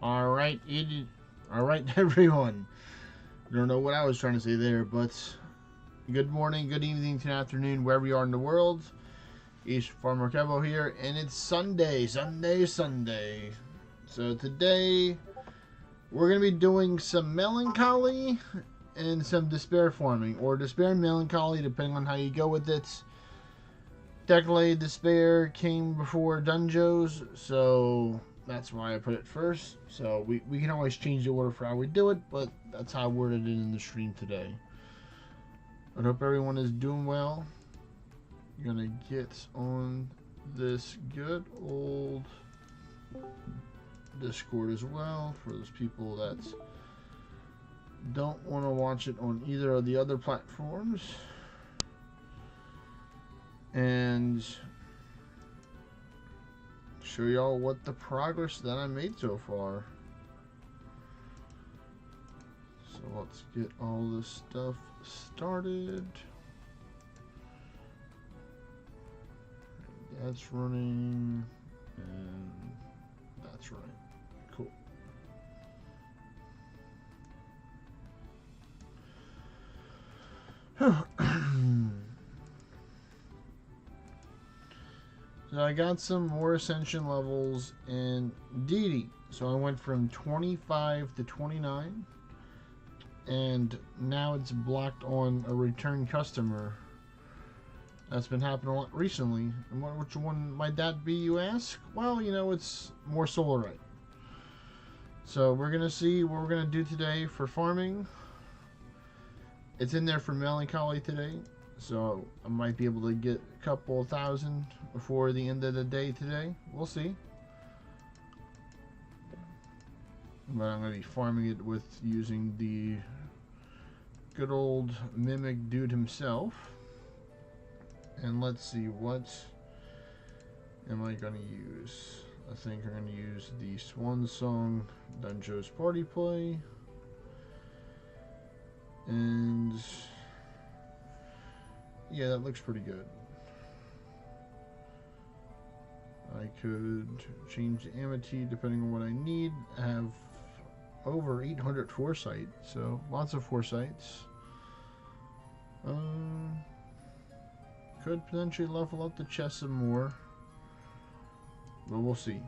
Alright, idiot. Alright, everyone. I don't know what I was trying to say there, but good morning, good evening, good afternoon, wherever you are in the world. East Farmer Kevo here, and it's Sunday. So today, we're going to be doing some melancholy and some despair farming, or despair and melancholy, depending on how you go with it. Technically, despair came before Dunjos, so that's why I put it first. So we can always change the order for how we do it, but that's how I worded it in the stream today. I hope everyone is doing well. I'm gonna get on this good old Discord as well for those people that don't want to watch it on either of the other platforms. And show y'all what the progress that I made so far. So let's get all this stuff started. That's running, and that's running. Cool. So I got some more ascension levels in Deity. So I went from 25 to 29. And now it's blocked on a return customer. That's been happening a lot recently. And which one might that be, you ask? Well, you know, it's more solarite. So we're going to see what we're going to do today for farming. It's in there for melancholy today. So I might be able to get a couple thousand before the end of the day today. We'll see. But I'm going to be farming it with using the good old mimic dude himself. And let's see, what am I going to use? I think I'm going to use the Swan Song Dunjo's Party Play. And yeah, that looks pretty good. I could change the amity depending on what I need. I have over 800 foresight, so lots of foresights. Could potentially level up the chest some more, but we'll see.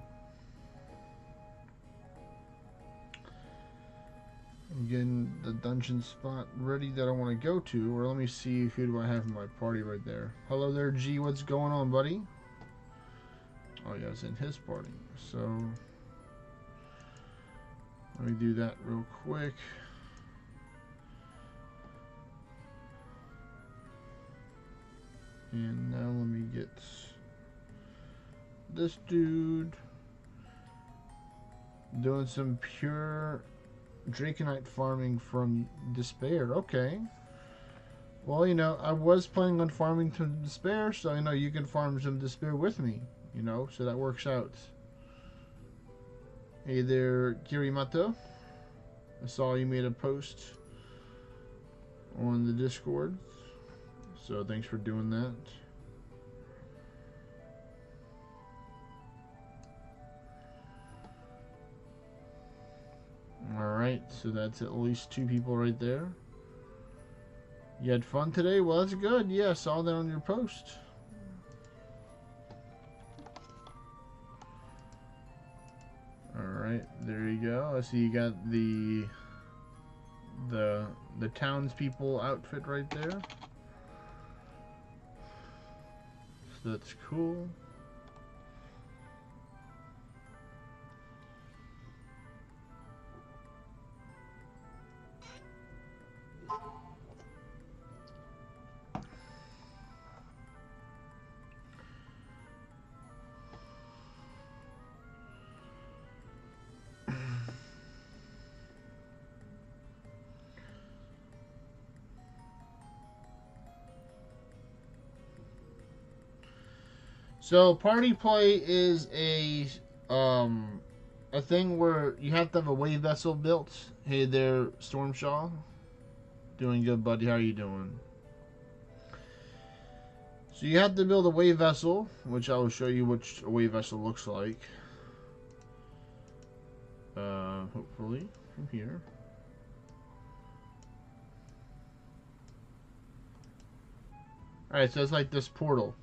I'm getting the dungeon spot ready that I want to go to, or let me see who do I have in my party right there. Hello there, G. What's going on, buddy? Oh yeah, it's in his party. So let me do that real quick. And now let me get this dude doing some pure Draconite farming from Dispair. Okay. Well, you know, I was planning on farming some Dispair, so I know you can farm some Dispair with me, you know, so that works out. Hey there, Kirimato. I saw you made a post on the Discord. So thanks for doing that. Alright, so that's at least 2 people right there. You had fun today? Well, that's good. Yeah, I saw that on your post. Alright, there you go. I see you got the townspeople outfit right there. That's cool. So party play is a thing where you have to have a wave vessel built. Hey there, Stormshaw. Doing good, buddy. How are you doing? So you have to build a wave vessel, which I will show you which a wave vessel looks like. hopefully, from here. Alright, so it's like this portal.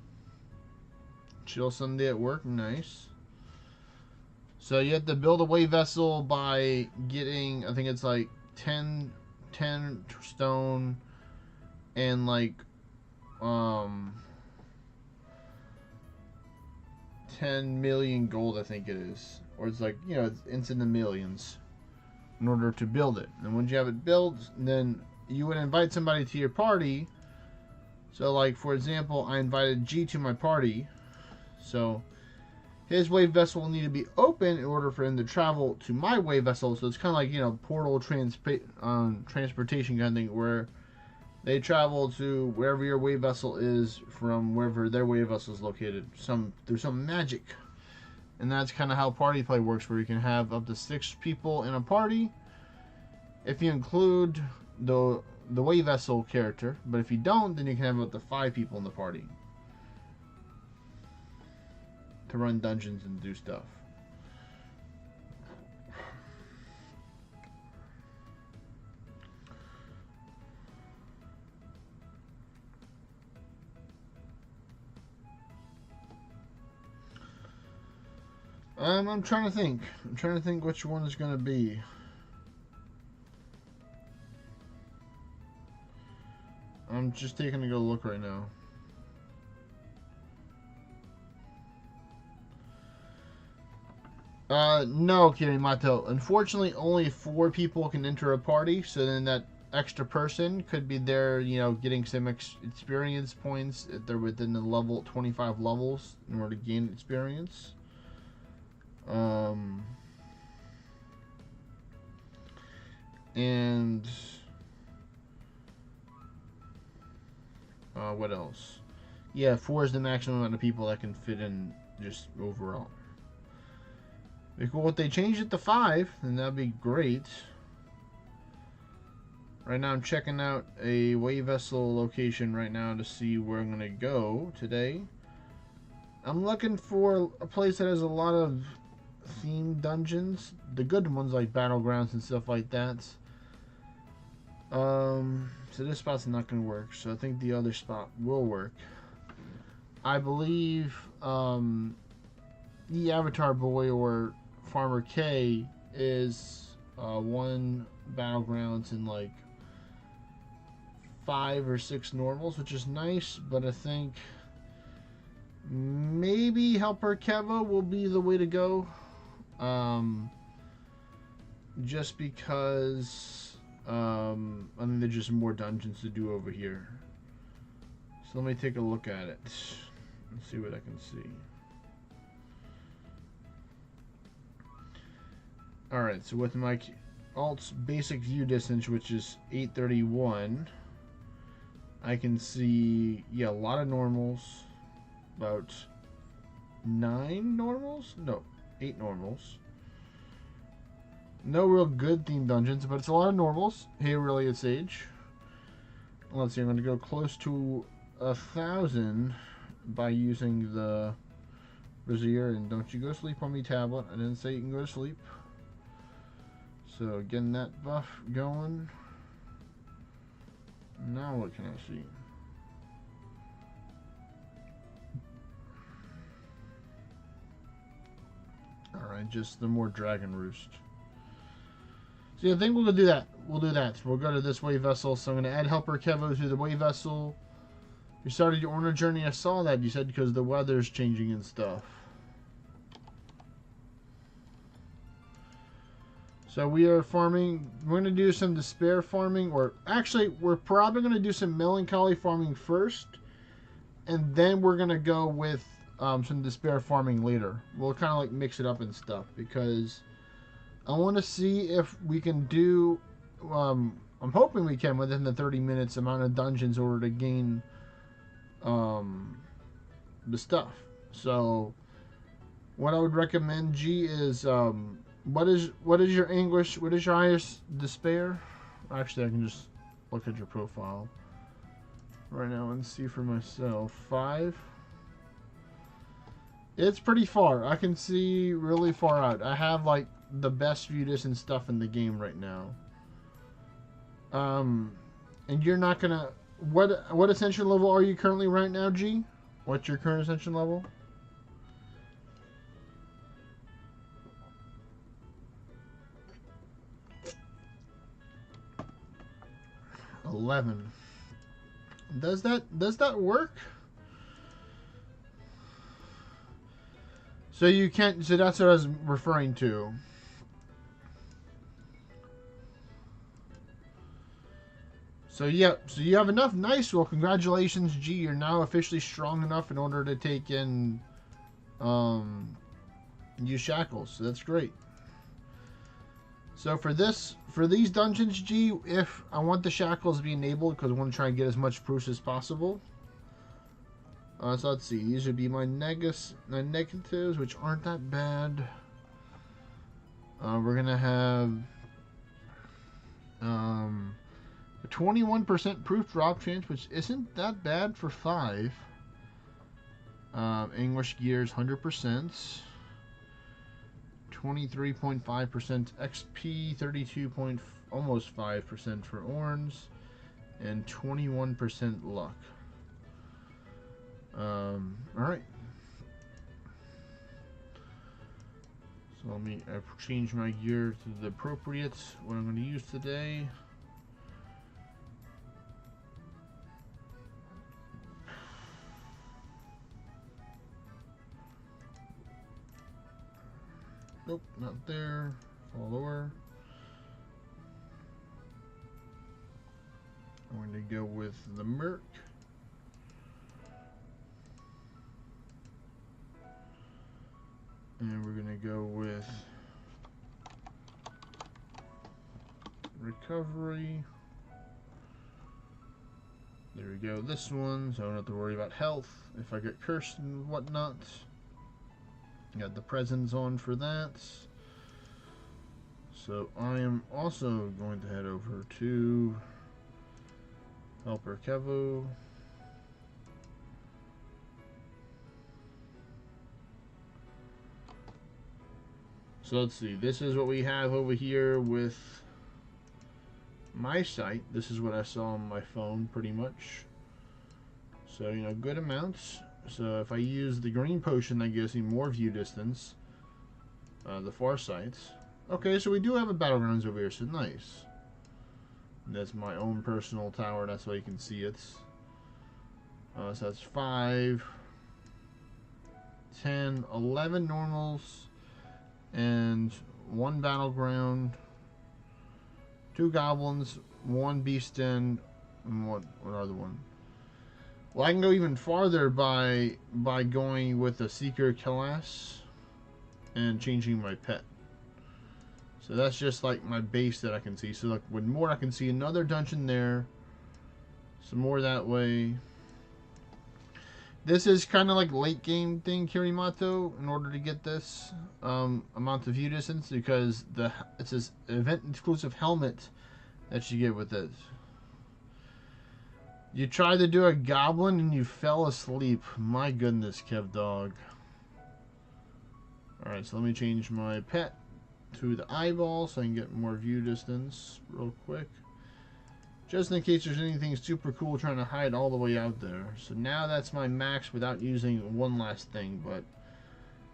Chill Sunday at work, nice. So you have to build a wave vessel by getting, I think it's like 10 stone and like 10 million gold, I think it is. Or it's like, you know, it's in the millions in order to build it. And once you have it built, then you would invite somebody to your party. So like, for example, I invited G to my party. So his wave vessel will need to be open in order for him to travel to my wave vessel. So it's kind of like, you know, portal transportation kind of thing, where they travel to wherever your wave vessel is from wherever their wave vessel is located. There's some magic. And that's kind of how party play works, where you can have up to 6 people in a party if you include the wave vessel character. But if you don't, then you can have up to 5 people in the party to run dungeons and do stuff. I'm trying to think. I'm trying to think which one is going to be. I'm just taking a go look right now. No, Kirimato. Unfortunately, only 4 people can enter a party, so then that extra person could be there, you know, getting some experience points if they're within the level 25 levels in order to gain experience. And what else? Yeah, 4 is the maximum amount of people that can fit in just overall. Be cool if they change it to 5, then that'd be great. Right now I'm checking out a wave vessel location right now to see where I'm gonna go today. I'm looking for a place that has a lot of themed dungeons, the good ones like battlegrounds and stuff like that. So this spot's not gonna work, so I think the other spot will work. I believe the Avatar Boy or Farmer K is 1 battlegrounds and like 5 or 6 normals, which is nice, but I think maybe Helper Keva will be the way to go. Just because I think there's just more dungeons to do over here. So let me take a look at it and see what I can see. Alright, so with my alt's basic view distance, which is 831, I can see, yeah, a lot of normals. About 9 normals? No, 8 normals. No real good themed dungeons, but it's a lot of normals. Hey, really, it's Sage. Let's see, I'm going to go close to 1,000 by using the Brazier. And don't you go to sleep on me, tablet. I didn't say you can go to sleep. So, getting that buff going. Now what can I see? Alright, just the more Dragon Roost. So yeah, I think we'll do that. We'll do that. We'll go to this wave vessel. So I'm going to add Helper Kevo to the wave vessel. You started your Orna journey. I saw that. You said because the weather's changing and stuff. So we are farming. We're going to do some Dispair farming. Or actually, we're probably going to do some Melancholy farming first. And then we're going to go with some Dispair farming later. We'll kind of like mix it up and stuff. Because I want to see if we can do... I'm hoping we can within the 30 minutes amount of dungeons in order to gain the stuff. So what I would recommend, G, is what is your English? What is your highest Dispair? Actually, I can just look at your profile right now and see for myself. 5. It's pretty far. I can see really far out. I have like the best view distance stuff in the game right now. And you're not gonna. What ascension level are you currently right now, G? What's your current ascension level? 11. Does that work? So you can't. So that's what I was referring to. So yeah, so you have enough. Nice. Well, congratulations, G. You're now officially strong enough in order to take in, use shackles. So that's great. So for these dungeons, G, if I want the shackles to be enabled because I want to try and get as much proof as possible. So let's see. These would be my negatives, which aren't that bad. We're gonna have a 21% proof drop chance, which isn't that bad for 5. English gears, 100%. 23.5% XP, 32 almost 5% for Orns, and 21% luck. Alright. So let me change my gear to the appropriate, what I'm going to use today. Nope, not there. Follower. I'm going to go with the Merc. And we're going to go with Recovery. There we go, this one, so I don't have to worry about health if I get cursed and whatnot. Got the presents on for that. So I am also going to head over to Helper Kevo. So let's see, this is what we have over here with my site. This is what I saw on my phone pretty much. So, you know, good amounts. So if I use the green potion, that gives me more view distance. The far sights. Okay, so we do have a battlegrounds over here, so nice. That's my own personal tower, that's why you can see it. So that's 5, 10, 11 normals, and 1 battleground, 2 goblins, 1 beast den, and what other one? Well, I can go even farther by going with a seeker class and changing my pet. So that's just like my base that I can see. So like with more, I can see another dungeon there, some more that way. This is kind of like late game thing, Kirimato, in order to get this amount of view distance, because it's this event exclusive helmet that you get with this. You tried to do a goblin and you fell asleep. My goodness, Kev Dog. Alright, so let me change my pet to the eyeball so I can get more view distance real quick. Just in case there's anything super cool trying to hide all the way out there. So now that's my max without using one last thing, but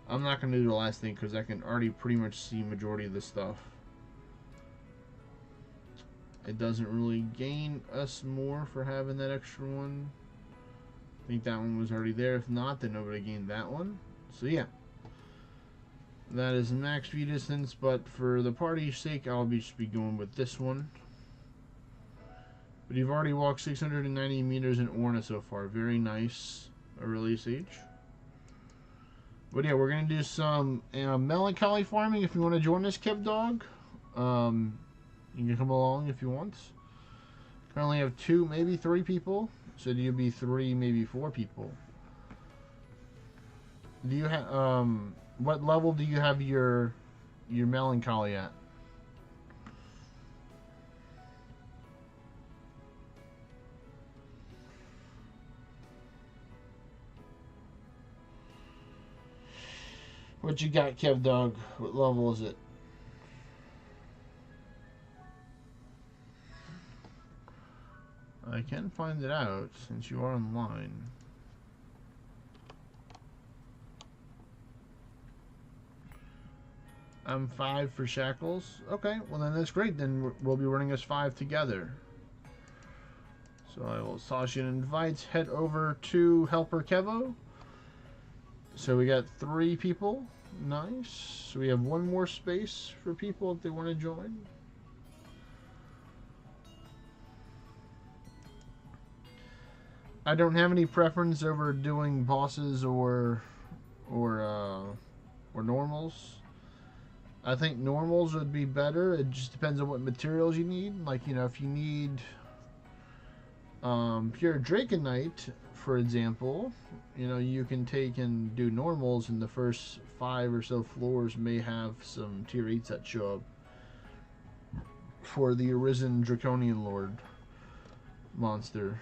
I'm not going to do the last thing because I can already pretty much see majority of this stuff. It doesn't really gain us more for having that extra one. I think that one was already there. If not, then nobody gained that one. So yeah. That is max view distance, but for the party's sake, I'll just be going with this one. But you've already walked 690 meters in Orna so far. Very nice release age. But yeah, we're going to do some melancholy farming if you want to join us, Kev Dog. You can come along if you want. Currently have 2, maybe 3 people. So you'll be 3, maybe 4 people. Do you have what level do you have your melancholy at? What you got, Kev Dog? What level is it? I can find it out since you are online. I'm 5 for Shackles. Okay, well then that's great. Then we'll be running as 5 together. So I will toss you an invite. Head over to Helper Kevo. So we got 3 people. Nice. So we have 1 more space for people if they want to join. I don't have any preference over doing bosses or normals. I think normals would be better. It just depends on what materials you need. Like, you know, if you need pure Draconite, for example, you know, you can take and do normals, and the first 5 or so floors may have some tier 8s that show up for the Arisen Draconian Lord monster,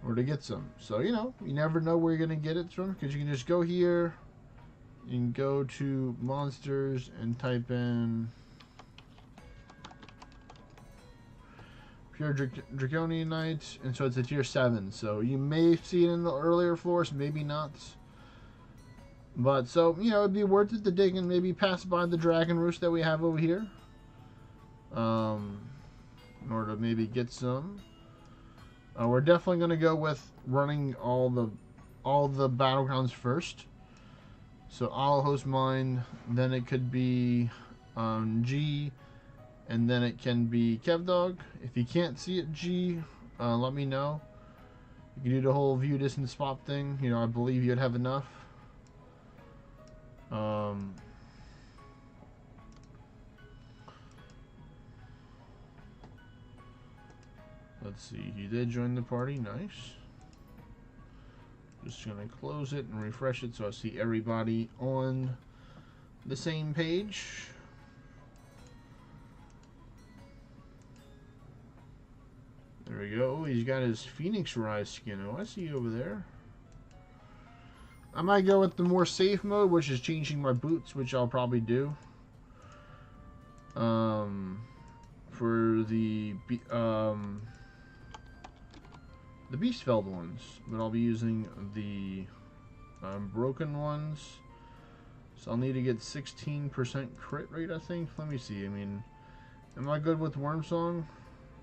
or to get some. So, you know, you never know where you're going to get it from, because you can just go here and go to monsters and type in pure Draconian Knight, and so it's a tier 7. So you may see it in the earlier floors, maybe not. But so, you know, it'd be worth it to dig and maybe pass by the Dragon Roost that we have over here, in order to maybe get some. We're definitely going to go with running all the battlegrounds first. So I'll host mine, then it could be G, and then it can be Kevdog. If you can't see it G, let me know. You can do the whole view distance swap thing. You know, I believe you'd have enough. Let's see, he did join the party, nice. Just gonna close it and refresh it so I see everybody on the same page. There we go. Oh, he's got his Phoenix Rise skin. Oh, I see you over there. I might go with the more safe mode, which is changing my boots, which I'll probably do. For the Beastfeld ones, but I'll be using the broken ones. So I'll need to get 16% crit rate, I think. Let me see. I mean, am I good with Wormsong?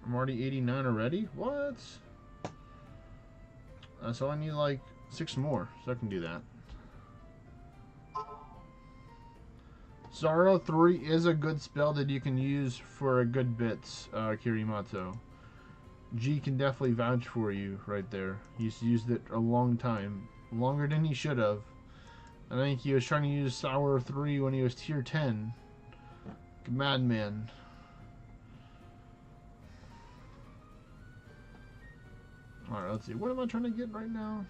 I'm already 89 already? What? So I need like 6 more, so I can do that. Sorrow 3 is a good spell that you can use for a good bit, Kirimato. G can definitely vouch for you right there. He's used it a long time. Longer than he should have. I think he was trying to use Sorrow 3 when he was tier 10. Madman. Alright, let's see. What am I trying to get right now?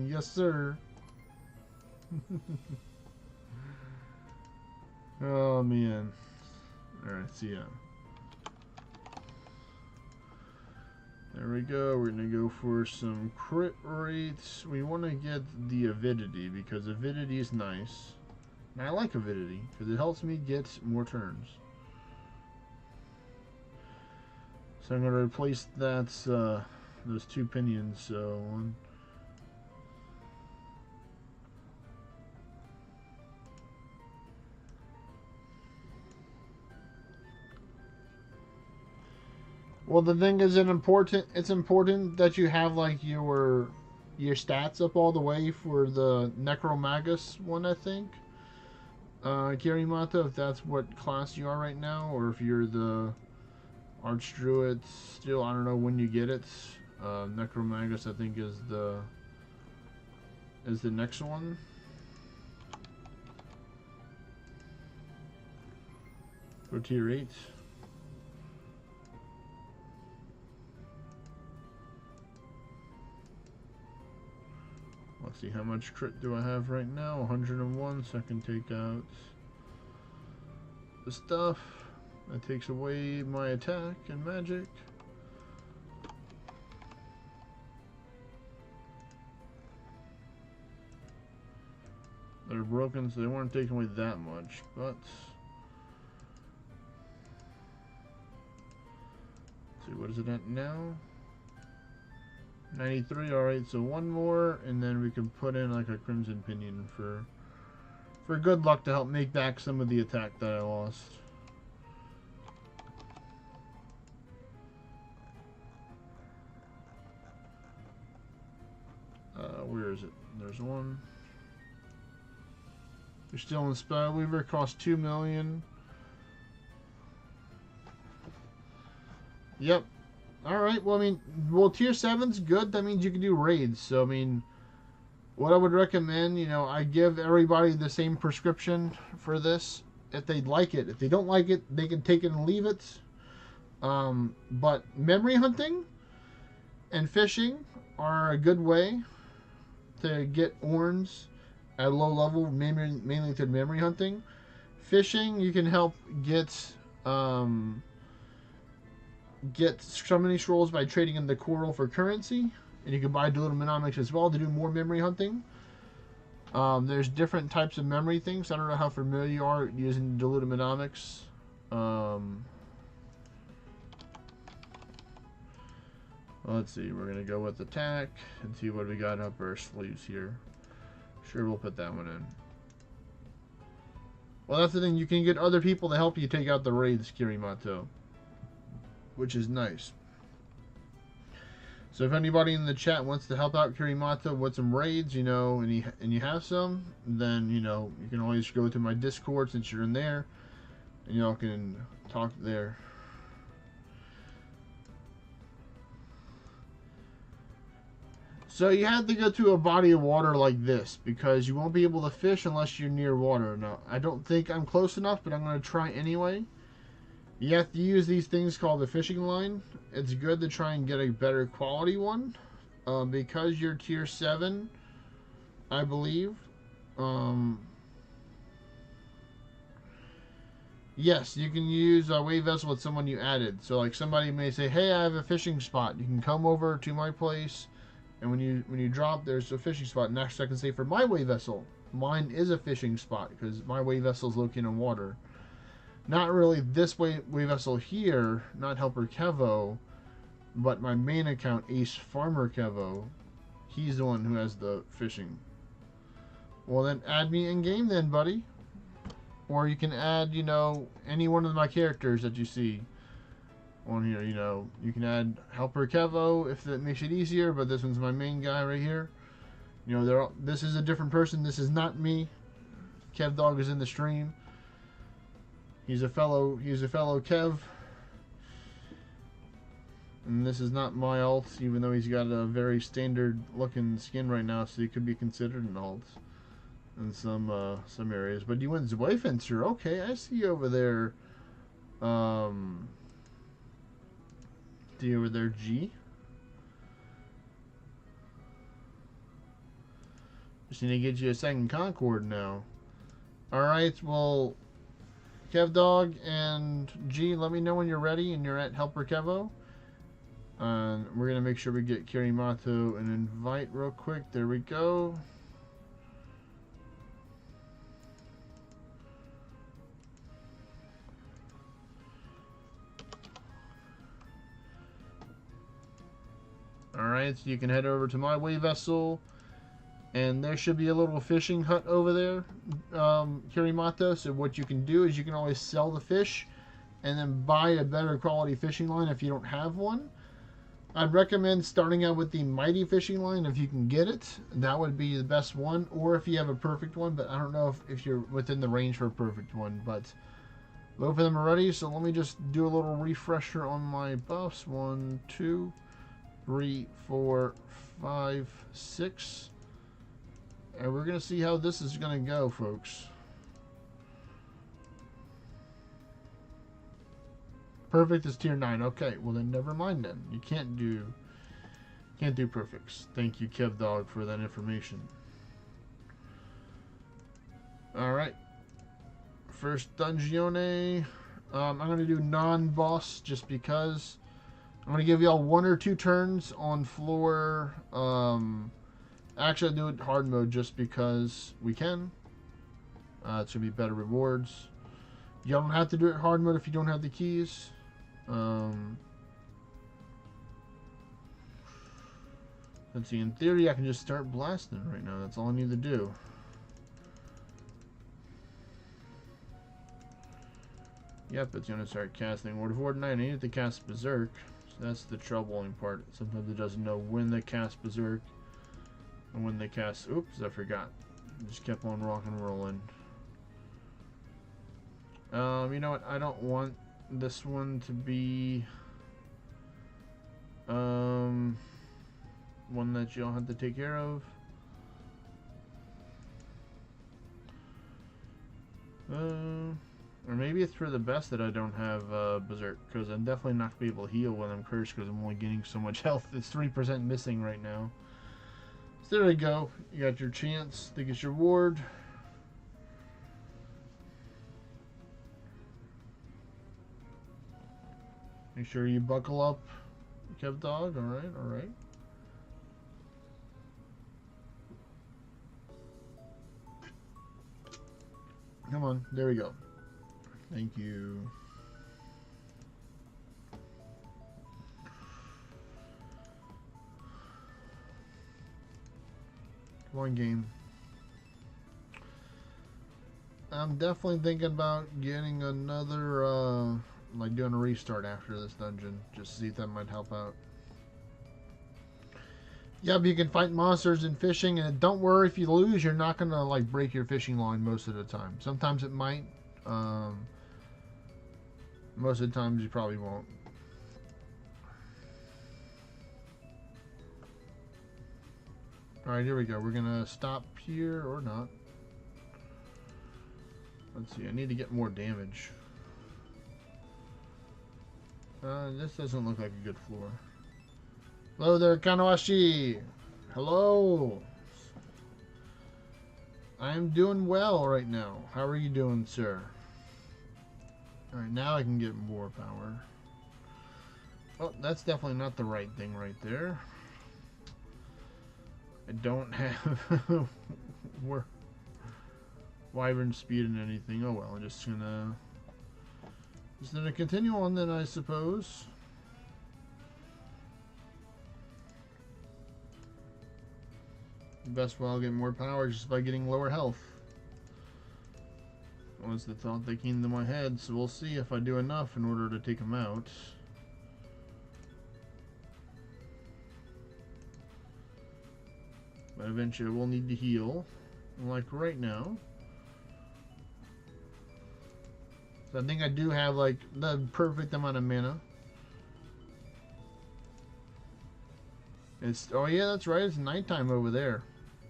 Yes, sir. Oh, man. Alright, see ya. There we go. We're going to go for some crit rates. We want to get the avidity, because avidity is nice. And I like avidity, because it helps me get more turns. So I'm going to replace that, those 2 pinions. So, 1... Well, the thing is, it's important that you have like your stats up all the way for the Necromagus one, I think. Kirimato, if that's what class you are right now, or if you're the Archdruid still, I don't know when you get it. Necromagus, I think, is the next one. For tier 8. Let's see, how much crit do I have right now? 101, so I can take out the stuff. That takes away my attack and magic. They're broken, so they weren't taking away that much, but see, what is it at now? 93. All right, so one more, and then we can put in like a Crimson Pinion for good luck to help make back some of the attack that I lost. Where is it? There's one. You're still in Spell Weaver. Cost 2 million. Yep. Alright, well, I mean, tier 7's good. That means you can do raids. So, I mean, what I would recommend, you know, I give everybody the same prescription for this if they like it. If they don't like it, they can take it and leave it. But memory hunting and fishing are a good way to get Orns at a low level, mainly through memory hunting. Fishing, you can help get summoning scrolls by trading in the coral for currency, and you can buy dilutomonomics as well to do more memory hunting. There's different types of memory things. I don't know how familiar you are using dilutomonomics. Let's see, we're gonna go with attack and see what we got up our sleeves here. Sure, we'll put that one in. Well, that's the thing, you can get other people to help you take out the raids, Kirimato, which is nice. So if anybody in the chat wants to help out Kirimato with some raids, you know, and you have some, then, you know, you can always go to my Discord since you're in there, and y'all can talk there. So you have to go to a body of water like this because you won't be able to fish unless you're near water. Now, I don't think I'm close enough, but I'm going to try anyway. You have to use these things called the fishing line. It's good to try and get a better quality one because you're tier 7, I believe. Yes, you can use a wave vessel with someone you added. So like somebody may say, hey, I have a fishing spot. You can come over to my place. And when you drop, there's a fishing spot. Next, I can say for my wave vessel, mine is a fishing spot because my wave vessel is located in water. Not really this wave vessel here, not Helper Kevo, but my main account, Ace Farmer Kevo. He's the one who has the fishing. Well, then add me in game, then, buddy. Or you can add, you know, any one of my characters that you see on here. You know, you can add Helper Kevo if that makes it easier, but this one's my main guy right here. You know, this is a different person. This is not me. Kev Dog is in the stream. He's a fellow Kev. And this is not my alt, even though he's got a very standard looking skin right now, so he could be considered an alt in some areas. But you went Zweifenster. Okay, I see you over there. Over there, G. Just need to get you a second Concord now. Alright, well, Kev Dog and G, let me know when you're ready and you're at Helper Kevo. And we're going to make sure we get Kirimato an invite real quick. There we go. Alright, so you can head over to my wave vessel, and there should be a little fishing hut over there, Kirimato. So what you can do is you can always sell the fish and then buy a better quality fishing line if you don't have one. I'd recommend starting out with the Mighty fishing line if you can get it. That would be the best one, or if you have a perfect one, but I don't know if you're within the range for a perfect one. But both of them are ready, so let me just do a little refresher on my buffs. 1, 2, 3, 4, 5, 6. And we're going to see how this is going to go, folks. Perfect is tier 9. Okay, well then never mind then. You can't do perfects. Thank you, Kev Dog, for that information. Alright. First Dungeone. I'm going to do non-boss just because. I'm going to give y'all 1 or 2 turns on floor. Actually, I'll do it hard mode just because we can. It's going to be better rewards. Y'all don't have to do it hard mode if you don't have the keys. Let's see, in theory I can just start blasting right now. That's all I need to do. Yep, it's gonna start casting Word of Orna. I need to cast Berserk. So that's the troubling part. Sometimes it doesn't know when they cast Berserk and when they cast. Oops, I forgot. Just kept on rock and rolling. You know what? I don't want this one to be one that you'll have to take care of. Or maybe it's for the best that I don't have Berserk, because I'm definitely not going to be able to heal when I'm cursed, because I'm only getting so much health. It's 3% missing right now. So there we go. You got your chance to get your ward. Make sure you buckle up, Kev Dog. Alright, alright. Come on, there we go. Thank you. One game. I'm definitely thinking about getting another, like doing a restart after this dungeon, just to see if that might help out. Yep, you can fight monsters in fishing, and don't worry if you lose, you're not gonna like break your fishing line most of the time. Sometimes it might. Most of the times you probably won't. Alright, here we go. We're gonna stop here or not. Let's see, I need to get more damage. This doesn't look like a good floor. Hello there, Kanawashi! Hello! I'm doing well right now. How are you doing, sir? Alright, now I can get more power. Oh, that's definitely not the right thing right there. I don't have wyvern speed and anything. Oh well, I'm just gonna continue on then, I suppose. The best way I'll get more power is just by getting lower health. Was the thought that came to my head, so we'll see if I do enough in order to take him out. But eventually we'll need to heal, like right now. So I think I do have like the perfect amount of mana. It's, oh yeah, that's right, it's nighttime over there.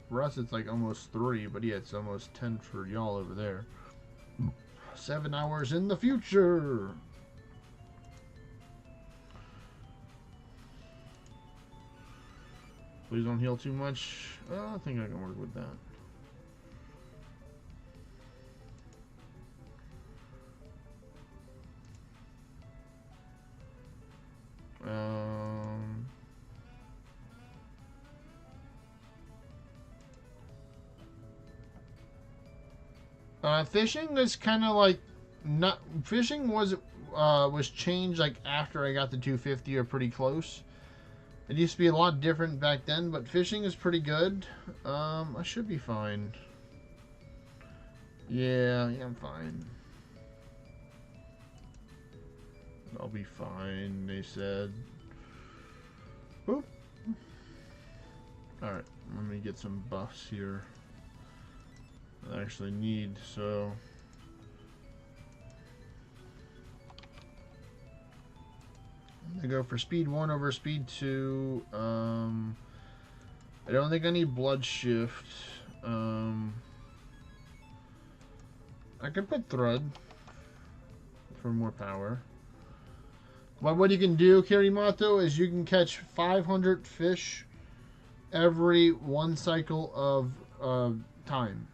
For us it's like almost 3, but yeah, it's almost 10 for y'all over there. 7 hours in the future. Please don't heal too much. I think I can work with that. Fishing is kind of like not fishing was changed like after I got the 250 or pretty close. It used to be a lot different back then, but fishing is pretty good. I should be fine. Yeah, I'm fine. I'll be fine, they said. Boop. Alright, let me get some buffs here I actually need, so I'm gonna go for speed 1 over speed 2. I don't think I need blood shift. I could put thread for more power. But what you can do, Kirimato, is you can catch 500 fish every 1 cycle of time.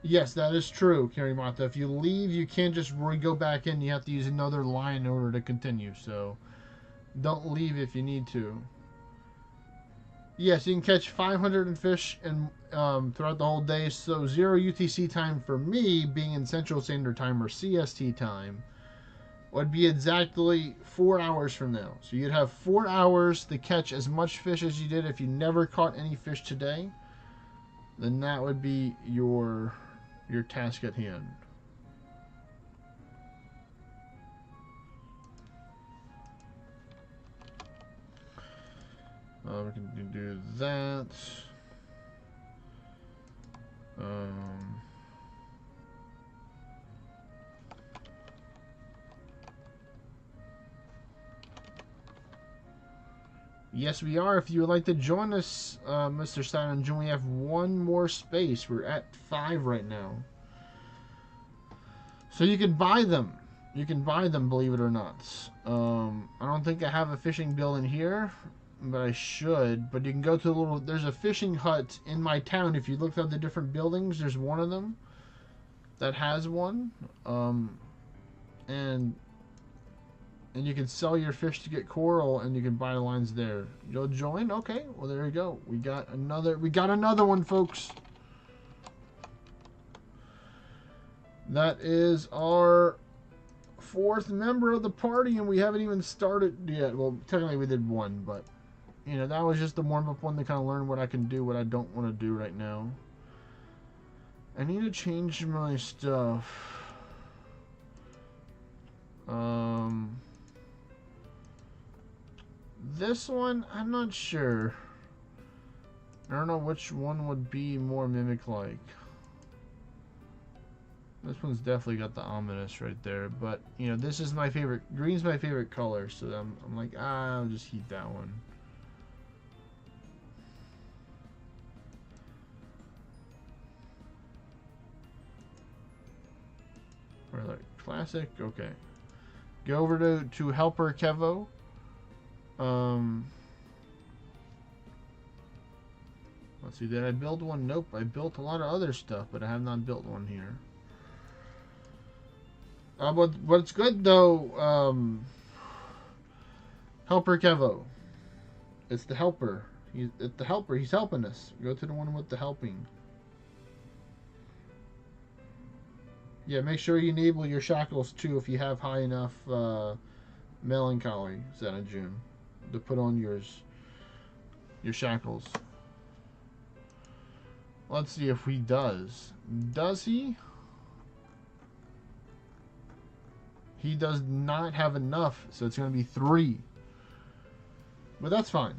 Yes, that is true, Kirimato. If you leave, you can't just go back in. You have to use another line in order to continue. So, don't leave if you need to. Yes, you can catch 500 fish and throughout the whole day. So 0 UTC time for me, being in Central Standard Time or CST time, would be exactly 4 hours from now. So you'd have 4 hours to catch as much fish as you did if you never caught any fish today. Then that would be your task at hand. We can do that. Yes, we are. If you would like to join us, Mr. Stein and June, we have one more space. We're at 5 right now. So you can buy them. You can buy them, believe it or not. I don't think I have a fishing bill in here, but I should. But you can go to a little... There's a fishing hut in my town. If you look at the different buildings, there's one of them that has one. And you can sell your fish to get coral, and you can buy the lines there. You'll join? Okay. Well, there you go. We got another one, folks. That is our 4th member of the party, and we haven't even started yet. Well, technically we did one, but you know, that was just the warm-up one to kind of learn what I can do, what I don't want to do right now. I need to change my stuff. This one, I'm not sure. I don't know which one would be more mimic-like. This one's definitely got the ominous right there, but you know, this is my favorite. Green's my favorite color, so I'm like, I'll just heat that one. Or like classic, okay. Go over to Helper Kevo. Let's see, did I build one? Nope, I built a lot of other stuff, but I have not built one here. But what's good though, Helper Kevo. It's the helper. It's the helper. He's helping us. Go to the one with the helping. Yeah, make sure you enable your shackles too if you have high enough melancholy, Zena June, to put on your shackles. Let's see if he does. Does he? He does not have enough, so it's going to be 3. But that's fine.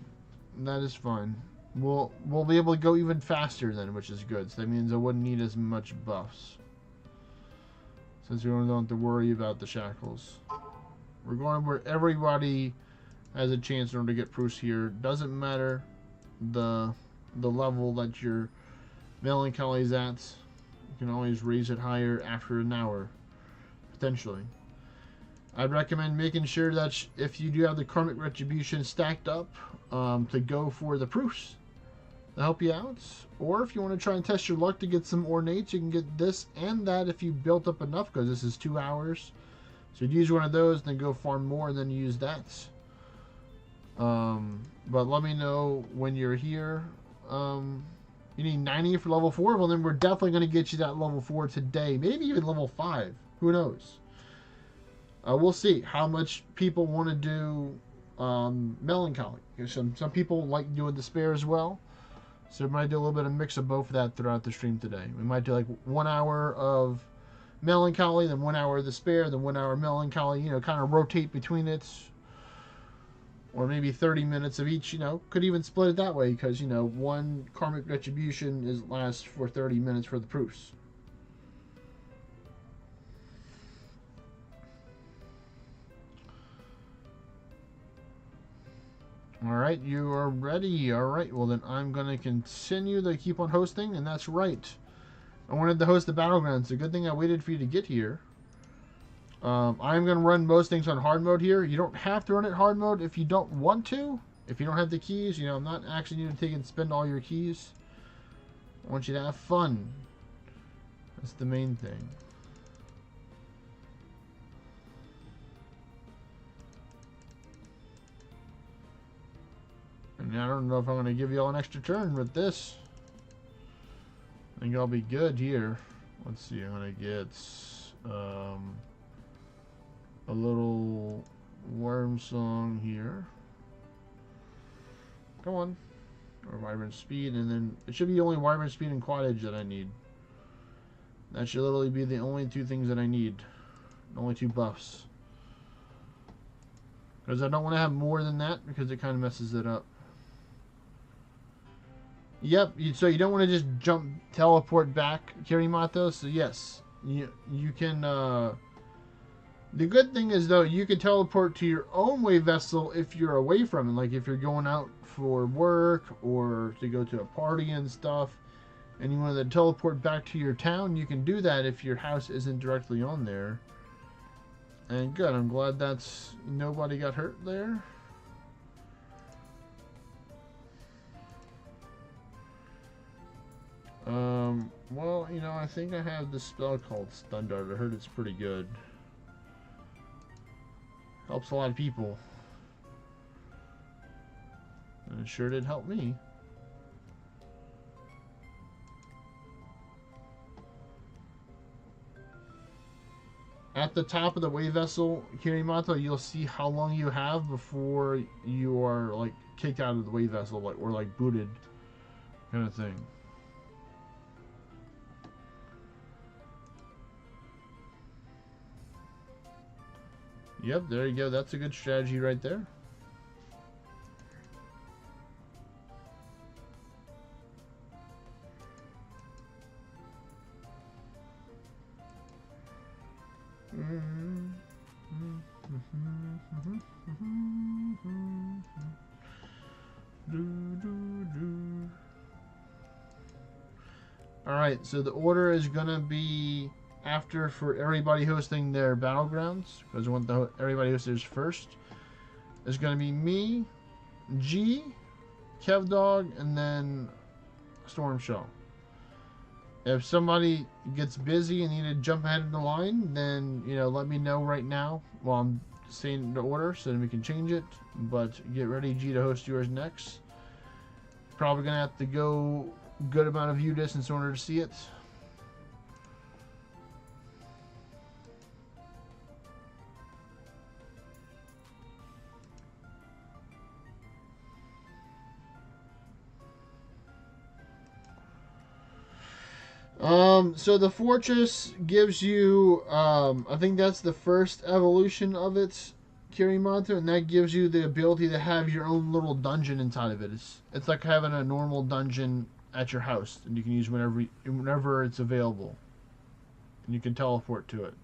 That is fine. We'll be able to go even faster then, which is good. So that means I wouldn't need as much buffs, since we don't have to worry about the shackles. We're going where everybody has a chance in order to get proofs here. Doesn't matter the level that your melancholy is at. You can always raise it higher after an hour, potentially. I'd recommend making sure that if you do have the karmic retribution stacked up, to go for the proofs to help you out. Or if you want to try and test your luck to get some ornates, you can get this and that if you built up enough, because this is 2 hours. So you'd use one of those, then go farm more, and then use that. But let me know when you're here. You need 90 for level 4? Well, then we're definitely going to get you that level 4 today. Maybe even level 5. Who knows? We'll see how much people want to do melancholy. Some people like doing Dispair as well. So we might do a little bit of mix of both of that throughout the stream today. We might do like 1 hour of melancholy, then 1 hour of Dispair, then 1 hour melancholy, you know, kind of rotate between it. Or maybe 30 minutes of each, you know. Could even split it that way, because, you know, one karmic retribution lasts for 30 minutes for the proofs. Alright, you are ready. Alright, well then I'm going to continue to keep on hosting, and that's right. I wanted to host the Battlegrounds. It's a good thing I waited for you to get here. I'm going to run most things on hard mode here. You don't have to run it hard mode if you don't want to. If you don't have the keys, you know, I'm not asking you to take and spend all your keys. I want you to have fun. That's the main thing. And I don't know if I'm going to give you all an extra turn with this. I think I'll be good here. Let's see, I'm going to get... a little worm song here. Come on. Or vibrant speed, and then it should be only vibrant speed and quad edge that I need. That should literally be the only two things that I need. The only two buffs. Because I don't want to have more than that because it kind of messes it up. Yep, so you don't want to just teleport back, Kirimato. So yes, you can. The good thing is though, you can teleport to your own wave vessel if you're away from it. Like if you're going out for work or to go to a party and stuff, and you want to teleport back to your town, you can do that if your house isn't directly on there. And good, I'm glad that's nobody got hurt there. Well, you know, I think I have this spell called Stun Dart. I heard it's pretty good. Helps a lot of people. And it sure did help me. At the top of the wave vessel, Kirimato, you'll see how long you have before you are like kicked out of the wave vessel, like or like booted, kind of thing. Yep, there you go. That's a good strategy right there. Alright, so the order is going to be after for everybody hosting their battlegrounds, because I want everybody hosters first. It's going to be me, G, Kevdog, and then Stormshell. If somebody gets busy and need to jump ahead of the line, then, you know, let me know right now while I'm saying the order so that we can change it. But get ready, G, to host yours next. Probably going to have to go good amount of view distance in order to see it. So the fortress gives you, I think that's the first evolution of it, Kirimato, and that gives you the ability to have your own little dungeon inside of it. It's like having a normal dungeon at your house, and you can use whenever it's available, and you can teleport to it.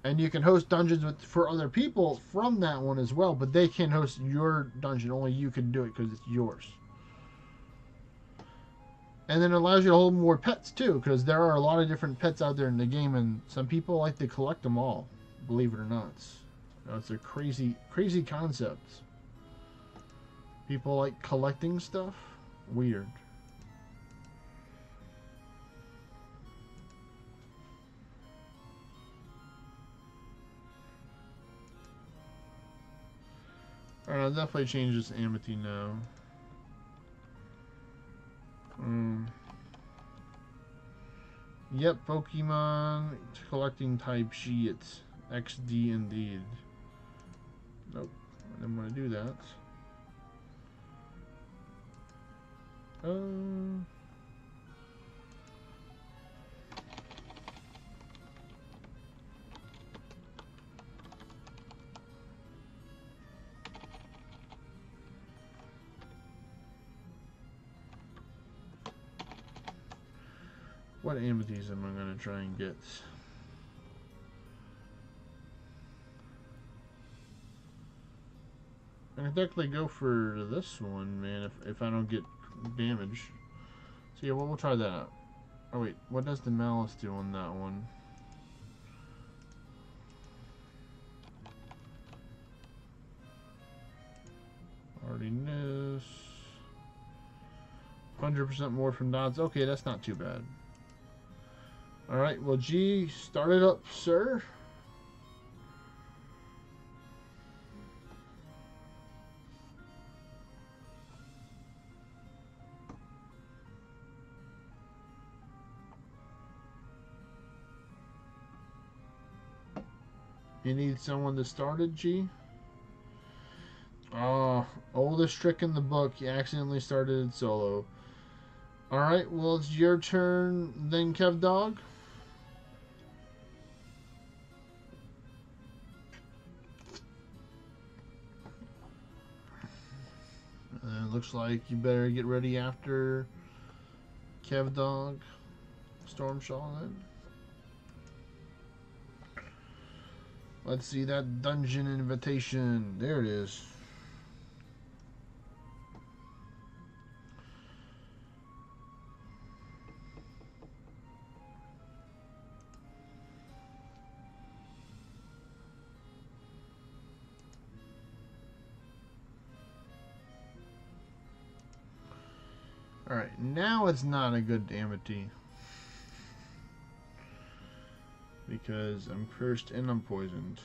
And you can host dungeons for other people from that one as well, but they can't host your dungeon. Only you can do it because it's yours. And then it allows you to hold more pets too, because there are a lot of different pets out there in the game, and some people like to collect them all, believe it or not. You know, it's a crazy, crazy concept. People like collecting stuff. Weird. Alright, I'll definitely change this to Amity now. Yep, Pokemon collecting type sheet. XD indeed. Nope, I didn't want to do that. What amities am I going to try and get? I can technically go for this one, man, if I don't get damage. So yeah, we'll try that out. Oh wait, what does the Malice do on that one? Already knows. 100% more from dots. Okay, that's not too bad. Alright, well, G, start it up, sir. You need someone to start it, G? Oh, oldest trick in the book. You accidentally started it solo. Alright, well, it's your turn then, Kev Dog. And it looks like you better get ready after Kev Dog, Stormshaw then. Let's see that dungeon invitation. There it is. Alright, now it's not a good amity. Because I'm cursed and I'm poisoned.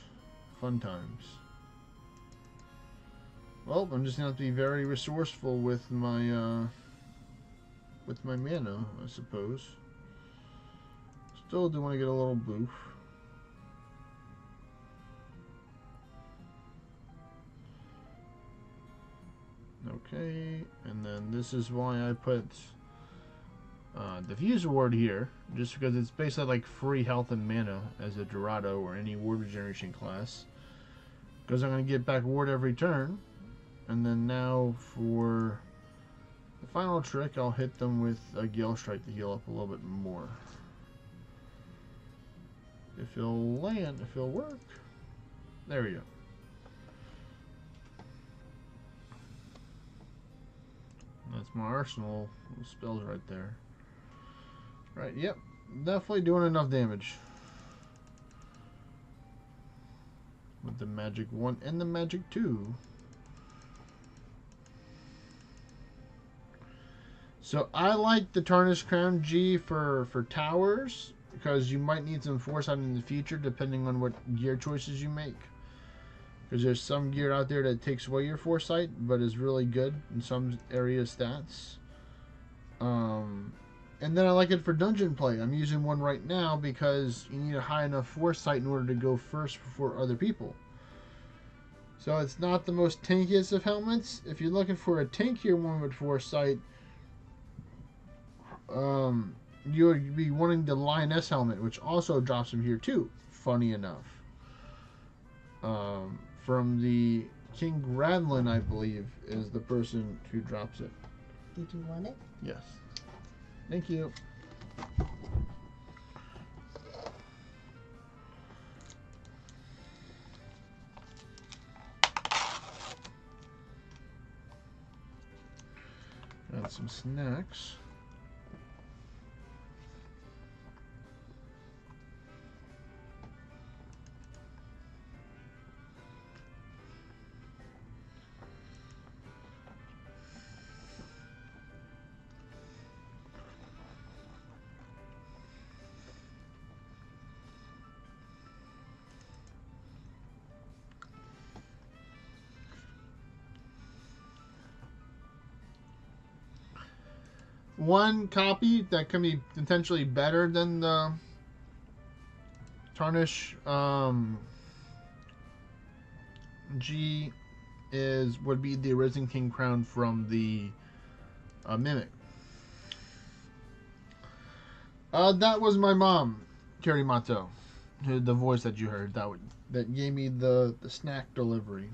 Fun times. Well, I'm just gonna have to be very resourceful with my mana, I suppose. Still do want to get a little boof. Okay, and then this is why I put Diffuse Ward here, just because it's basically like free health and mana as a Dorado or any ward regeneration class. Because I'm going to get back ward every turn. And then now for the final trick, I'll hit them with a Gale Strike to heal up a little bit more. If it'll land, if it'll work. There we go. That's my arsenal of spells right there. Right, yep. Definitely doing enough damage. With the magic 1 and the magic 2. So I like the Tarnished Crown G for towers, because you might need some foresight in the future depending on what gear choices you make. Because there's some gear out there that takes away your foresight, but is really good in some areas stats. And then I like it for dungeon play. I'm using one right now because you need a high enough foresight in order to go first before other people. So it's not the most tankiest of helmets. If you're looking for a tankier one with foresight, you would be wanting the Lioness helmet, which also drops from here too, funny enough. From the King Radlin, I believe, is the person who drops it. Did you want it? Yes. Thank you. Got some snacks. One copy that can be potentially better than the Tarnish G would be the Arisen King crown from the Mimic. That was my mom, Terry Mato, the voice that you heard. That gave me the snack delivery.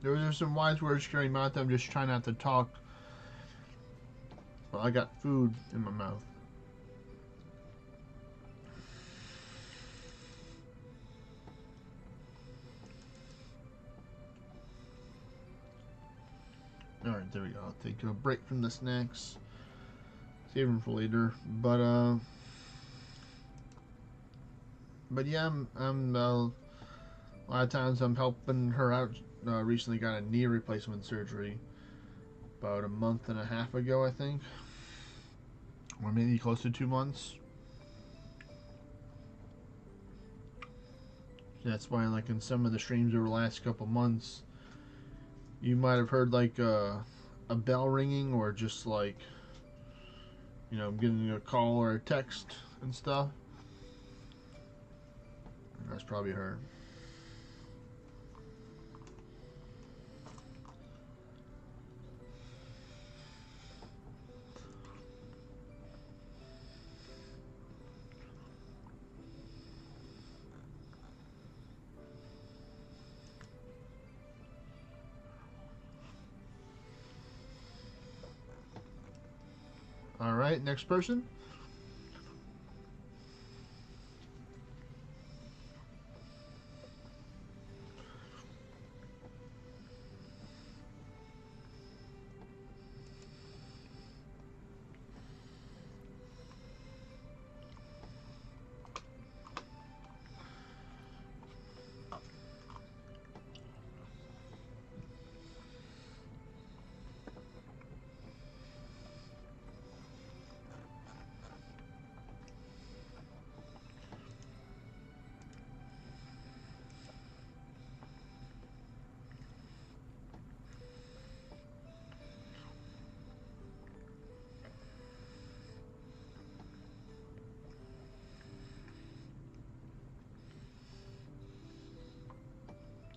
Those are some wise words carrying out. I'm just trying not to talk. Well, I got food in my mouth. Alright, there we go. I'll take a break from the snacks. Save them for later. But yeah, I'm a lot of times I'm helping her out. Recently got a knee replacement surgery about a month and a half ago, I think. Or maybe close to 2 months. That's why, like, in some of the streams over the last couple months, you might have heard like a bell ringing, or just like, you know, getting a call or a text and stuff. That's probably her. All right, next person.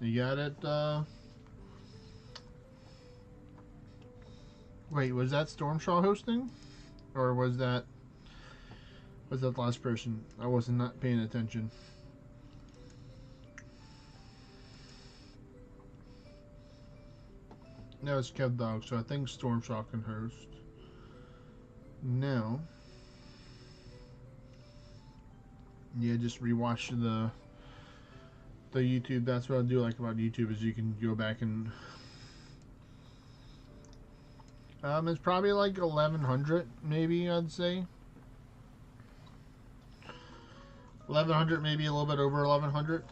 You got it. Wait, was that Stormshaw hosting, or was that the last person? I wasn't not paying attention. No, it's Kev Dog, so I think Stormshaw can host. Now, yeah, just rewatch the YouTube. That's what I do like about YouTube, is you can go back and it's probably like 1100, maybe, I'd say 1100, maybe a little bit over 1100.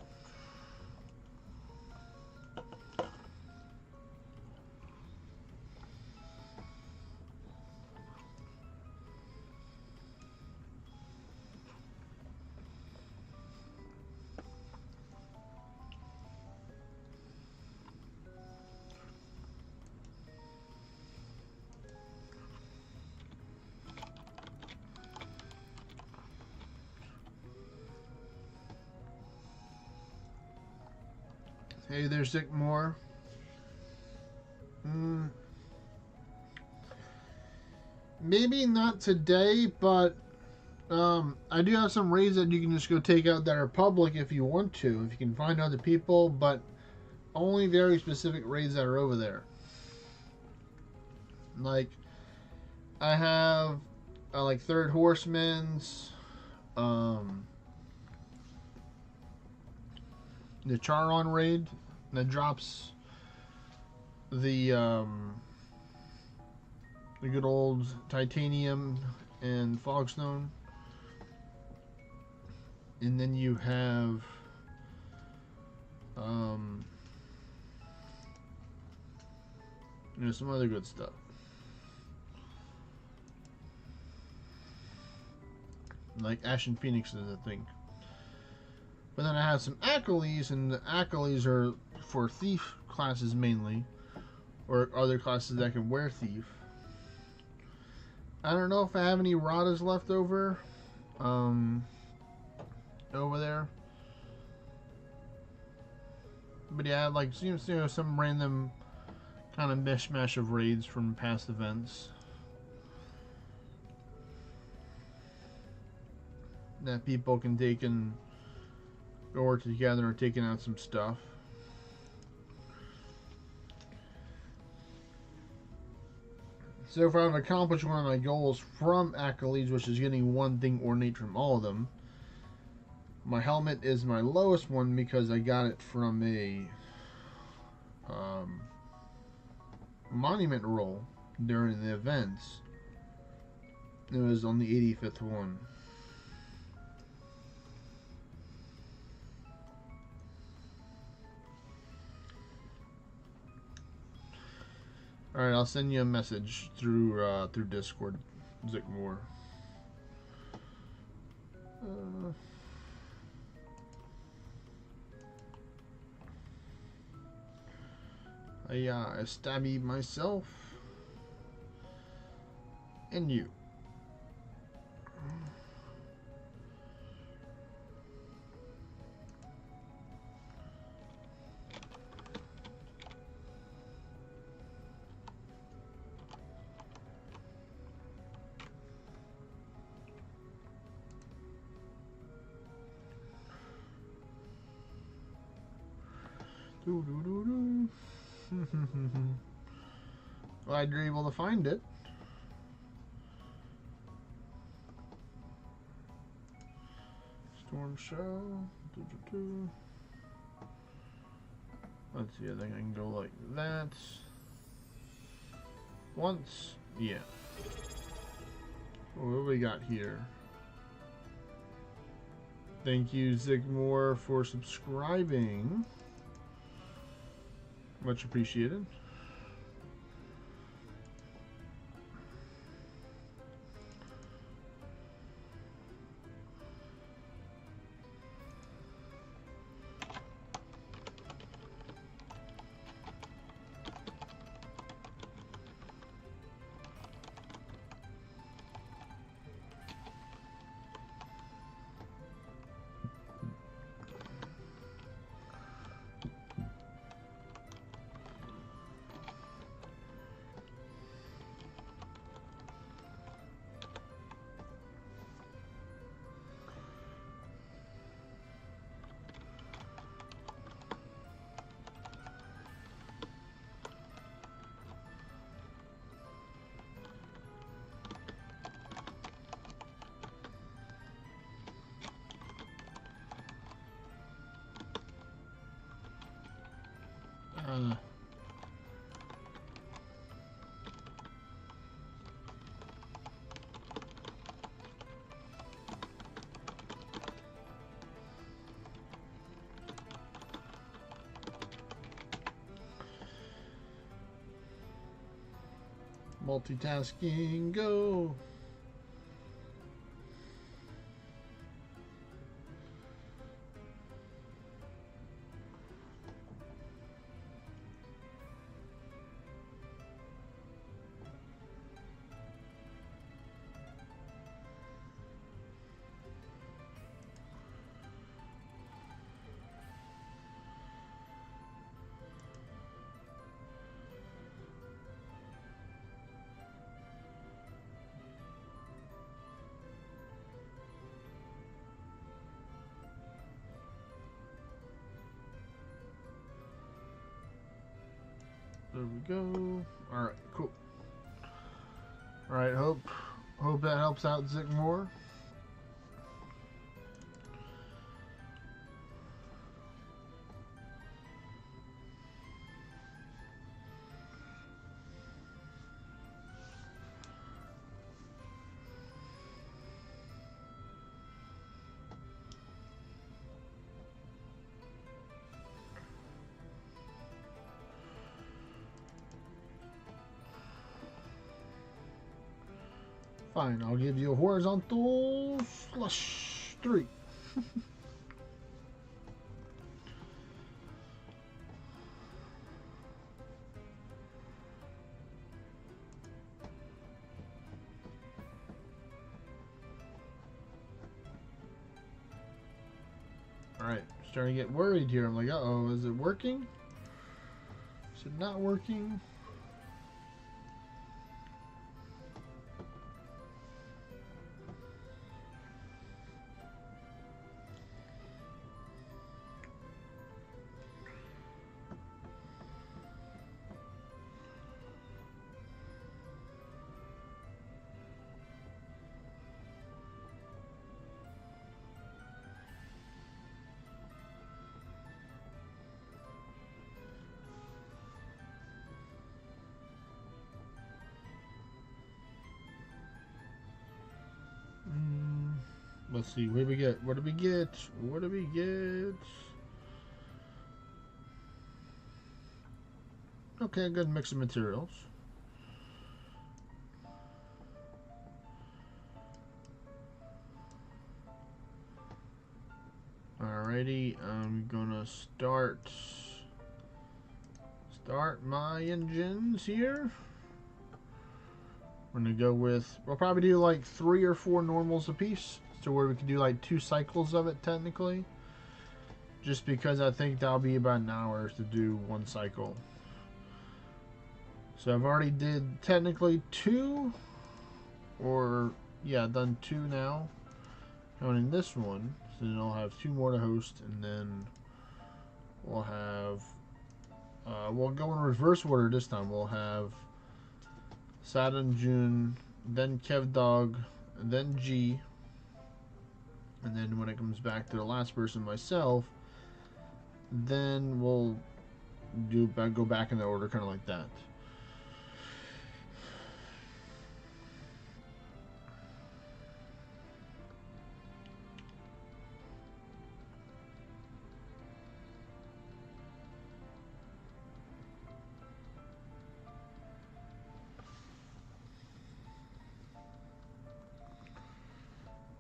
Hey, there's Dick Moore. Maybe not today, but I do have some raids that you can just go take out that are public if you want to, if you can find other people, but only very specific raids that are over there. Like, I have like Third Horseman's, the Charon raid that drops the good old titanium and fogstone, and then you have you know, some other good stuff like Ashen Phoenixes, I think. But then I have some Acolytes, and the Acolytes are for thief classes mainly, or other classes that can wear thief. I don't know if I have any Radas left over over there. But yeah, like, seems to, you know, some random kind of mishmash of raids from past events that people can take and go work together or taking out some stuff. So far, I've accomplished one of my goals from accolades, which is getting one thing ornate from all of them. My helmet is my lowest one because I got it from a monument roll during the events. It was on the 85th one. Alright, I'll send you a message through Discord, Zickmore. I stabby myself and you. Glad you're able to find it. Storm show. Let's see, I think I can go like that. Once. Yeah. What do we got here? Thank you, Zigmore, for subscribing. Much appreciated. Multitasking, go. There we go. Alright, cool. Alright, hope that helps out Zick more. Fine, I'll give you a horizontal slush 3. Alright, starting to get worried here. I'm like, uh-oh, is it working? Is it not working? Let's see. What do we get? What do we get? What do we get? Okay, good mix of materials. Alrighty, I'm gonna start my engines here. We're gonna go with, we'll probably do like 3 or 4 normals a piece, so where we can do like 2 cycles of it technically. Just because I think that'll be about an hour to do 1 cycle. So I've already did technically 2, or yeah, done 2 now. Counting this one, so then I'll have 2 more to host, and then we'll have, we'll go in reverse order this time. We'll have Saturn, June, then Kev Dog, and then G, and then when it comes back to the last person, myself, then we'll go back in the order, kind of like that.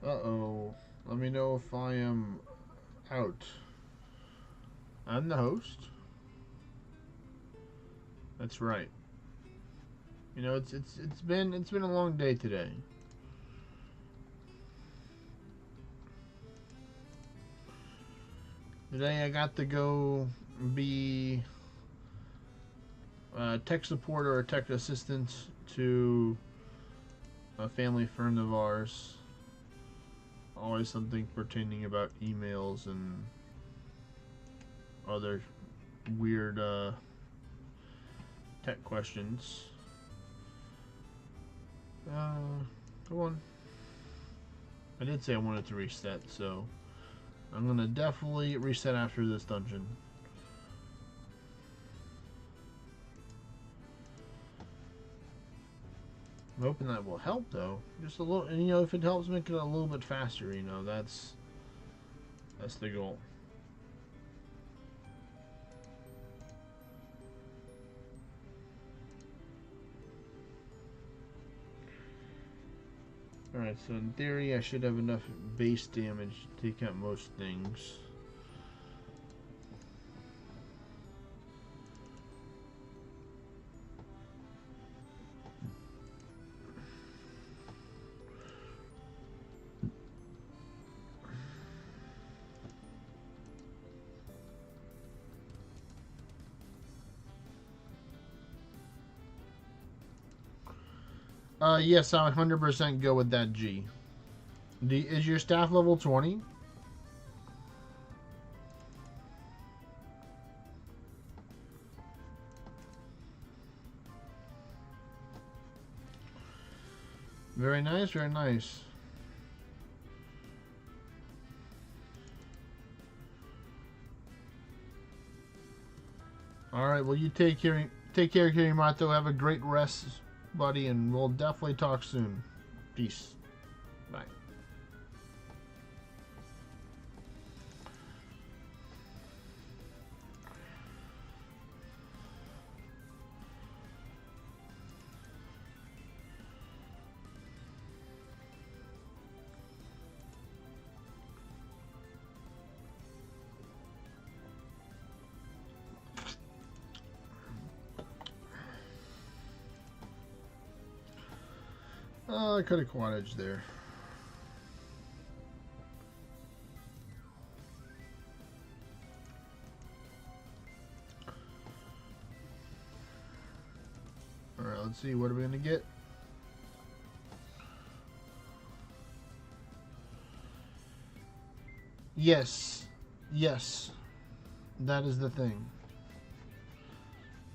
Uh-oh. Let me know if I am out. I'm the host. That's right. You know, it's been a long day today. Today I got to go be a tech support or a tech assistant to a family friend of ours. Always something pertaining about emails and other weird tech questions. Come on. I did say I wanted to reset, so I'm gonna definitely reset after this dungeon. I'm hoping that will help, though. Just a little, and you know, if it helps make it a little bit faster, you know, that's the goal. Alright, so in theory, I should have enough base damage to take out most things. Yes, I would 100% go with that G. Is your staff level 20? Very nice, very nice. Alright, well you take care, Kirimato. Have a great rest, buddy, and we'll definitely talk soon. Peace. Bye. Oh, I could have quad-edged there. Alright, let's see. What are we going to get? Yes. Yes. That is the thing.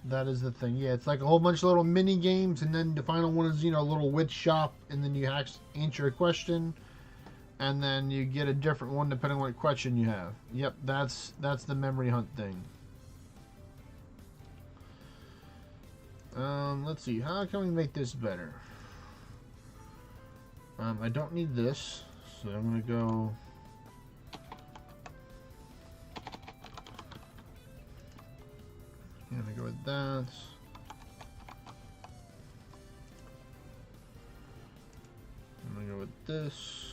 That is the thing. Yeah, it's like a whole bunch of little mini games, and then the final one is, you know, a little witch shop, and then you answer a question, and then you get a different one depending on what question you have. Yep, that's the memory hunt thing. Let's see. How can we make this better? I don't need this, So I'm gonna go. I'm gonna go with that. I'm gonna go with this.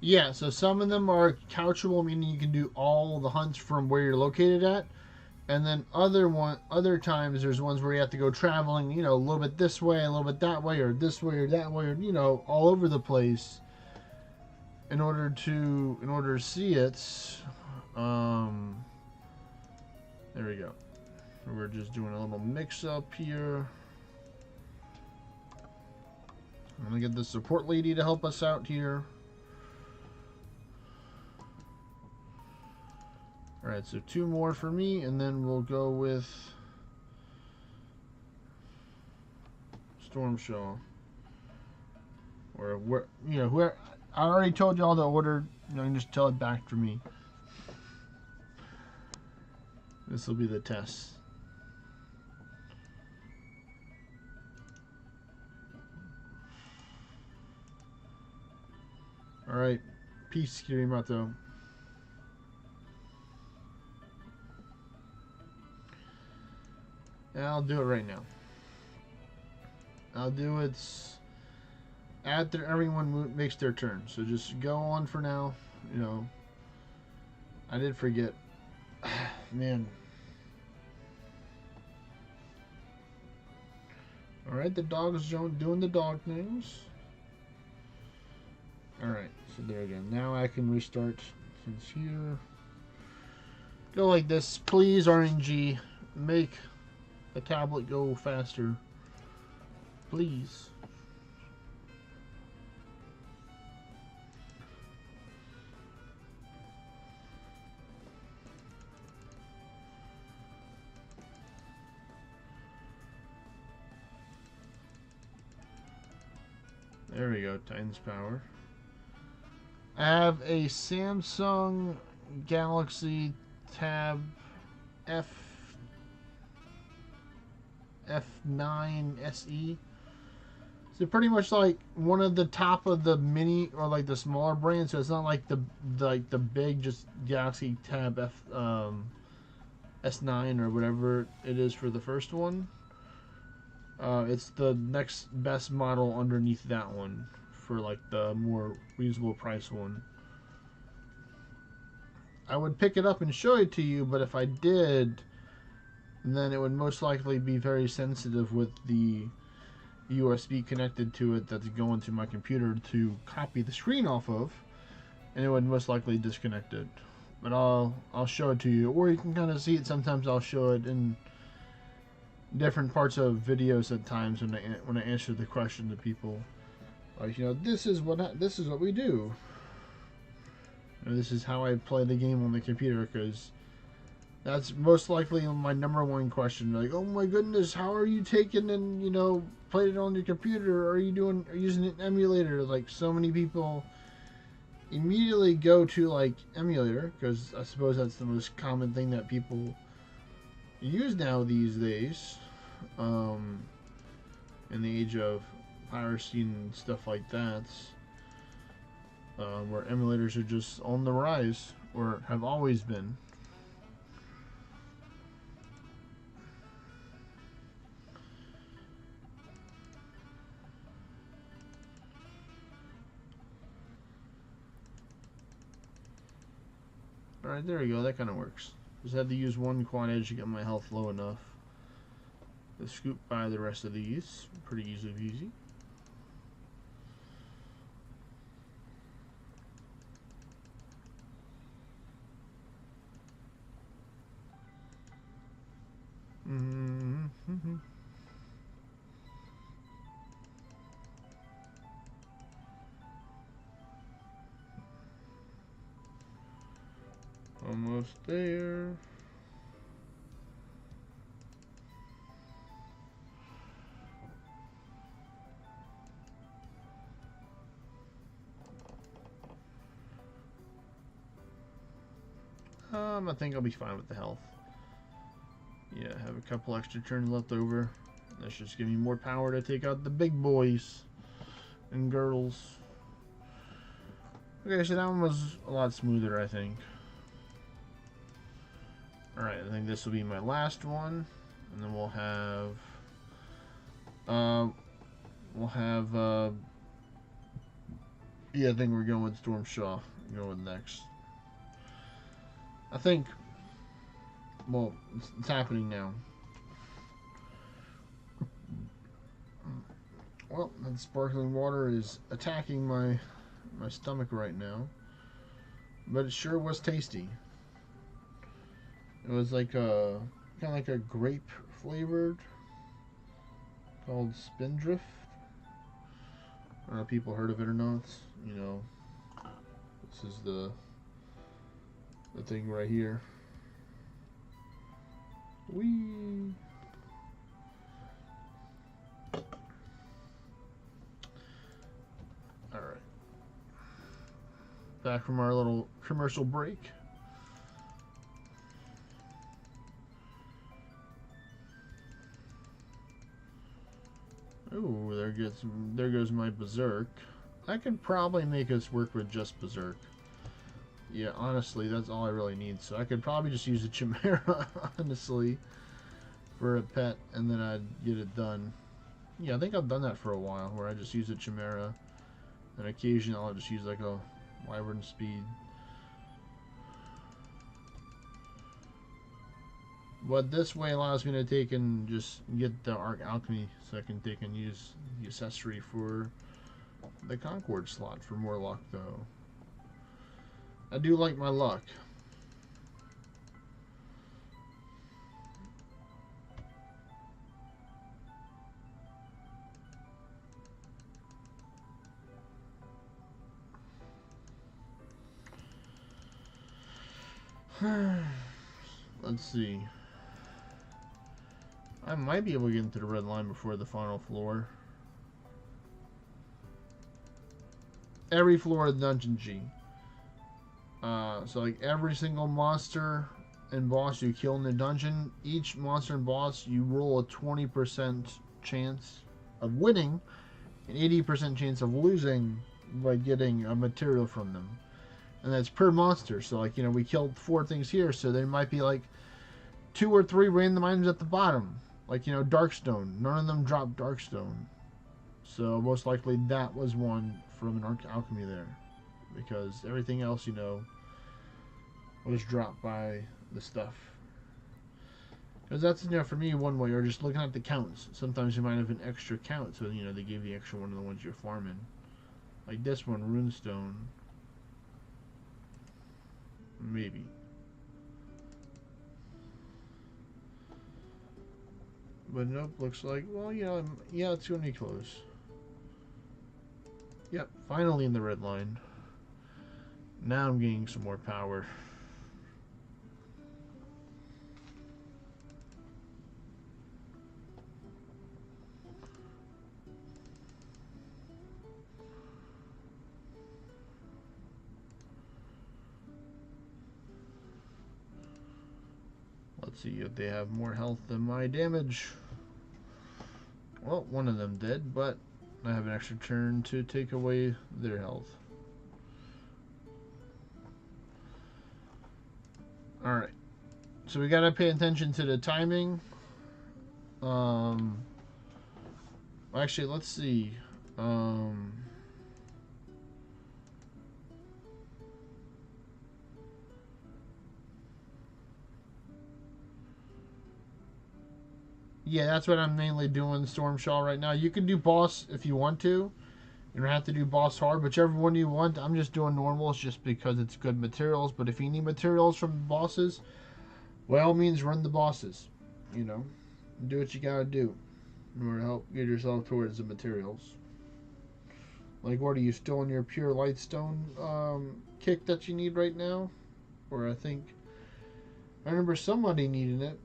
Yeah, so some of them are couchable, meaning you can do all the hunts from where you're located at. And then other times there's ones where you have to go traveling, you know, a little bit this way, a little bit that way, or this way or that way, or you know, all over the place in order to see it. There we go. We're just doing a little mix up here. I'm gonna get the support lady to help us out here. Alright, so 2 more for me, and then we'll go with Stormshaw. Or where, you know, where I already told y'all the order, you know, you can just tell it back for me. This will be the test. Alright, peace, Kirimato. I'll do it right now. I'll do it after everyone makes their turn. So just go on for now. You know, I did forget. Man. Alright, the dog is doing the dog things. Alright, so there we go. Now I can restart since here. Go like this. Please, RNG, make the tablet go faster. Please. There we go, Titan's power. I have a Samsung Galaxy Tab F9 SE. So pretty much like one of the top of the mini or like the smaller brands. So it's not like the big just Galaxy Tab S9 or whatever it is for the first one. It's the next best model underneath that one for like the more reasonable price one. I would pick it up and show it to you, but if I did, then it would most likely be very sensitive with the USB connected to it that's going to my computer to copy the screen off of, and it would most likely disconnect it. But I'll show it to you, or you can kind of see it. Sometimes I'll show it in different parts of videos at times when I answer the question to people, like, you know, this is what we do. And this is how I play the game on the computer, because that's most likely my number one question. Like, oh my goodness, how are you taking and, you know, playing it on your computer? Or are you using an emulator? Like, so many people immediately go to like emulator, because I suppose that's the most common thing that people use now these days, in the age of piracy and stuff like that, where emulators are just on the rise, or have always been. Alright, there we go, that kind of works. Just had to use one quad edge to get my health low enough to scoop by the rest of these. Pretty easy peasy. Almost there. I think I'll be fine with the health. Yeah, I have a couple extra turns left over. That's just giving me more power to take out the big boys and girls. Okay, so that one was a lot smoother, I think. Alright, I think this will be my last one. And then we'll have... yeah, I think we're going with Storm Shaw. Going next. I think... Well, it's happening now. Well, that sparkling water is attacking my stomach right now. But it sure was tasty. It was like a... kind of like a grape flavored. Called Spindrift. I don't know if people heard of it or not. You know, this is the thing right here. Whee! Alright. Back from our little commercial break. Ooh, there goes my Berserk. I could probably make us work with just Berserk. Yeah, honestly, that's all I really need. So I could probably just use a Chimera, honestly, for a pet, and then I'd get it done. Yeah, I think I've done that for a while, where I just use a Chimera, and occasionally I'll just use like a Wyvern Speed. But this way allows me to take and just get the Arc Alchemy, so I can take and use the accessory for the Concord slot for more luck, though. I do like my luck. Let's see. I might be able to get into the red line before the final floor. Every floor of Dungeon G. So like every single monster and boss you kill in the dungeon, each monster and boss you roll a 20% chance of winning, an 80% chance of losing by getting a material from them. And that's per monster. So like, you know, we killed 4 things here, so there might be like 2 or 3 random items at the bottom. Like, you know, Darkstone. None of them dropped Darkstone. So most likely that was one from an Arc Alchemy there. Because everything else, you know, was dropped by the stuff. Because that's, you know, for me, one way, or just looking at the counts. Sometimes you might have an extra count, so, you know, they give you extra one of the ones you're farming. Like this one, Runestone. Maybe. But nope, looks like, well, yeah, it's going to be close. Yep, finally in the red line. Now I'm getting some more power. Let's see if they have more health than my damage. Well, one of them did, but I have an extra turn to take away their health. Alright. So we gotta pay attention to the timing. Actually, let's see. Yeah, that's what I'm mainly doing, Stormshaw, right now. You can do boss if you want to. You don't have to do boss hard, whichever one you want. I'm just doing normals just because it's good materials. But if you need materials from bosses, by all means, run the bosses. You know, do what you gotta do in order to help get yourself towards the materials. Like, what are you still in your pure lightstone kick that you need right now? Or I remember somebody needing it.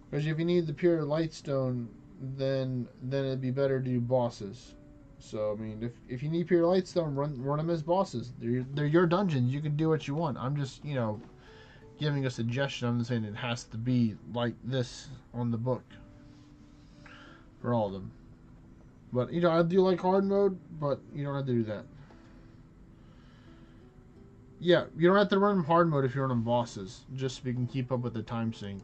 Because if you need the pure lightstone, then it'd be better to do bosses. So I mean, if you need pure lightstone, run them as bosses. They're your dungeons. You can do what you want. I'm just giving a suggestion. I'm not saying it has to be like this on the book for all of them. But I do like hard mode, but you don't have to do that. Yeah, you don't have to run hard mode if you're running bosses, just so we can keep up with the time sync.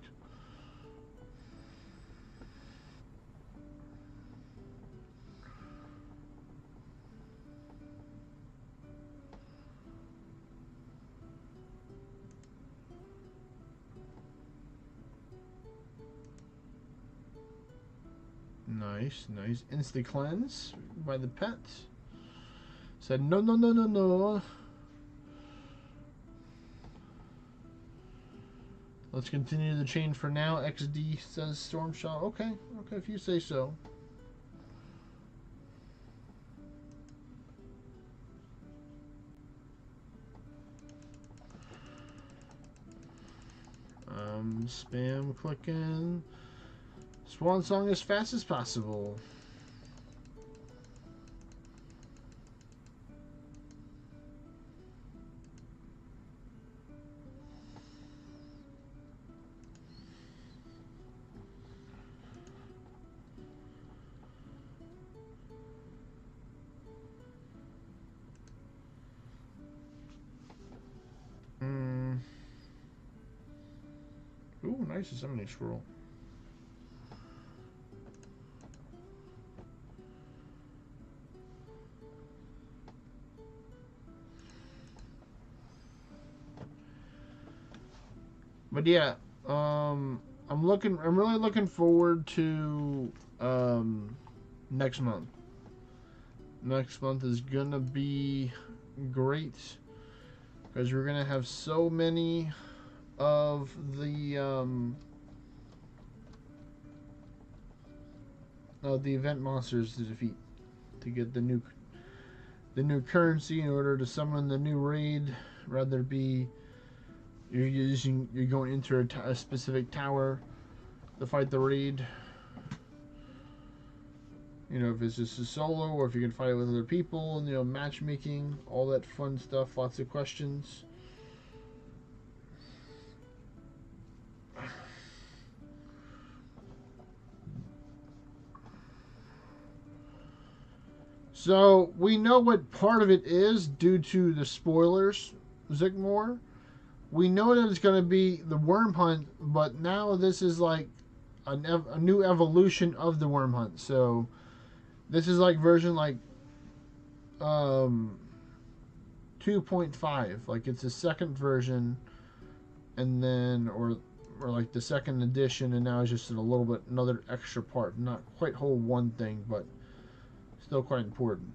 Nice, nice. Insta cleanse by the pet. Said no, no, no, no, no. Let's continue the chain for now. XD says Stormshot. Okay, okay, if you say so. Spam clicking. Swan song as fast as possible. Ooh, nice assembly scroll. But yeah, I'm really looking forward to next month. Next month is gonna be great because we're gonna have so many of the event monsters to defeat to get the new currency in order to summon the new raid. Rather be you're going into a specific tower to fight the raid. If it's just a solo or if you can fight it with other people, and matchmaking, all that fun stuff, lots of questions. So we know what part of it is due to the spoilers, Zigmore. We know that it's going to be the worm hunt, but now this is like a new evolution of the worm hunt. So this is like version 2.5. Like it's a second version, and then or like the second edition, and now it's just a little bit another extra part. Not quite whole one thing, but still quite important.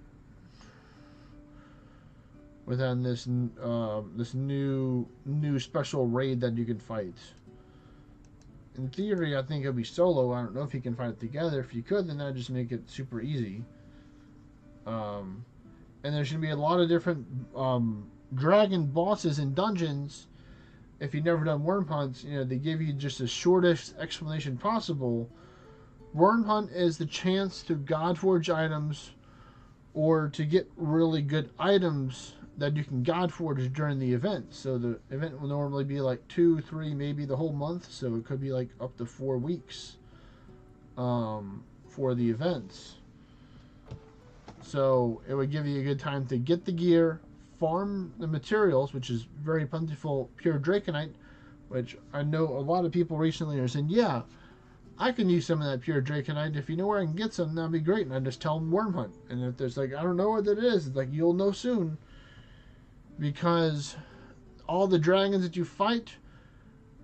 Within this this new special raid that you can fight. In theory, I think it'll be solo. I don't know if you can fight it together. If you could, then that'd just make it super easy. And there should be a lot of different dragon bosses and dungeons. If you've never done worm hunts, they give you just the shortest explanation possible. Worm hunt is the chance to Godforge items or to get really good items that you can Godforge during the event. So the event will normally be like 2, 3, maybe the whole month. So it could be like up to 4 weeks for the events. So it would give you a good time to get the gear, farm the materials, which is very plentiful pure Draconite, which I know a lot of people recently are saying, yeah, I can use some of that pure Draconite. If you know where I can get some, that'd be great. And I just tell them worm hunt. And if there's like, I don't know what that is, it's like, you'll know soon. Because all the dragons that you fight,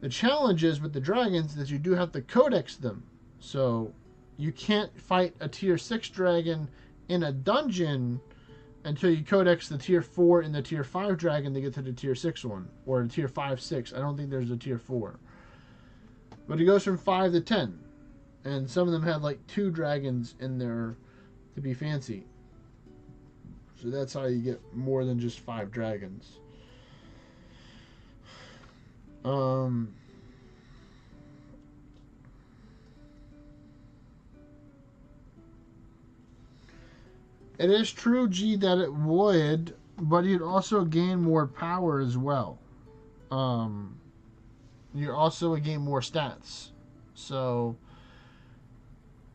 the challenge is with the dragons that you do have to codex them. So you can't fight a tier 6 dragon in a dungeon until you codex the tier 4 and the tier 5 dragon to get to the tier 6 one. Or a tier 5, 6. I don't think there's a tier 4. But it goes from 5 to 10. And some of them had like 2 dragons in there to be fancy. So that's how you get more than just 5 dragons. It is true, G, that it would, but you'd also gain more power as well. Um, you also would gain more stats. So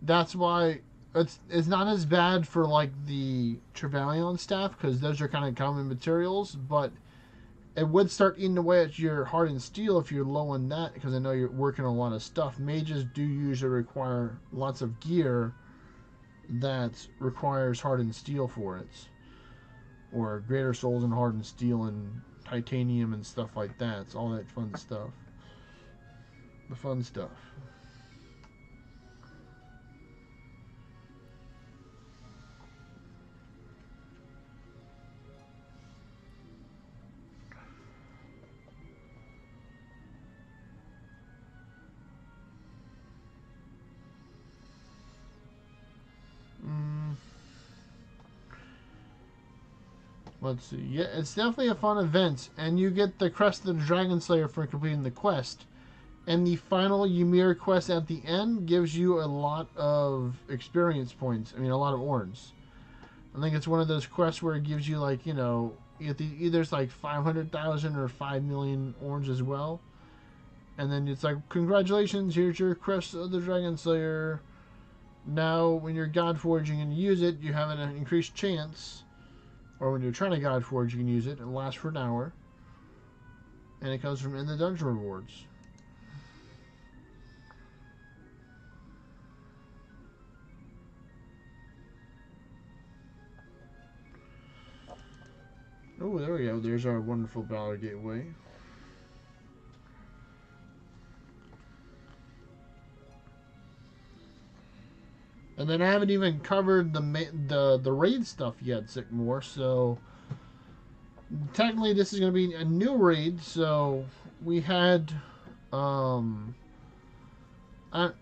that's why it's not as bad for like the Trevelyan staff because those are kind of common materials, but it would start eating away at your hardened steel if you're low on that because I know you're working on a lot of stuff. Mages do usually require lots of gear that requires hardened steel for it, or greater souls and hardened steel and titanium and stuff like that. It's all that fun stuff. The fun stuff. Mm, let's see. Yeah, it's definitely a fun event, and you get the Crest of the Dragon Slayer for completing the quest. And the final Ymir quest at the end gives you a lot of experience points. I mean, a lot of orns. I think it's one of those quests where it gives you like either it's like 500,000 or 5 million orange as well, and then it's like congratulations, here's your Crest of the Dragon Slayer. Now, when you're God forging and use it, you have an increased chance, or when you're trying to God forge, you can use it. It lasts for an hour, and it comes from in the dungeon rewards. Oh, there we go. There's our wonderful Valor Gateway. And then I haven't even covered the raid stuff yet, Sycamore. So technically, this is going to be a new raid. So we had, I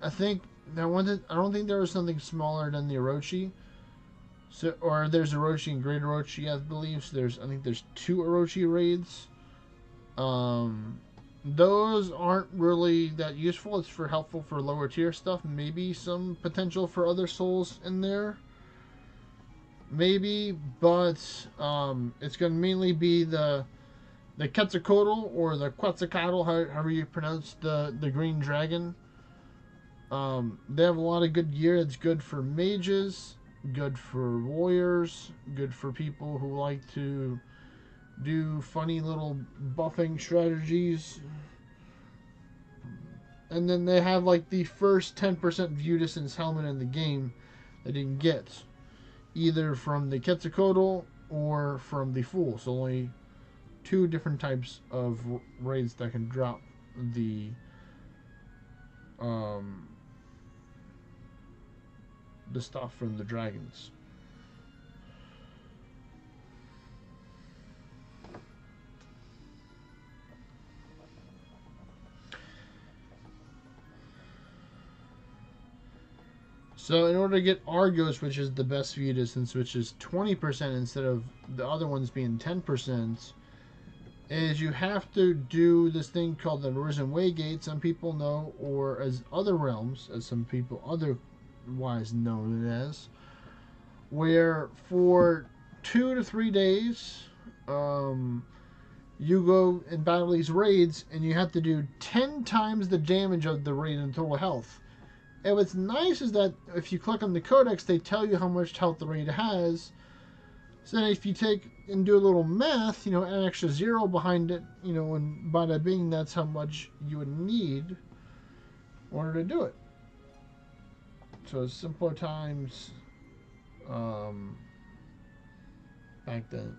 think that one. I don't think there was something smaller than the Orochi. So, or there's Orochi and Great Orochi, I believe. So I think there's 2 Orochi raids. Those aren't really that useful. It's helpful for lower tier stuff. Maybe some potential for other souls in there. Maybe, but it's going to mainly be the Quetzalcoatl or the Quetzalcoatl, however you pronounce the green dragon. They have a lot of good gear. It's good for mages, good for warriors, good for people who like to do funny little buffing strategies. And then they have like the first 10% view distance helmet in the game that you can get, either from the Quetzalcoatl or from the Fool. So only 2 different types of raids that can drop the stuff from the dragons. So in order to get Argos, which is the best view distance, which is 20% instead of the other ones being 10%, is you have to do this thing called the Risen Waygate, some people know, or as other realms, as some people otherwise know it as, where for 2 to 3 days, you go and battle these raids, and you have to do 10 times the damage of the raid in total health. And what's nice is that if you click on the codex, they tell you how much health the raid has. So then if you take and do a little math, an extra 0 behind it, and by that being, that's how much you would need in order to do it. So simpler times back then.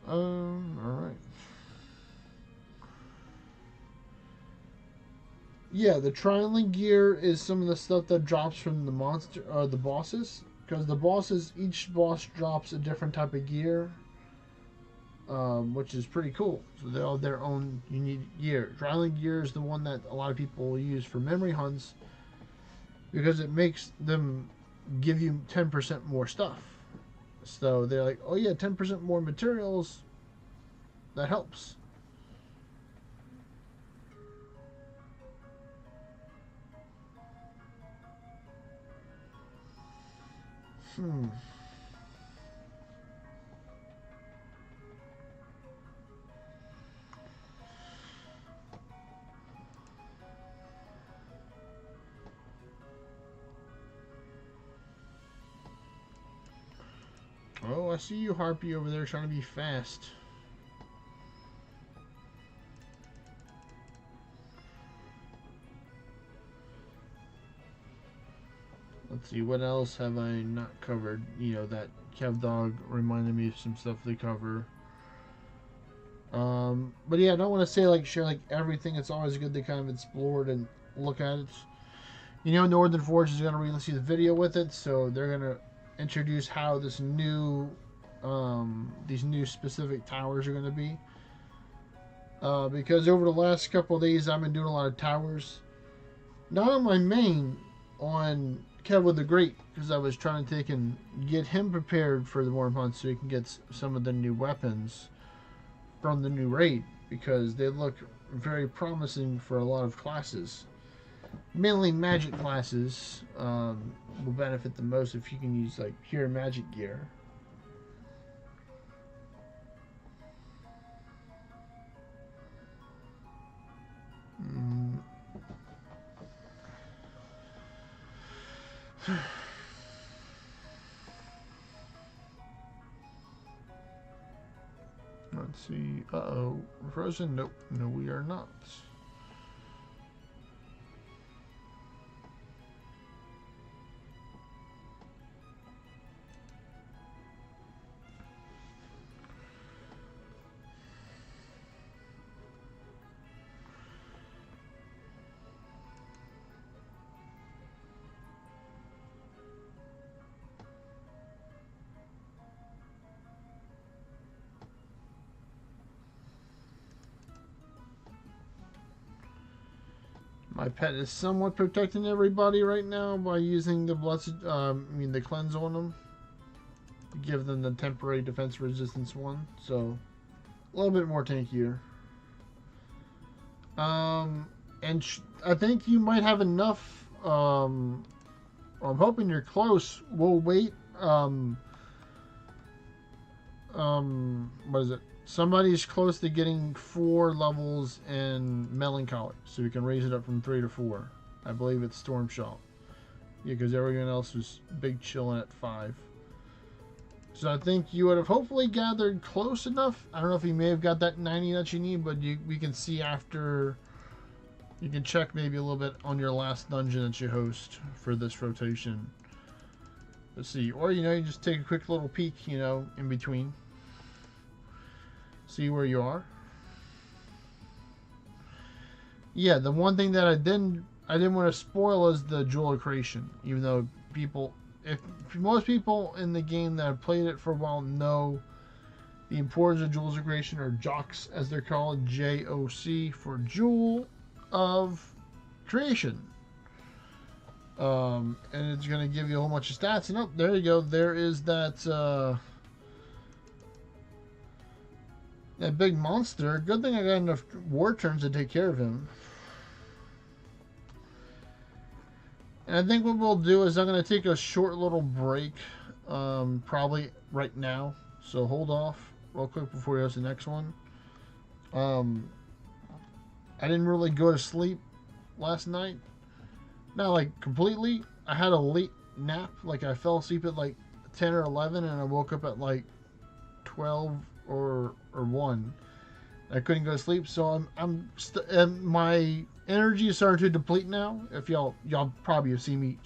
Alright. Yeah, the trialing gear is some of the stuff that drops from the monster or the bosses, because each boss drops a different type of gear, which is pretty cool. So they all have their own unique gear. Trialing gear is the one that a lot of people use for memory hunts because it makes them give you 10% more stuff. So they're like, oh yeah, 10% more materials. That helps. Hmm. Oh, I see you, Harpy, over there trying to be fast. Let's see, what else have I not covered? You know, that Kev Dog reminded me of some stuff to cover. But yeah, I don't want to say like share like everything. It's always good to kind of explore it and look at it. You know, Northern Forge is going to release the video with it, so they're going to introduce how these new specific towers are going to be. Because over the last couple of days, I've been doing a lot of towers. Not on my main, on Kevin the Great, because I was trying to take and get him prepared for the Warm Hunt so he can get some of the new weapons from the new raid, because they look very promising for a lot of classes. Mainly magic classes will benefit the most if you can use like pure magic gear. Mm. Let's see. Uh-oh. Frozen? Nope. No, we are not. My pet is somewhat protecting everybody right now by using the the cleanse on them. Give them the temporary defense resistance one, so a little bit more tankier. And I think you might have enough. I'm hoping you're close. We'll wait. What is it? Somebody's close to getting 4 levels in Melancholy, so we can raise it up from 3 to 4. I believe it's Stormshot. Yeah, because everyone else was big chilling at 5. So I think you would have hopefully gathered close enough. I don't know if you may have got that 90 that you need, but we can see after. You can check maybe a little bit on your last dungeon that you host for this rotation. Let's see. Or, you just take a quick little peek, in between. See where you are. Yeah, the one thing that I didn't want to spoil is the jewel creation. Even though if most people in the game that have played it for a while know the importance of jewels of creation, or JOCs as they're called, JOC for Jewel of Creation. And it's going to give you a whole bunch of stats. And oh, there you go. There is that big monster. Good thing I got enough war turns to take care of him. And I think what we'll do is I'm going to take a short little break, probably right now. So hold off real quick before we host the next one. I didn't really go to sleep last night. Not like completely. I had a late nap. Like I fell asleep at like 10 or 11 and I woke up at like 12 or 1. I couldn't go to sleep, so my energy is starting to deplete now. If y'all probably have seen me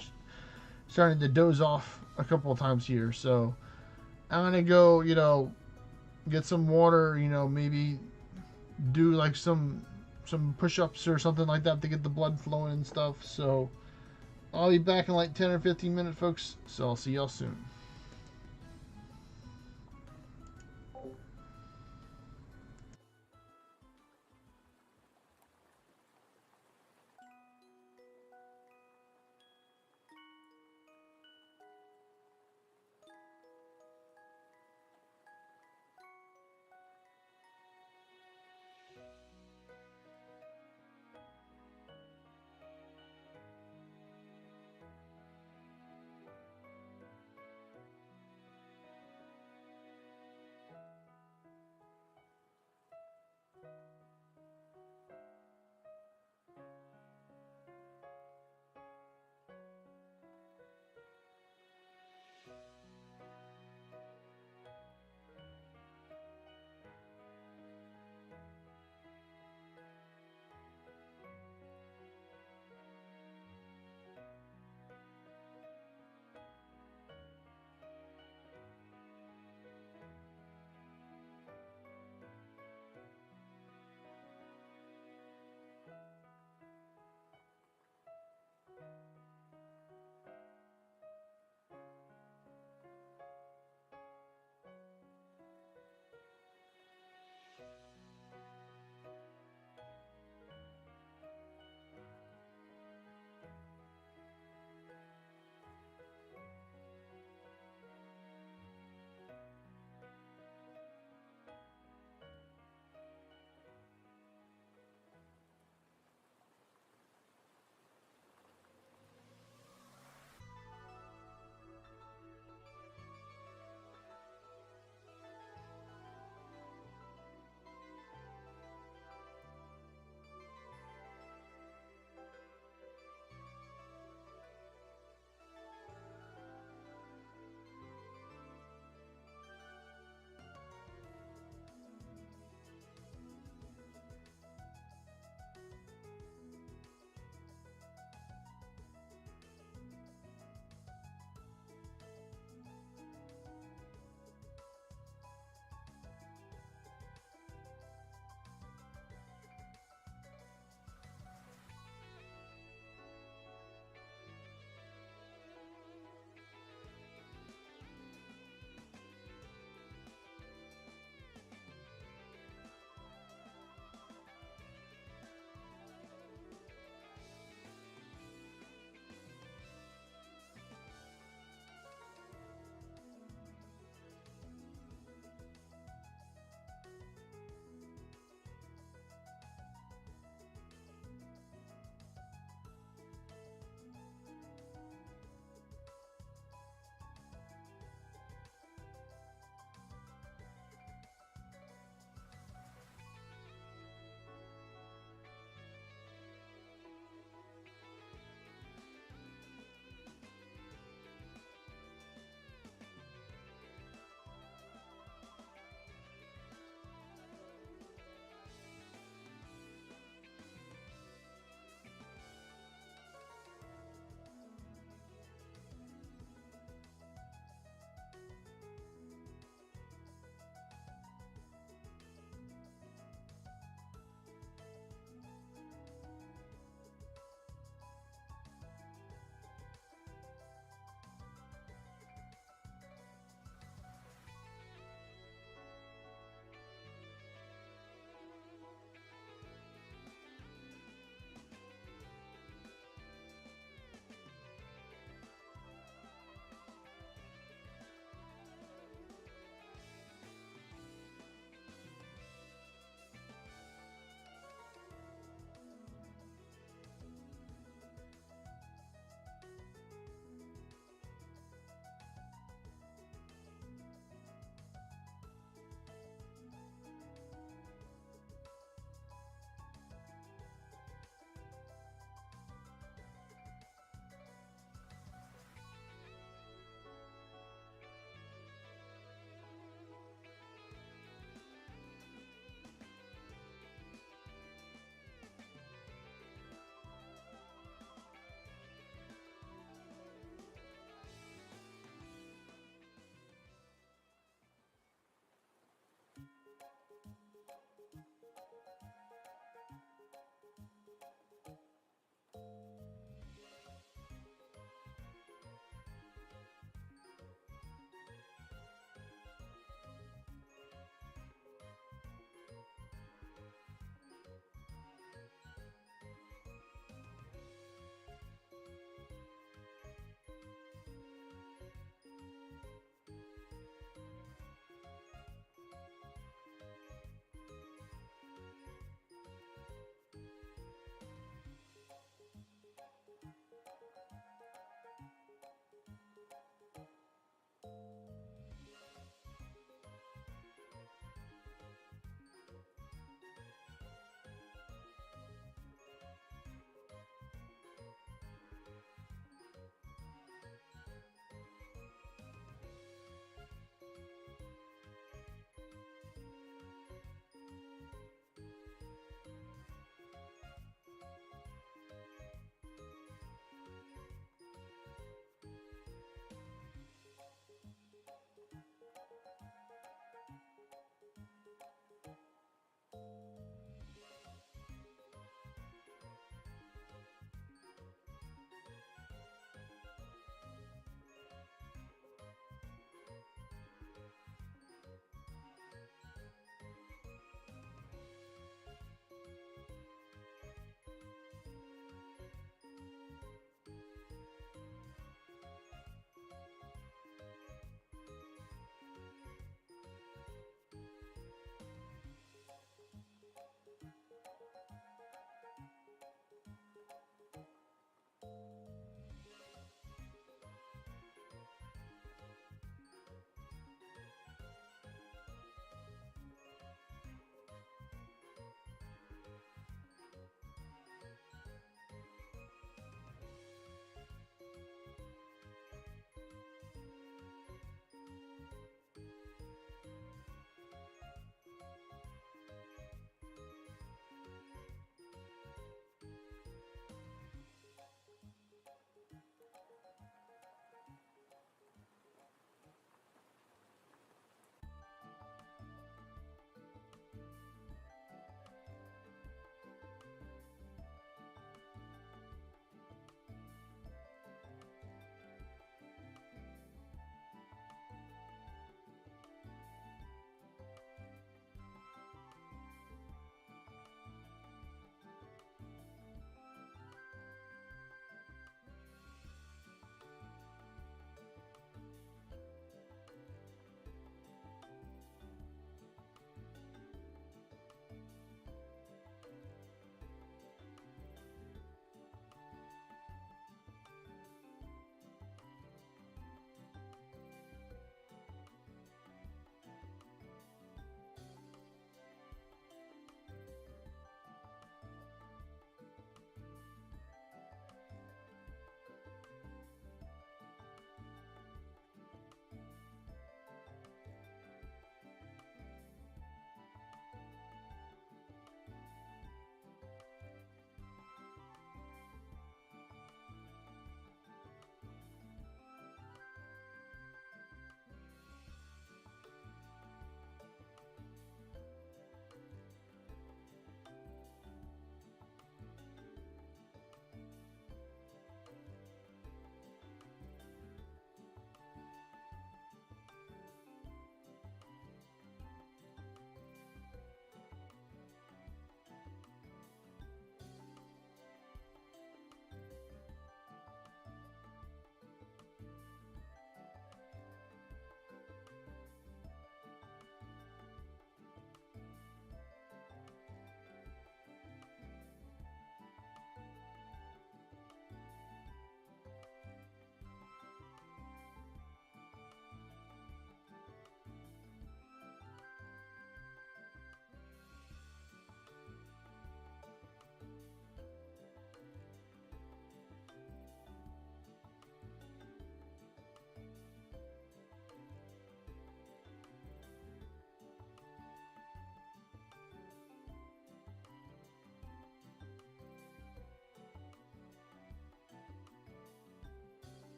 starting to doze off a couple of times here, so I'm gonna go, get some water, maybe do like some push-ups or something like that to get the blood flowing and stuff. So I'll be back in like 10 or 15 minutes, folks. So I'll see y'all soon.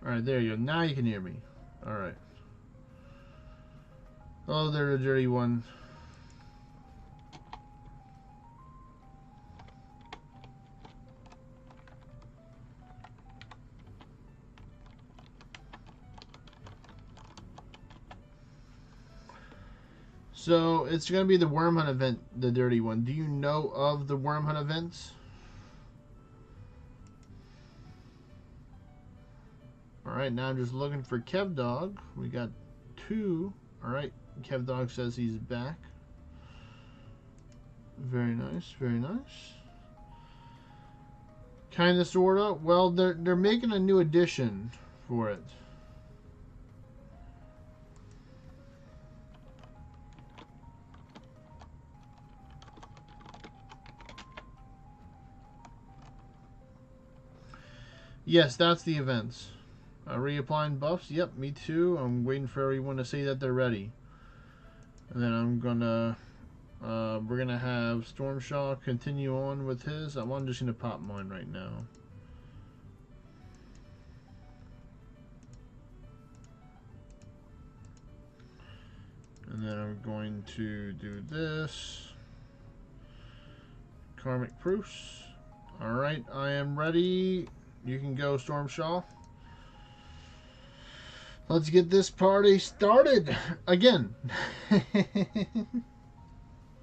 Alright, there you go. Now you can hear me. Alright. Oh, they're the dirty one. So, it's going to be the Worm Hunt event, the dirty one. Do you know of the Worm Hunt events? Alright, now I'm just looking for Kev Dog. We got 2. Alright, Kev Dog says he's back. Very nice, very nice. Kinda, sorta. Well, they're making a new edition for it. Yes, that's the events. Reapplying buffs. Yep, me too. I'm waiting for everyone to say that they're ready. And then I'm gonna... we're gonna have Stormshaw continue on with his. I'm just gonna pop mine right now. And then I'm going to do this. Karmic Proofs. Alright, I am ready. You can go, Stormshaw. Let's get this party started again.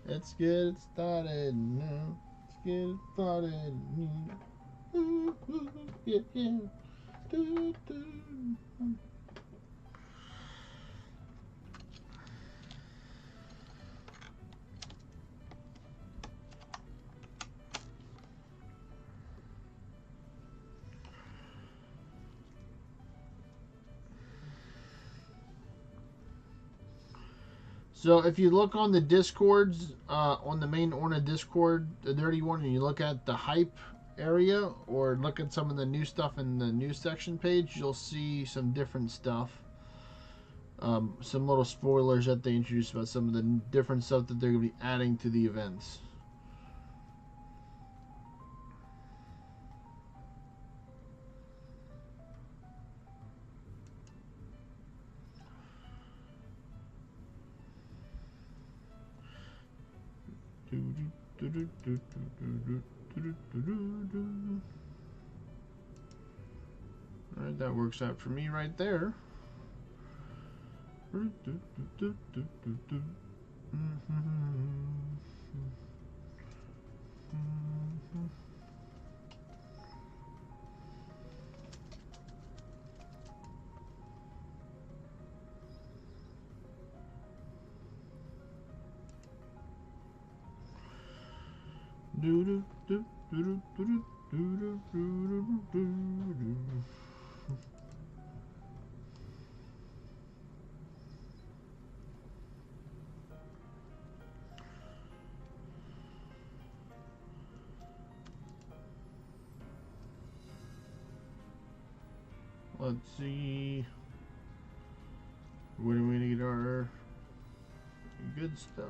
Let's get it started. Let's get it started. Yeah, yeah. So if you look on the Discords, on the main Orna Discord, the dirty one, and you look at the hype area, or look at some of the new stuff in the news section page, you'll see some different stuff. Some little spoilers that they introduced about some of the different stuff that they're going to be adding to the events. Alright, that works out for me right there. Let's see. Where do we need our good stuff?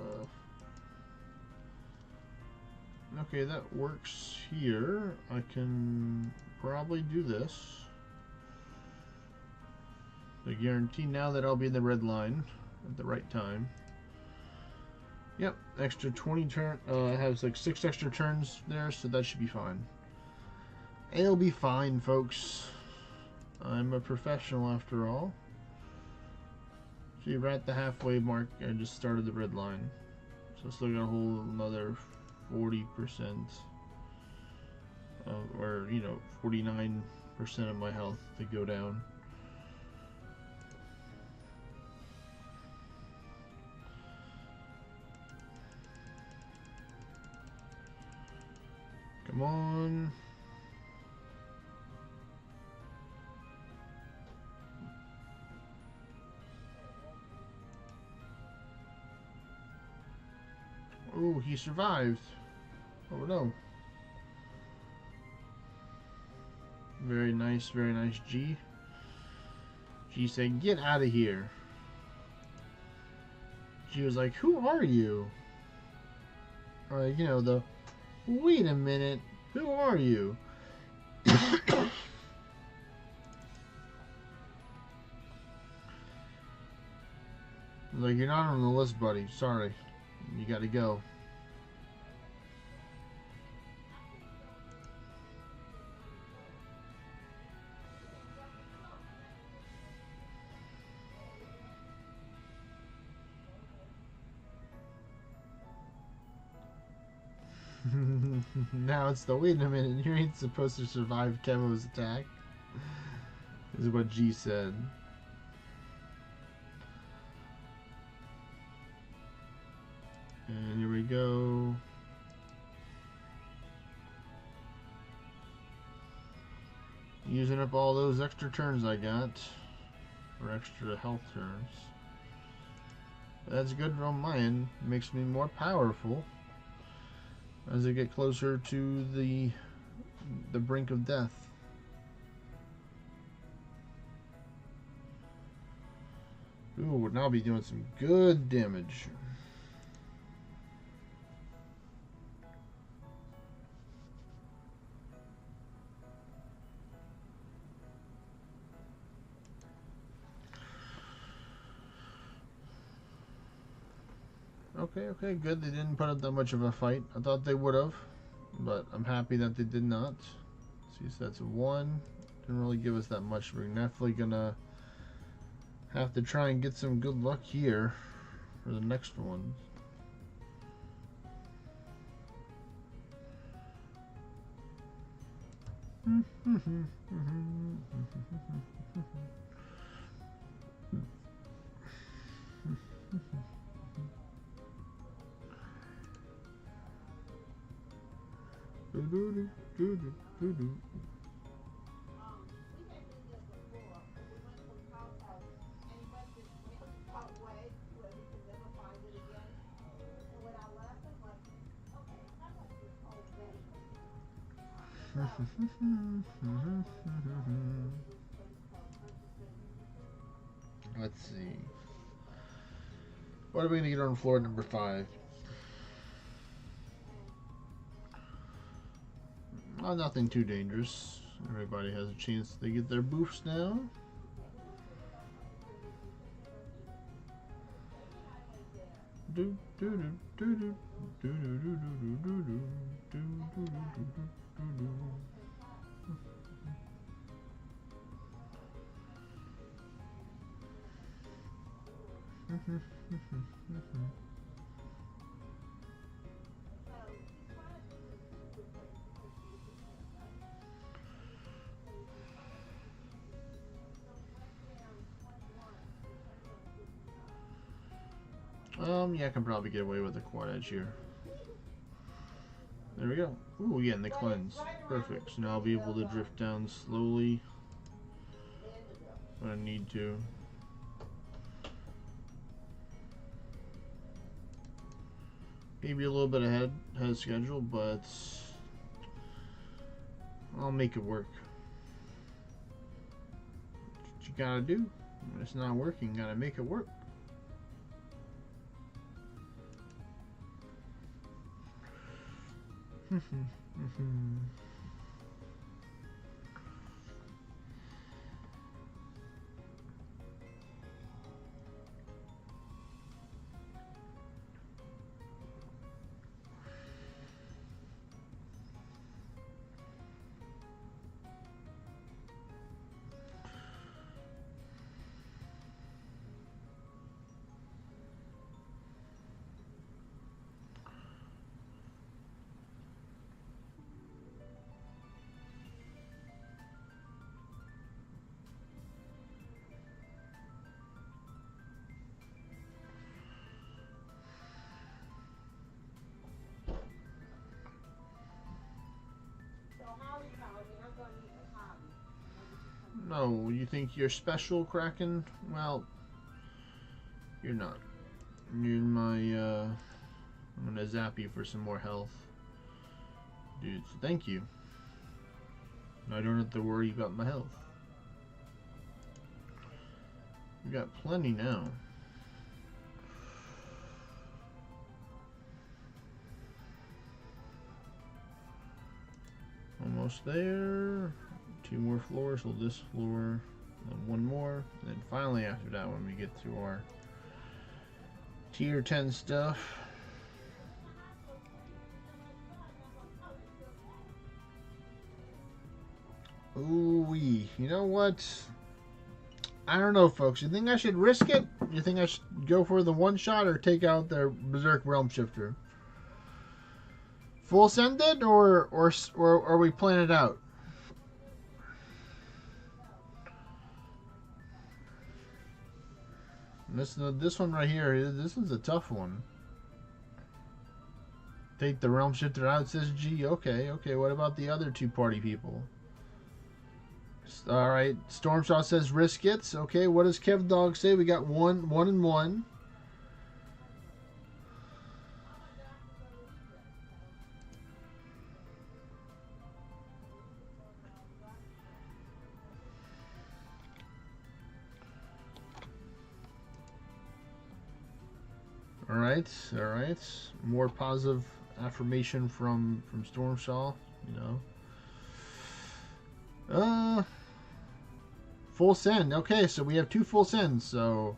Okay, that works here. I can probably do this. I guarantee now that I'll be in the red line at the right time. Yep, extra 20 turn. It has like 6 extra turns there, so that should be fine. It'll be fine, folks. I'm a professional after all. See, we're at the halfway mark. I just started the red line, so still got a whole another 40%, or you know, 49% of my health to go down. Come on. Oh, he survived. Oh no. Very nice, G. G said, get out of here. G was like, who are you? Or, you know, the, wait a minute, who are you? Like, you're not on the list, buddy. Sorry. You gotta go. Now it's the wait a minute, you ain't supposed to survive Kevo's attack. Is what G said. And here we go. Using up all those extra turns I got. Or extra health turns. That's good on my end. Makes me more powerful as I get closer to the brink of death. Ooh, we'll now be doing some good damage. Okay, good. They didn't put up that much of a fight. I thought they would have, but I'm happy that they did not. See, so that's a 1. Didn't really give us that much. We're definitely gonna have to try and get some good luck here for the next one. Let's see. What are we going to get on floor number 5? Oh, nothing too dangerous. Everybody has a chance to get their boosts now. Do do do do do do do do do do do do do do. Yeah, I can probably get away with a quad edge here. There we go. Ooh, yeah, and the cleanse. Perfect. So now I'll be able to drift down slowly when I need to. Maybe a little bit ahead of schedule, but I'll make it work. What you gotta do when it's not working, you gotta make it work. No, you think you're special, Kraken? Well, you're not. You're my, I'm gonna zap you for some more health. Dude, so thank you. I don't have to worry about my health. We got plenty now. Almost there. 2 more floors, so this floor, then 1 more, and then finally after that when we get to our Tier 10 stuff. Ooh-wee. You know what? I don't know, folks. You think I should risk it? You think I should go for the one shot or take out the Berserk Realm Shifter? Full send it or are we playing it out? This one right here, this is a tough one. Take the Realm Shifter out, says G. Okay, okay. What about the other two party people? All right. Stormshaw says risk it. Okay. What does Kev Dog say? We got one and one. All right. All right. More positive affirmation from Stormshaw. You know. Full send. Okay, so we have two full sends. So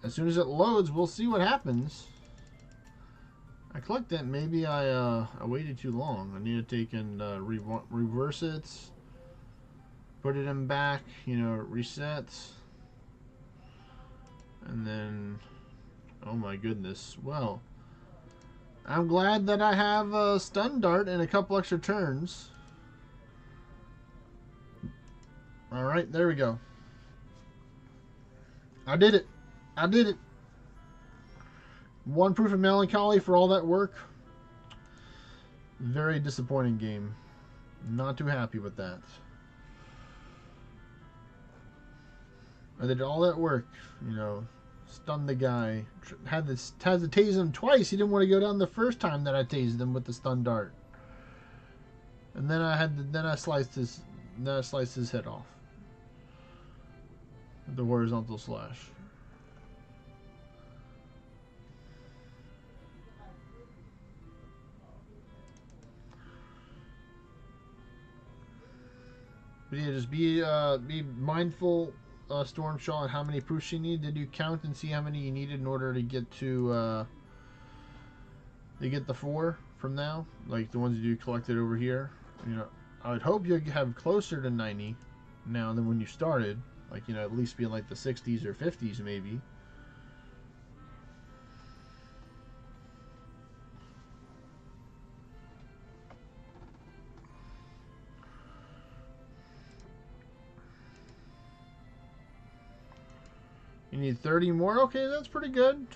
as soon as it loads, we'll see what happens. I clicked it. Maybe I waited too long. I need to take and reverse it. Put it in back. You know, reset. And then, oh my goodness. Well, I'm glad that I have a stun dart and a couple extra turns. Alright, there we go. I did it. I did it. One proof of melancholy for all that work. Very disappointing game. Not too happy with that. I did all that work, you know. Stunned the guy. Had to tase him twice. He didn't want to go down the first time that I tased him with the stun dart. And then I sliced his head off. With the horizontal slash. But yeah, just be mindful, Stormshaw, on how many proofs you need. Did you count and see how many you needed in order to get to the 4 from now? Like the ones you collected over here. You know, I would hope you have closer to 90 now than when you started. Like, you know, at least be in like the 60s or 50s maybe. You need 30 more? Okay, that's pretty good.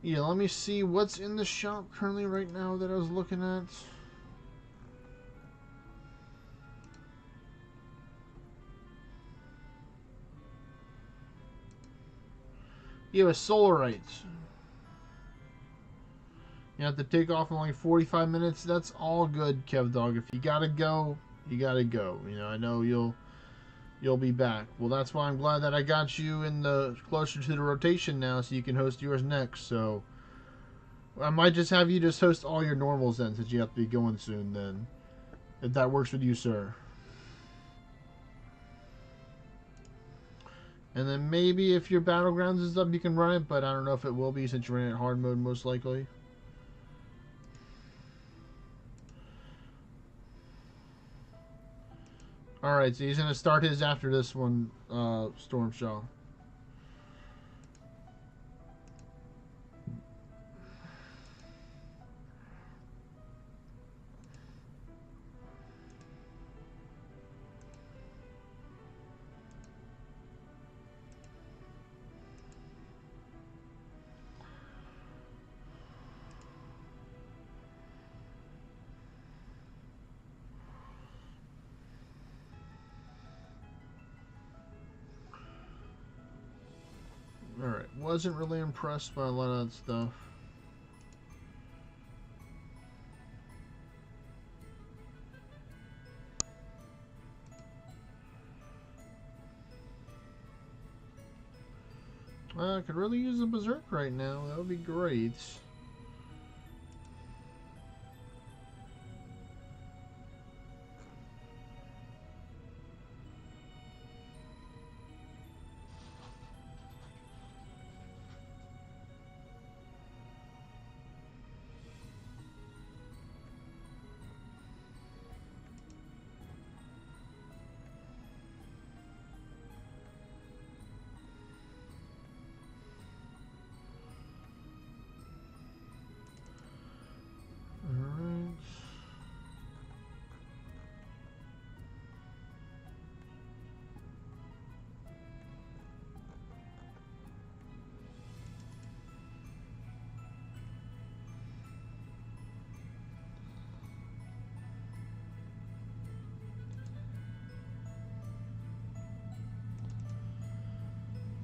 Yeah, let me see what's in the shop currently right now that I was looking at. You have a Solarite. You have to take off in only 45 minutes. That's all good, Kev Dog. If you gotta go, you gotta go. You know, I know you'll be back. Well, that's why I'm glad that I got you in the closer to the rotation now, so you can host yours next. So I might just have you just host all your normals then, since you have to be going soon. Then, if that works with you, sir. And then maybe if your Battlegrounds is up, you can run it, but I don't know if it will be since you're running it hard mode most likely. Alright, so he's going to start his after this one, Stormshaw. Alright, wasn't really impressed by a lot of that stuff. I could really use a Berserk right now. That would be great.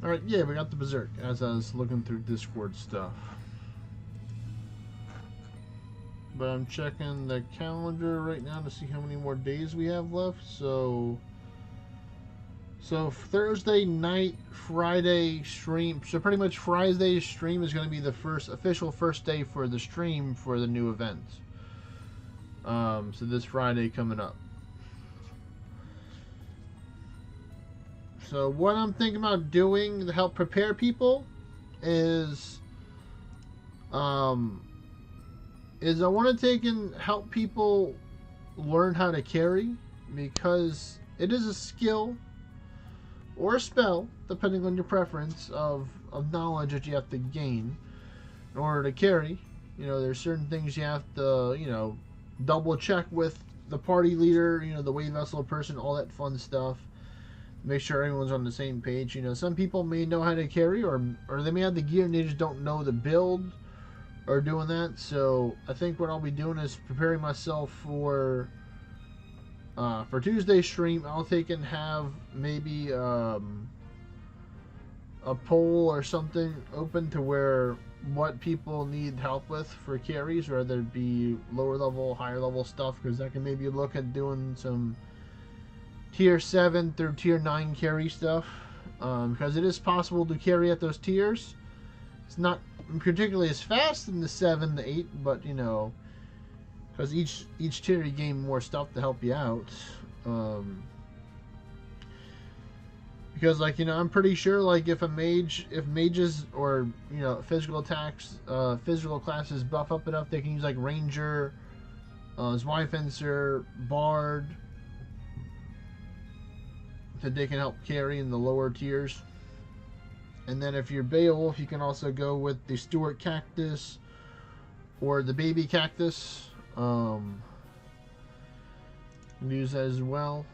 Alright, yeah, we got the Berserk as I was looking through Discord stuff. But I'm checking the calendar right now to see how many more days we have left. So Thursday night, Friday stream. So pretty much Friday's stream is going to be the official first day for the stream for the new event. So this Friday coming up. So what I'm thinking about doing to help prepare people is I want to take and help people learn how to carry, because it is a skill or a spell, depending on your preference, of knowledge that you have to gain in order to carry. You know, there's certain things you have to, you know, double check with the party leader, you know, the weight vessel person, all that fun stuff. Make sure everyone's on the same page. You know, some people may know how to carry, or they may have the gear and they just don't know the build or doing that. So I think what I'll be doing is preparing myself for Tuesday's stream. I'll take and have maybe a poll or something open to where what people need help with for carries, whether it be lower level, higher level stuff, because I can maybe look at doing some tier 7 through tier 9 carry stuff, because it is possible to carry at those tiers. It's not particularly as fast in the 7 to 8, but you know, because each tier you gain more stuff to help you out. Because, like, you know, I'm pretty sure, like, if mages or, you know, physical attacks, physical classes buff up enough, they can use like Ranger, Zweiffencer, Bard, that they can help carry in the lower tiers. And then if you're Beowulf, you can also go with the Stewart Cactus or the Baby Cactus. Use that as well.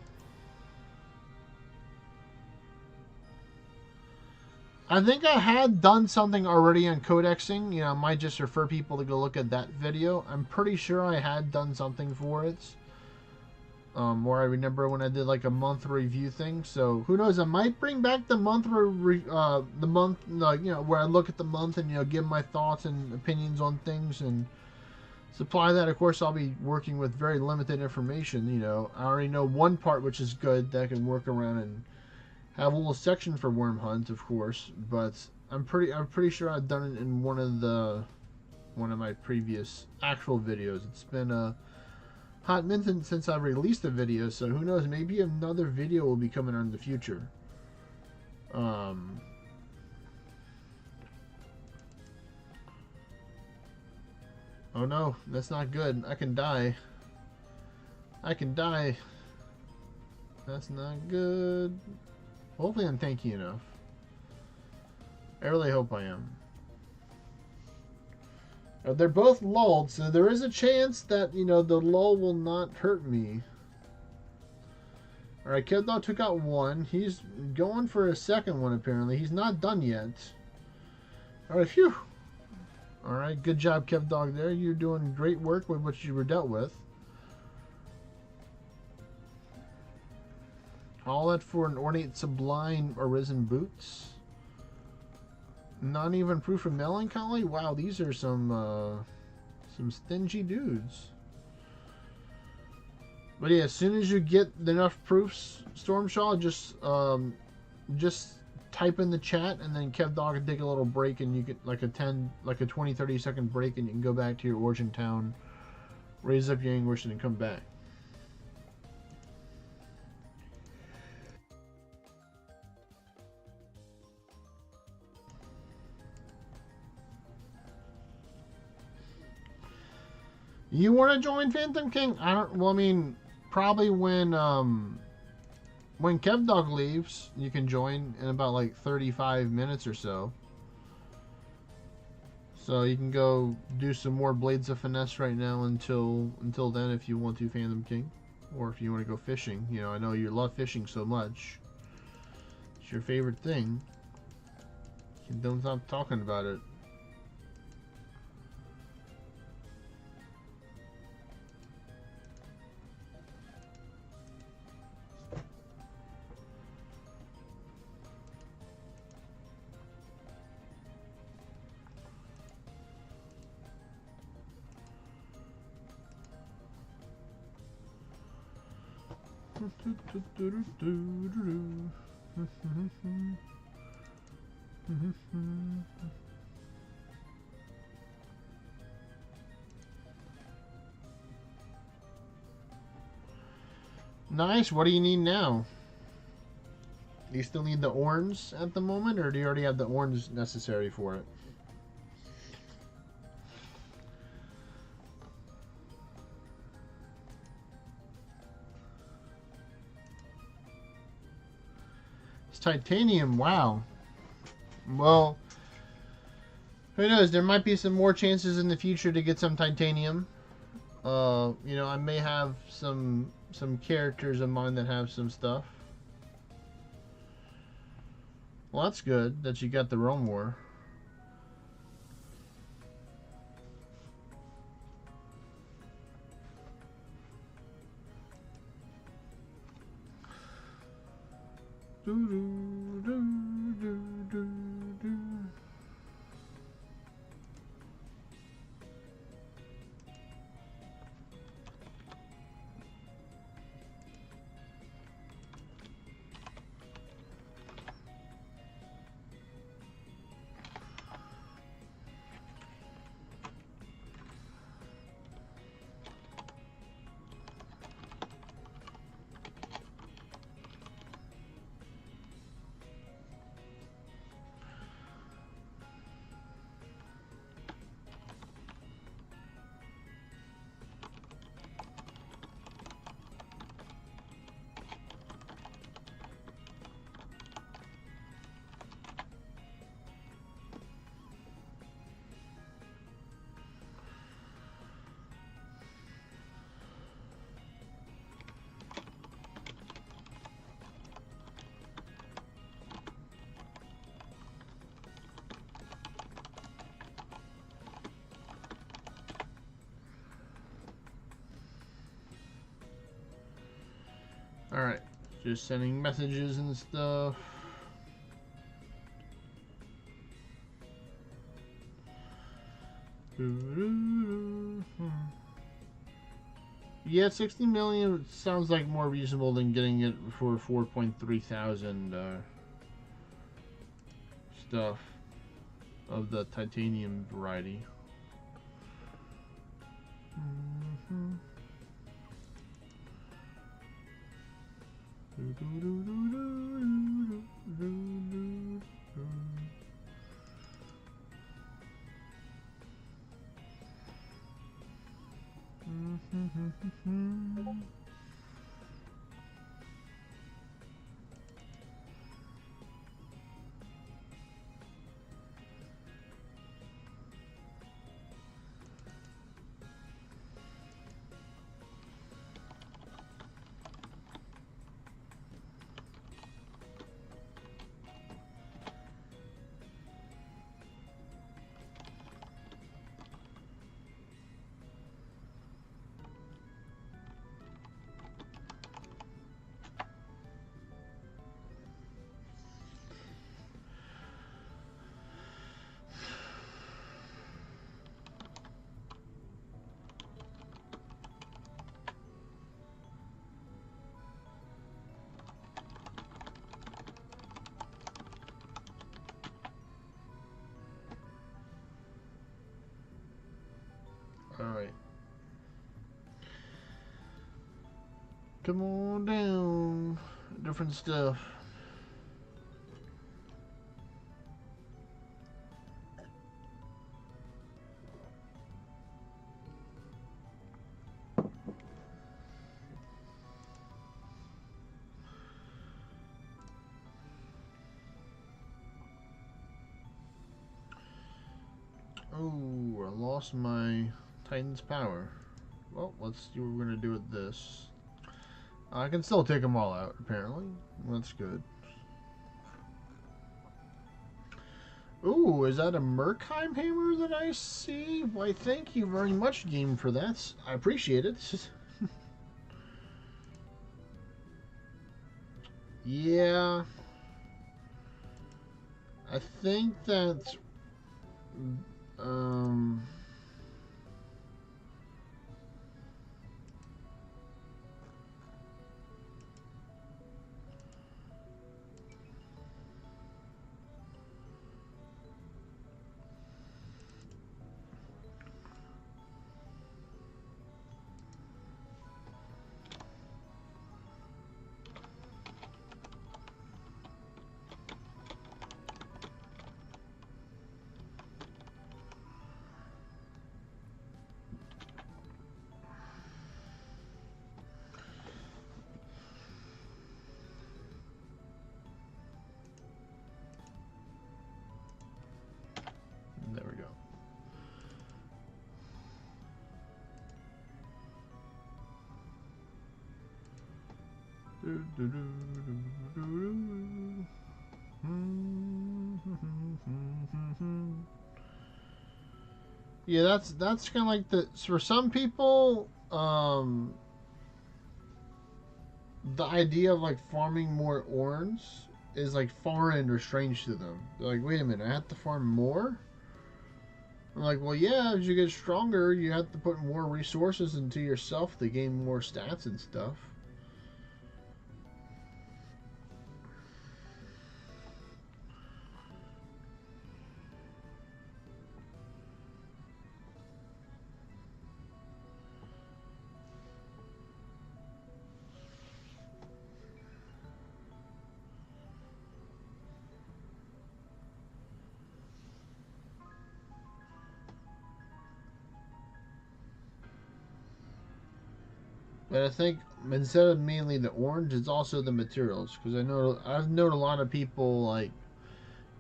I think I had done something already on codexing. You know, I might just refer people to go look at that video. I'm pretty sure I had done something for it. Or I remember when I did like a month review thing. So who knows? I might bring back the month, you know, where I look at the month and, you know, give my thoughts and opinions on things and supply that. Of course, I'll be working with very limited information. You know, I already know one part which is good that I can work around and have a little section for worm hunt, of course. But I'm pretty sure I've done it in one of my previous actual videos. It's been a hot minute since I released a video, so who knows, maybe another video will be coming out in the future. Oh no, that's not good. I can die. That's not good. Hopefully I'm tanky enough. I really hope I am. They're both lulled, so there is a chance that, you know, the lull will not hurt me. Alright, Kevdog took out one. He's going for a second one, apparently. He's not done yet. Alright, phew. Alright, good job, Kevdog, there. You're doing great work with what you were dealt with. All that for an ornate sublime arisen boots. Not even proof of melancholy? Wow, these are some stingy dudes. But yeah, as soon as you get enough proofs, Stormshaw, just type in the chat, and then Kevdog can take a little break, and you get like a 20-30 second break, and you can go back to your origin town, raise up your anguish, and then come back. You want to join Phantom King? Well, I mean, probably when Kevdog leaves, you can join in about like 35 minutes or so. So you can go do some more Blades of Finesse right now until then, if you want to, Phantom King, or if you want to go fishing. You know, I know you love fishing so much. It's your favorite thing. You don't stop talking about it. Nice. What do you need now? Do you still need the orange at the moment, or do you already have the orange necessary for it? It's titanium. Wow. Well, who knows? There might be some more chances in the future to get some titanium. You know, I may have some characters of mine that have some stuff. Well, that's good that you got the Realm War. Alright, just sending messages and stuff. Yeah, 60 million sounds like more reasonable than getting it for 4.3 thousand stuff of the titanium variety. Alright. Come on down. Different stuff. Oh, I lost my Titan's power. Well, let's see what we're going to do with this. I can still take them all out, apparently. That's good. Ooh, is that a Merkheim hammer that I see? Why, thank you very much, game, for that. I appreciate it. Yeah. I think that... Yeah, that's kind of like the for some people, the idea of like farming more orns is like foreign or strange to them. They're like, wait a minute, I have to farm more? I'm like, well, yeah, as you get stronger, you have to put more resources into yourself to gain more stats and stuff. But I think instead of mainly the orange, it's also the materials because I've known a lot of people like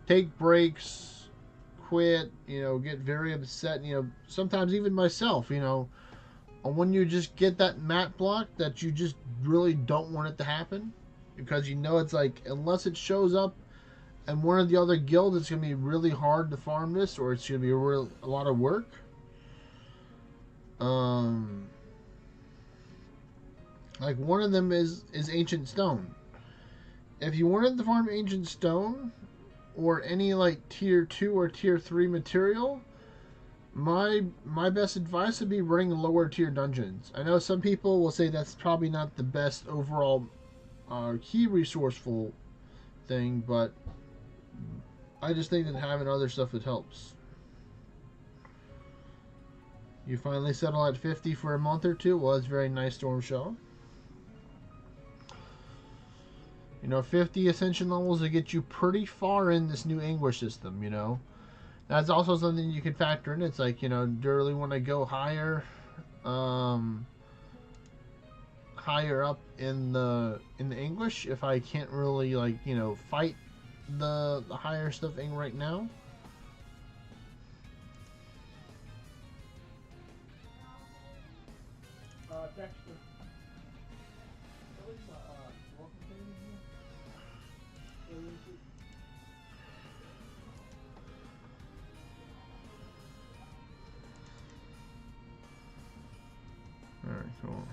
take breaks, quit, get very upset. Sometimes even myself, when you just get that mat block that you just really don't want it to happen because it's like unless it shows up in one of the other guilds, it's gonna be really hard to farm this, or it's gonna be a lot of work. Um, like one of them is ancient stone. If you wanted to farm ancient stone or any like tier 2 or tier 3 material, my best advice would be running lower tier dungeons. I know some people will say that's probably not the best overall key resourceful thing, but I just think that having other stuff that helps. You finally settle at 50 for a month or two. Well, it's very nice, Storm Shaw. 50 ascension levels to get you pretty far in this new English system. That's also something you can factor in. It's like, do you really want to go higher, higher up in the English if I can't really fight the higher stuff right now? Dexter. Alright, cool.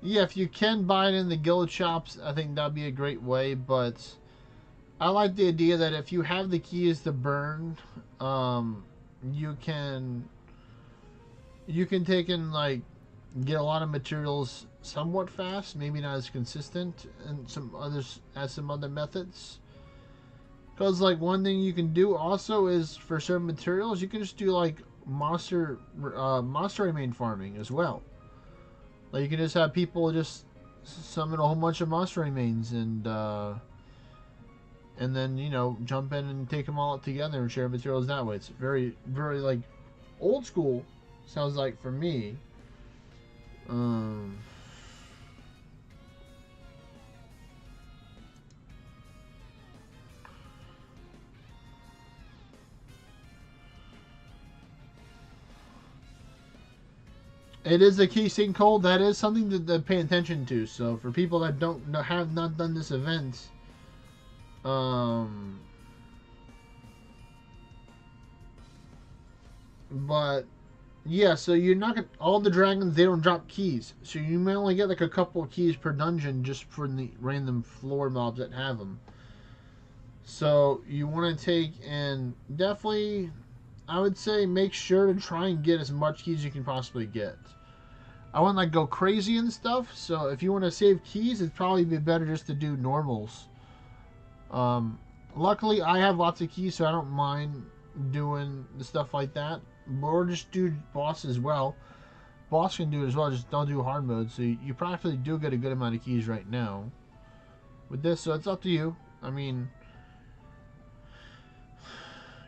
Yeah, if you can buy it in the guild shops, I think that'd be a great way. But I like the idea that if you have the keys to burn, you can take and get a lot of materials somewhat fast. Maybe not as consistent, and some other methods. Because one thing you can do also is for certain materials you can just do monster main farming as well. Like you can just have people just summon a whole bunch of monster mains and then jump in and take them all together and share materials that way. It's very very old school, sounds like for me. It is a key sync code. That is something to pay attention to. So for people that have not done this event, but yeah, so you're not gonna, all the dragons, they don't drop keys, so you may only get a couple of keys per dungeon just for the random floor mobs that have them. So you want to take and definitely, I would say, make sure to try and get as much keys as you can possibly get. I wouldn't go crazy and stuff, so if you want to save keys, it'd probably be better just to do normals. Luckily, I have lots of keys, so I don't mind doing the stuff like that. Or just do boss as well. Boss can do it as well, just don't do hard mode, so you practically do get a good amount of keys right now with this, so it's up to you. I mean,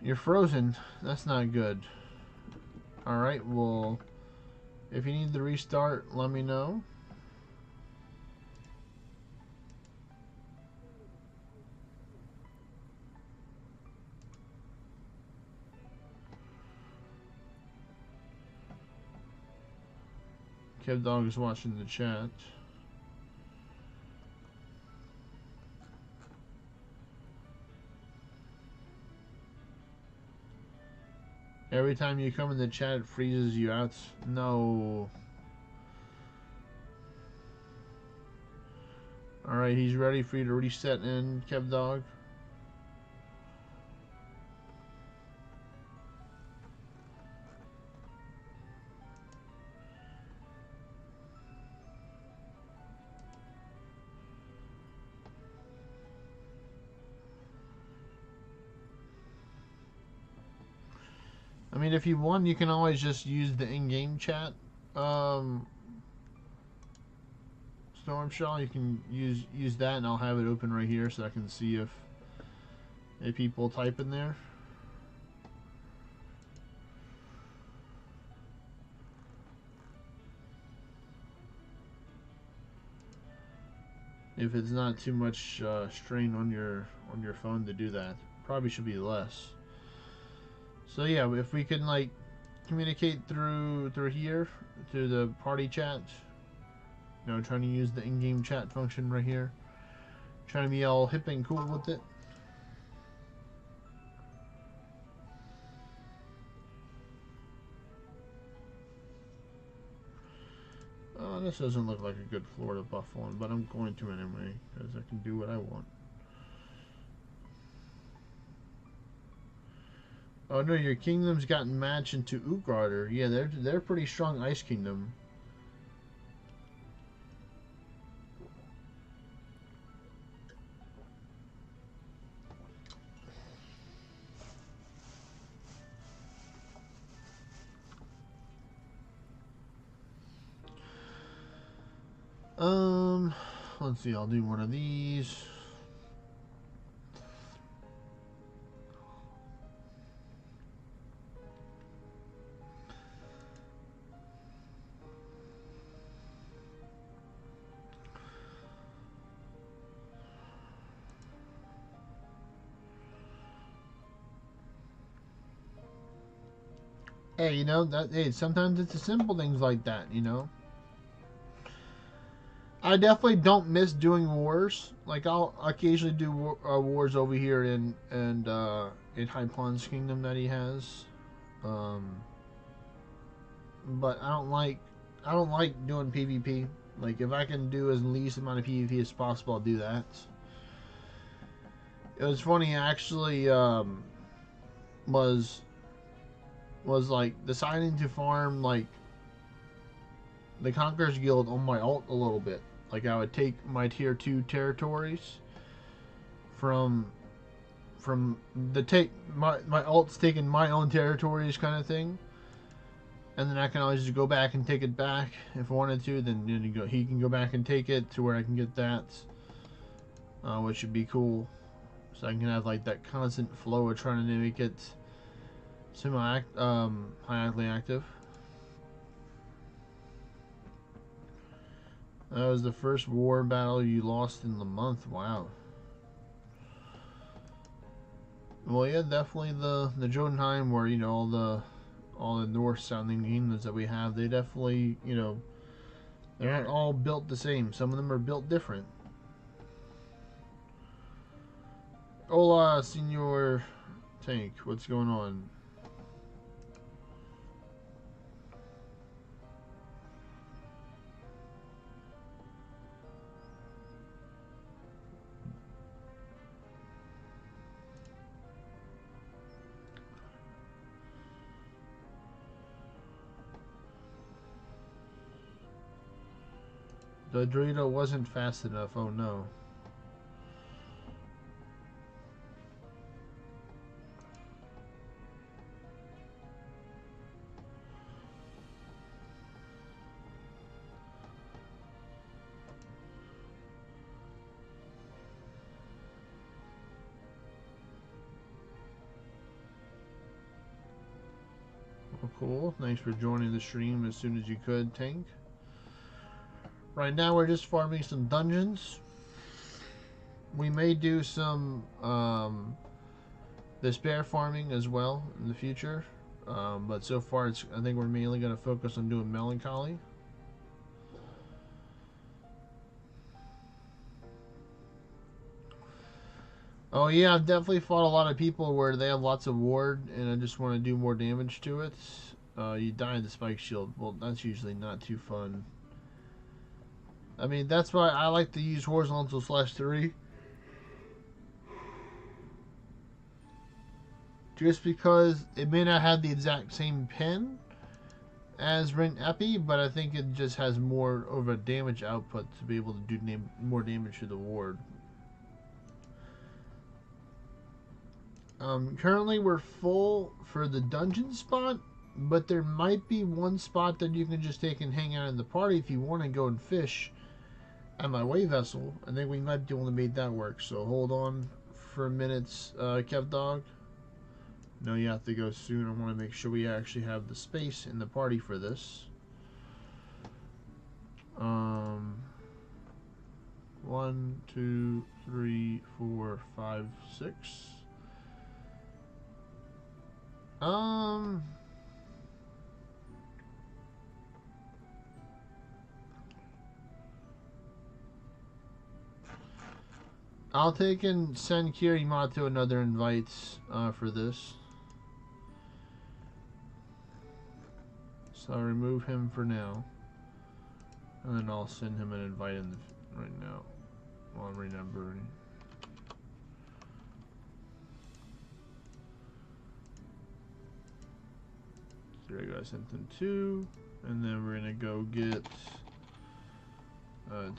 You're frozen. That's not good. Alright, well, if you need to restart, let me know. Kev Dog is watching the chat. Every time you come in the chat, it freezes you out. No. Alright, he's ready for you to reset in, Kev Dog. I mean, if you want, you can always just use the in-game chat. Stormshell, you can use that, and I'll have it open right here so I can see if people type in there. If it's not too much strain on your phone to do that, probably should be less. So yeah, if we can like communicate through here to the party chat, you know, trying to use the in-game chat function right here, trying to be all hip and cool with it. Oh, this doesn't look like a good floor to buff on, but I'm going to anyway because I can do what I want. Oh no, your kingdom's gotten matched into Utgarder. Yeah, they're pretty strong ice kingdom. Let's see, I'll do one of these. Hey, you know, hey, sometimes it's the simple things like that, you know. I definitely don't miss doing wars. Like I'll occasionally do wars over here in High Plains Kingdom that he has, but I don't like doing PvP. Like if I can do as least amount of PvP as possible, I'll do that. It was funny actually. Was like deciding to farm like the Conqueror's Guild on my alt a little bit. Like I would take my tier 2 territories from the my alt's taking my own territories kind of thing, and then I can always just go back and take it back if I wanted to. Then he can go back and take it to where I can get that, which would be cool. So I can have like that constant flow of trying to make it highly active. That was the first war battle you lost in the month. Wow. Well, yeah, definitely the Jotunheim, where you know all the Norse-sounding kingdoms that we have, they definitely, you know, they're not all built the same. Some of them are built different. Hola, Senor Tank. What's going on? The Dorito wasn't fast enough. Oh no. Well, cool. Thanks for joining the stream as soon as you could, Tank. Right now we're just farming some dungeons. We may do some Dispair farming as well in the future. But so far, I think we're mainly going to focus on doing Melancholy. Oh yeah, I've definitely fought a lot of people where they have lots of ward and I just want to do more damage to it. You die in the spike shield. Well, that's usually not too fun. I mean, that's why I like to use horizontal /3. Just because it may not have the exact same pin as Rent Epi, but I think it just has more of a damage output to be able to do more damage to the ward. Currently we're full for the dungeon spot, but there might be one spot that you can just take and hang out in the party if you want to go and fish at my way vessel. I think we might be able to make that work, so hold on for minutes, Kev Dog. No, you have to go soon. I want to make sure we actually have the space in the party for this. 1, 2, 3, 4, 5, 6. I'll take and send Kirimato another invite for this. So I'll remove him for now. And then I'll send him an invite in right now. While I'm remembering. There I go, I sent them 2. And then we're gonna go get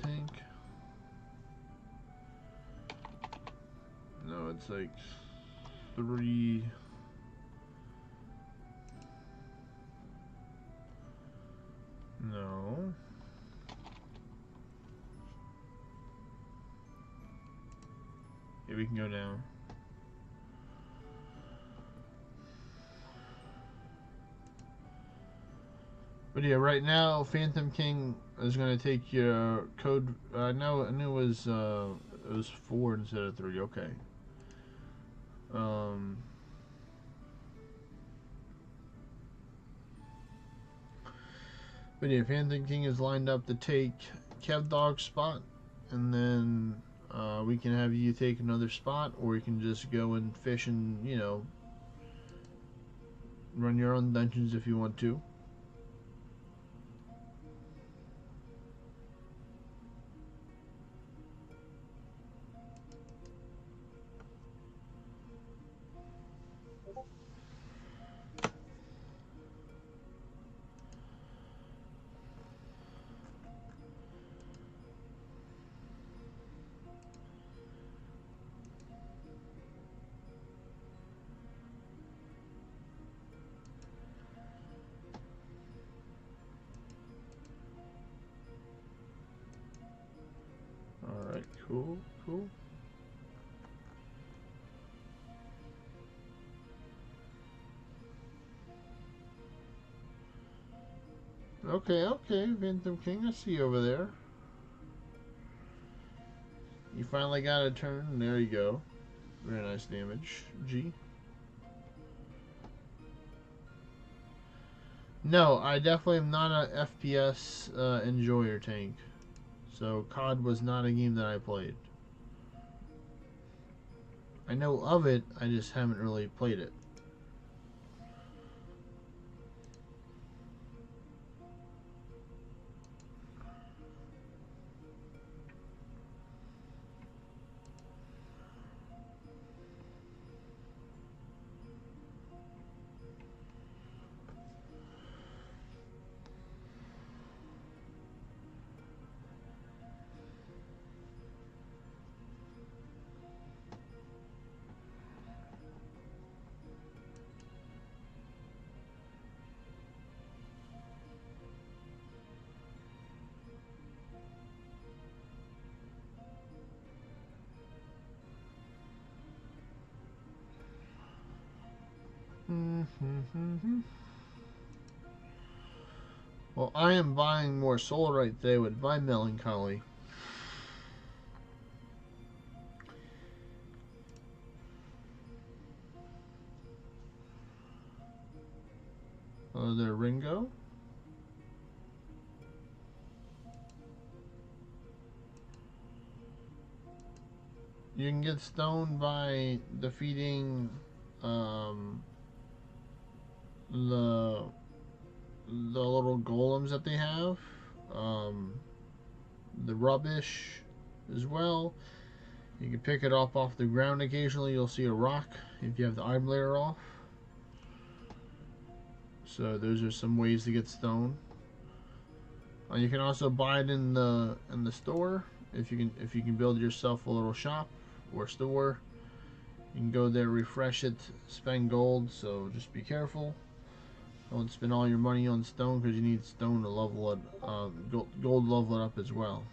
Tank. No, it's like 3. No. Yeah, we can go down. But yeah, right now Phantom King is gonna take your code. I knew it was 4 instead of 3. Okay. But yeah, Phantom King is lined up to take Kev Dog's spot, and then we can have you take another spot, or you can just go and fish and, you know, run your own dungeons if you want to. Alright, cool, cool. Okay, okay, Phantom King, I see you over there. You finally got a turn, there you go. Very nice damage, G. No, I definitely am not a FPS enjoyer, Tank. So COD was not a game that I played. I know of it, I just haven't really played it. Well, I am buying more solarite today with my melancholy. Oh, there, Ringo. You can get stoned by defeating the little golems that they have, the rubbish as well. You can pick it up off the ground occasionally. You'll see a rock if you have the iron layer off. So those are some ways to get stone. You can also buy it in the store if you can build yourself a little shop or store. You can go there, refresh it, spend gold. So just be careful. Don't spend all your money on stone because you need stone to level it, gold level it up as well.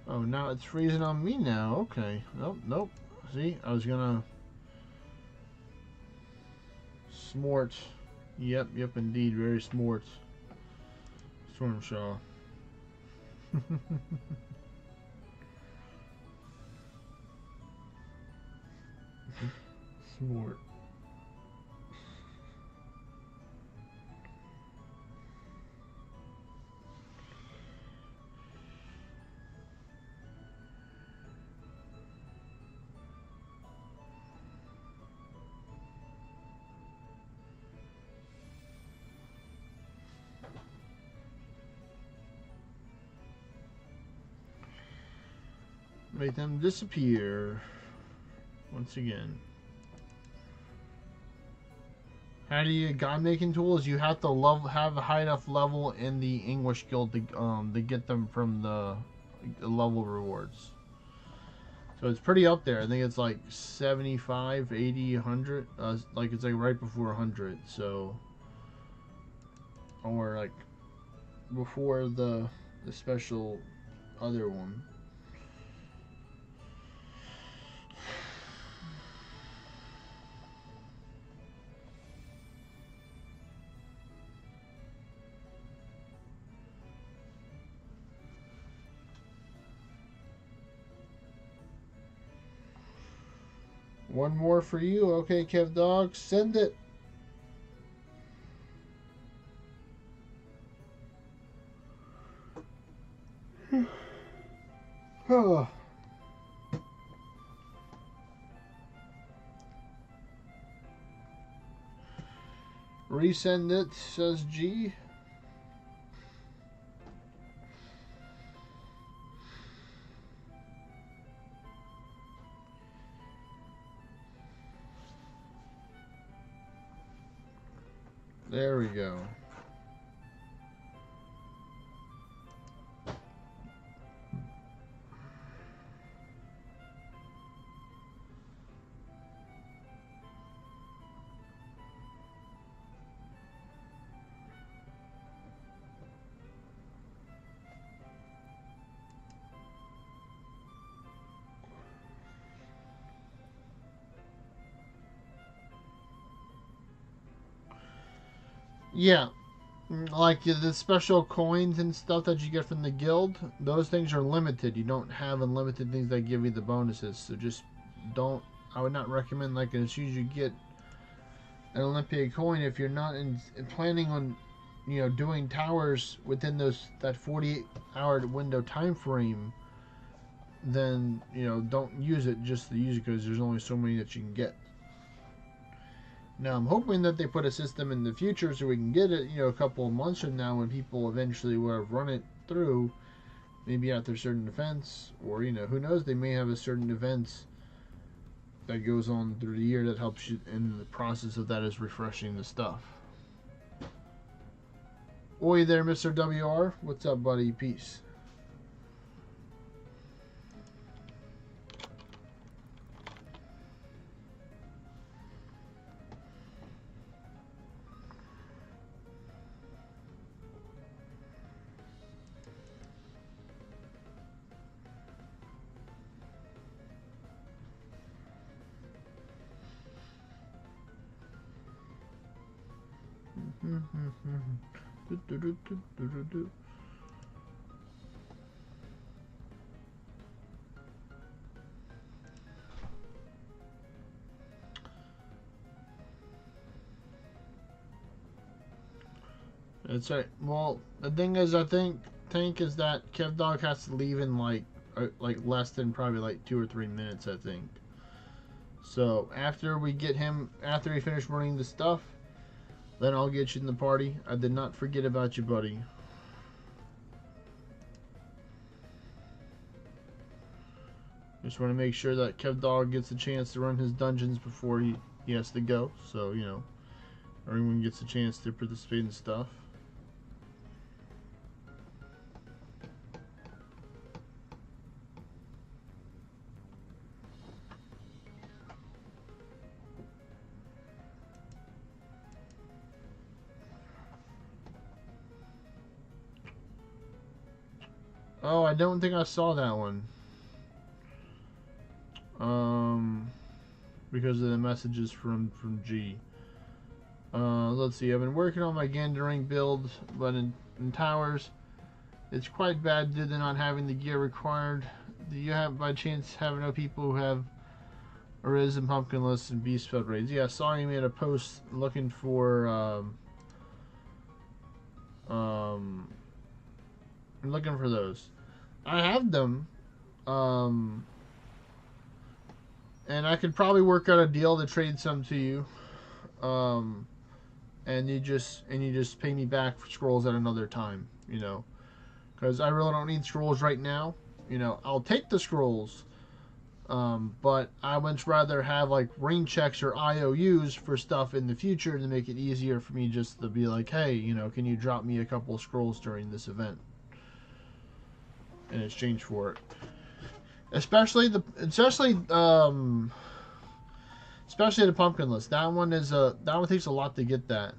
Oh, now it's freezing on me now. Okay. Nope. See, I was gonna smart. Yep, indeed, very smart. Stormshaw. Smart. Make them disappear once again. How do you god making tools? You have to have a high enough level in the English guild to get them from the level rewards. So it's pretty up there. I think it's like 75, 80, 100. Like it's like right before 100. So, or like before the special other one. One more for you. Okay, Kev Dog, send it. Oh. Resend it, says G. There we go. Yeah, like the special coins and stuff that you get from the guild, those things are limited. You don't have unlimited things that give you the bonuses. So just don't. I would not recommend, like, as soon as you get an Olympic coin, if you're not planning on, doing towers within that 48-hour window time frame, then don't use it just to use it because there's only so many that you can get. Now I'm hoping that they put a system in the future so we can get it, a couple of months from now when people eventually will have run it through, maybe after certain events, or who knows, they may have a certain events that goes on through the year that helps you, in the process of that is refreshing the stuff. Oi there, Mr. WR. What's up, buddy? Peace. That's right. Well, the thing is, I think is that Kev Dog has to leave in like less than probably like 2 or 3 minutes, I think. So after we get him, after we finish running the stuff, then I'll get you in the party. I did not forget about you, buddy. Just want to make sure that Kev Dog gets a chance to run his dungeons before he has to go. So, everyone gets a chance to participate in stuff. Oh, I don't think I saw that one. Because of the messages from G. Let's see. I've been working on my Gandering build, but in towers, it's quite bad due to not having the gear required. Do you have, by chance, know people who have Ariz and Pumpkinless and Beastfeld raids? Yeah, I saw you made a post looking for looking for those. I have them. And I could probably work out a deal to trade some to you. And you just pay me back for scrolls at another time, because I really don't need scrolls right now. I'll take the scrolls, but I would rather have like rain checks or IOUs for stuff in the future to make it easier for me just to be like, hey, can you drop me a couple of scrolls during this event in exchange for it. Especially the Pumpkinless. That one takes a lot to get that.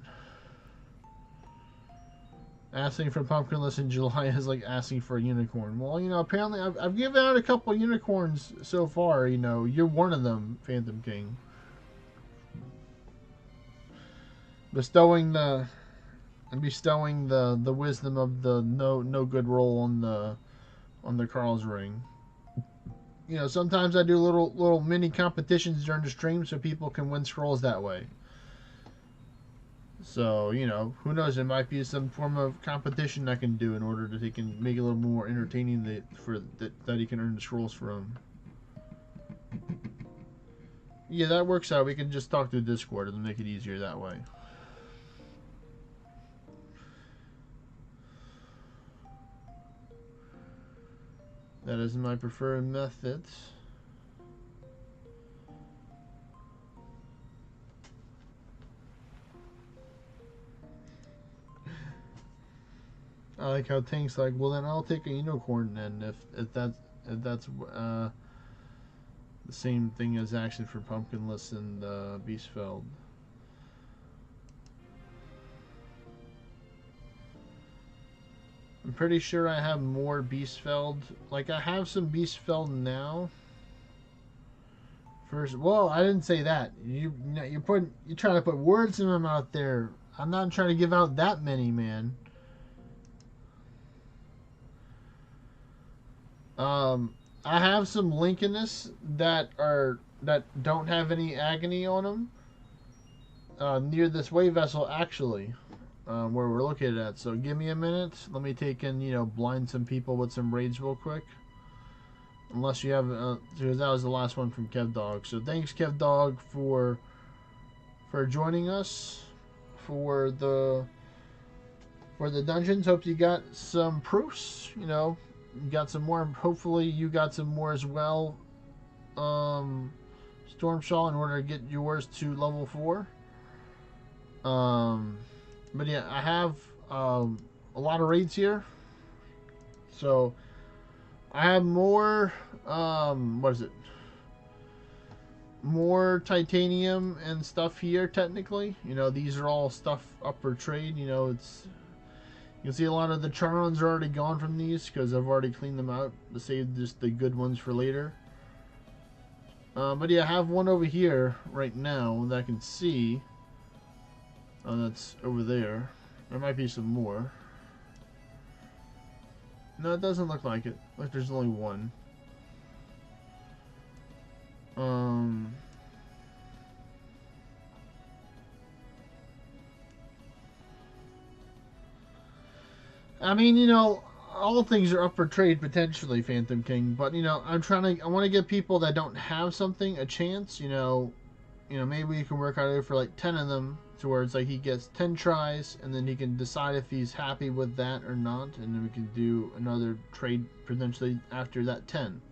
Asking for Pumpkinless in July is like asking for a unicorn. Well, apparently I've given out a couple of unicorns so far. You're one of them, Phantom King. Bestowing the wisdom of the no good roll on the Carl's ring. Sometimes I do little mini competitions during the stream so people can win scrolls that way. So, who knows? There might be some form of competition I can do in order that they can make it a little more entertaining that he can earn the scrolls from. Yeah, that works out. We can just talk through Discord and make it easier that way. That is my preferred method. I like how Tank's like, well then I'll take a unicorn then if that's the same thing as action for Pumpkinless and Beastfeld. I'm pretty sure I have more Beastfeld. Like, I have some Beastfeld now. First, well, I didn't say that. You're trying to put words in my mouth there. I'm not trying to give out that many, man. I have some Lincolnus that don't have any agony on them. Near this wave vessel, actually. Where we're located at. So give me a minute. Let me take and blind some people with some raids real quick. Unless you have, because that was the last one from Kev Dog. So thanks, Kev Dog, for for joining us for the dungeons. Hope you got some proofs. You know, you got some more. Hopefully, you got some more as well. Stormshaw in order to get yours to level 4. But yeah, I have a lot of raids here, so I have more. What is it? More titanium and stuff here. Technically, you know, these are all stuff up for trade. You know, it's you can see a lot of the Charons are already gone from these because I've already cleaned them out to save just the good ones for later. But yeah, I have one over here right now that I can see. Oh, that's over there. There might be some more. No, it doesn't look like it. Like there's only one. I mean, you know, all things are up for trade potentially, Phantom King. But you know, I want to give people that don't have something a chance. You know, maybe we can work out it for like 10 of them, to where it's like he gets 10 tries, and then he can decide if he's happy with that or not, and then we can do another trade potentially after that 10.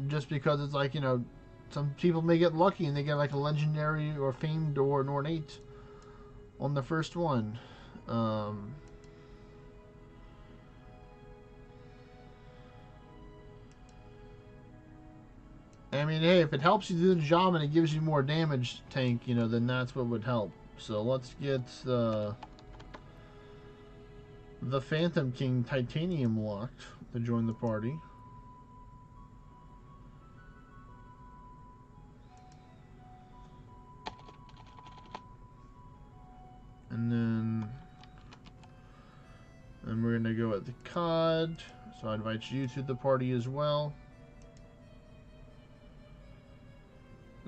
Just because it's like, you know, some people may get lucky and they get like a legendary or famed or an ornate on the first one. I mean, hey, if it helps you do the job and it gives you more damage, tank, you know, then that's what would help. So let's get the Phantom King Titanium locked to join the party. And then we're going to go at the COD. So I invite you to the party as well.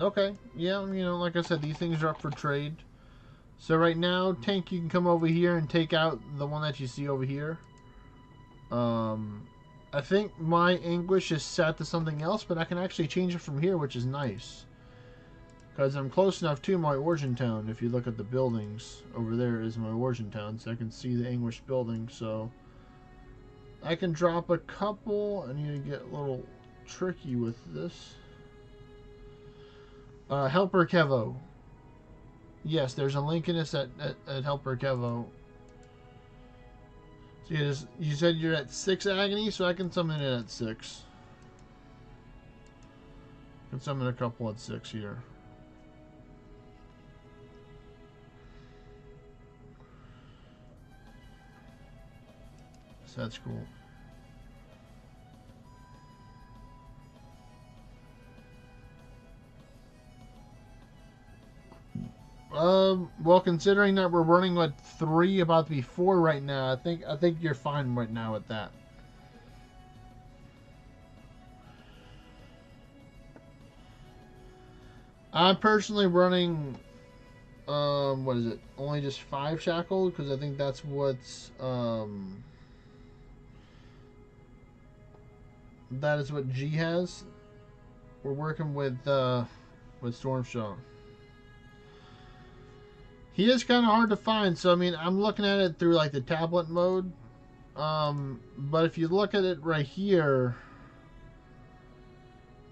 Okay, yeah, you know, like I said, these things are up for trade. So right now, Tank, you can come over here and take out the one that you see over here. I think my Anguish is set to something else, but I can actually change it from here, which is nice. Because I'm close enough to my origin town. If you look at the buildings, over there is my origin town, so I can see the Anguish building. So I can drop a couple. I need to get a little tricky with this. Helper Kevo. Yes, there's a link in this at Helper Kevo. So you said you're at 6 agony, so I can summon it at 6. I can summon a couple at 6 here. So that's cool. Well, considering that we're running with 3, about to be 4 right now, I think you're fine right now with that. I'm personally running, what is it? Only just 5 shackled, because I think that's what's, that is what G has. We're working with Stormshaw. He is kind of hard to find, so I mean, I'm looking at it through like the tablet mode. But if you look at it right here,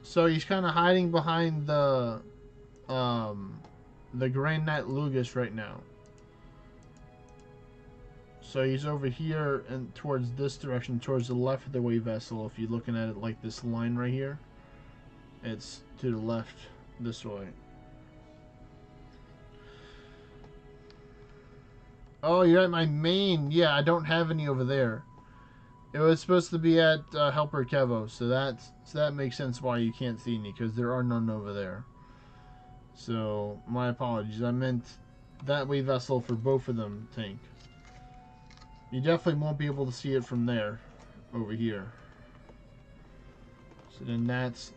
so he's kind of hiding behind the Grand Knight Lugus right now. So he's over here and towards this direction, towards the left of the wave vessel. If you're looking at it like this line right here, it's to the left this way. Oh, you're at my main. Yeah, I don't have any over there. It was supposed to be at Helper Kevo, so that makes sense why you can't see any, because there are none over there. So my apologies. I meant that wave vessel for both of them, Tank. You definitely won't be able to see it from there, over here. So then that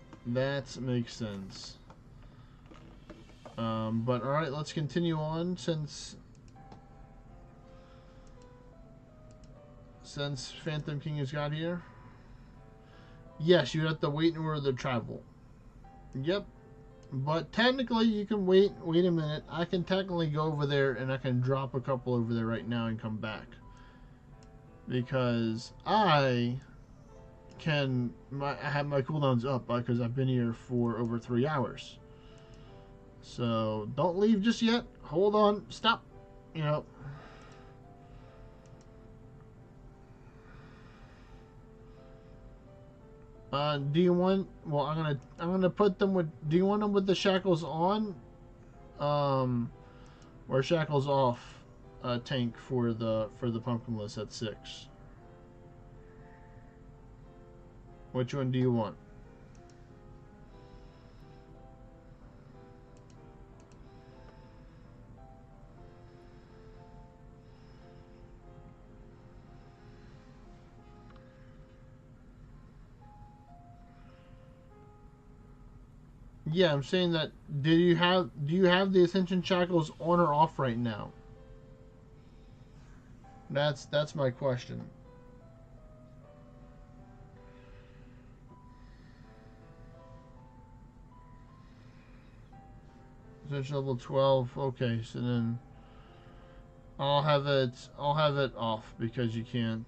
makes sense. But all right, let's continue on since Phantom King has got here. Yes, you have to wait in order to travel. Yep. But technically, you can wait a minute. I can technically go over there and I can drop a couple over there right now and come back. Because I have my cooldowns up because I've been here for over 3 hours. So don't leave just yet. Hold on. Stop. You know. Do you want? Well, I'm gonna put them with. Do you want them with the shackles on? Or shackles off? Tank for the pumpkinless at 6. Which one do you want? Yeah, I'm saying that. Do you have the Ascension shackles on or off right now? That's my question. Ascension level 12. Okay, so then I'll have it off because you can't.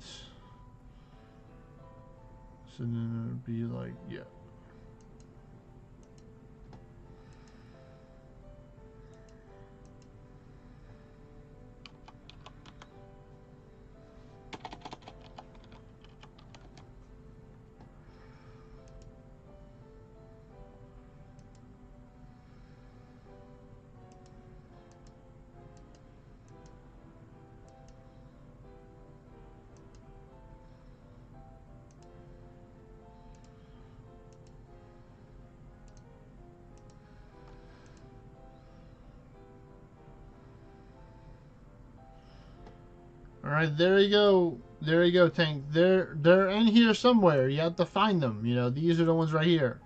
So then it'd be like, yeah. All right, there you go. There you go, Tank. They're in here somewhere. You have to find them. You know, these are the ones right here.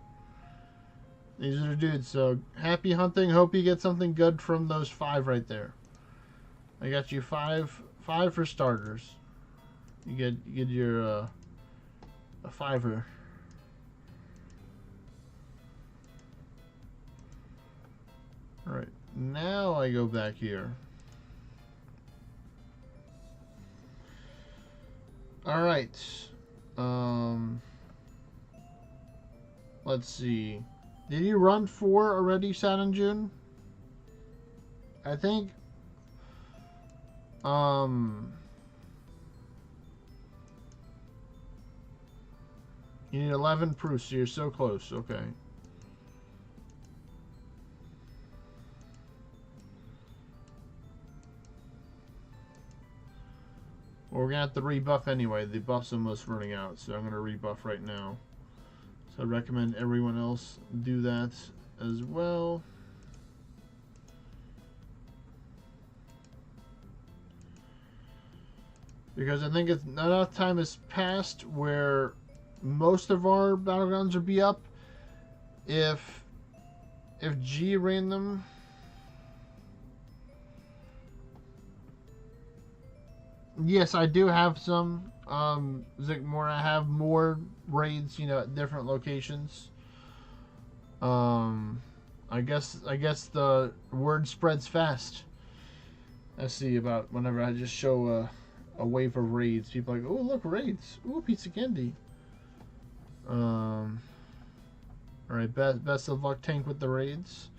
These are the dudes. So happy hunting. Hope you get something good from those 5 right there. I got you 5 for starters. You get your a 5er. All right, now I go back here. All right. Let's see. Did you run 4 already, Saturn June? I think. You need 11 proofs, so you're so close. Okay. Well, we're gonna have to rebuff anyway. The buff's almost running out, so I'm gonna rebuff right now. So I recommend everyone else do that as well. Because I think enough time has passed where most of our battlegrounds will be up. If G ran them. Yes, I do have some. Zigmore, I have more raids, you know, at different locations. I guess the word spreads fast. I see about whenever I just show a wave of raids, people are like, oh look, raids, ooh, pizza candy. All right, best of luck, Tank, with the raids.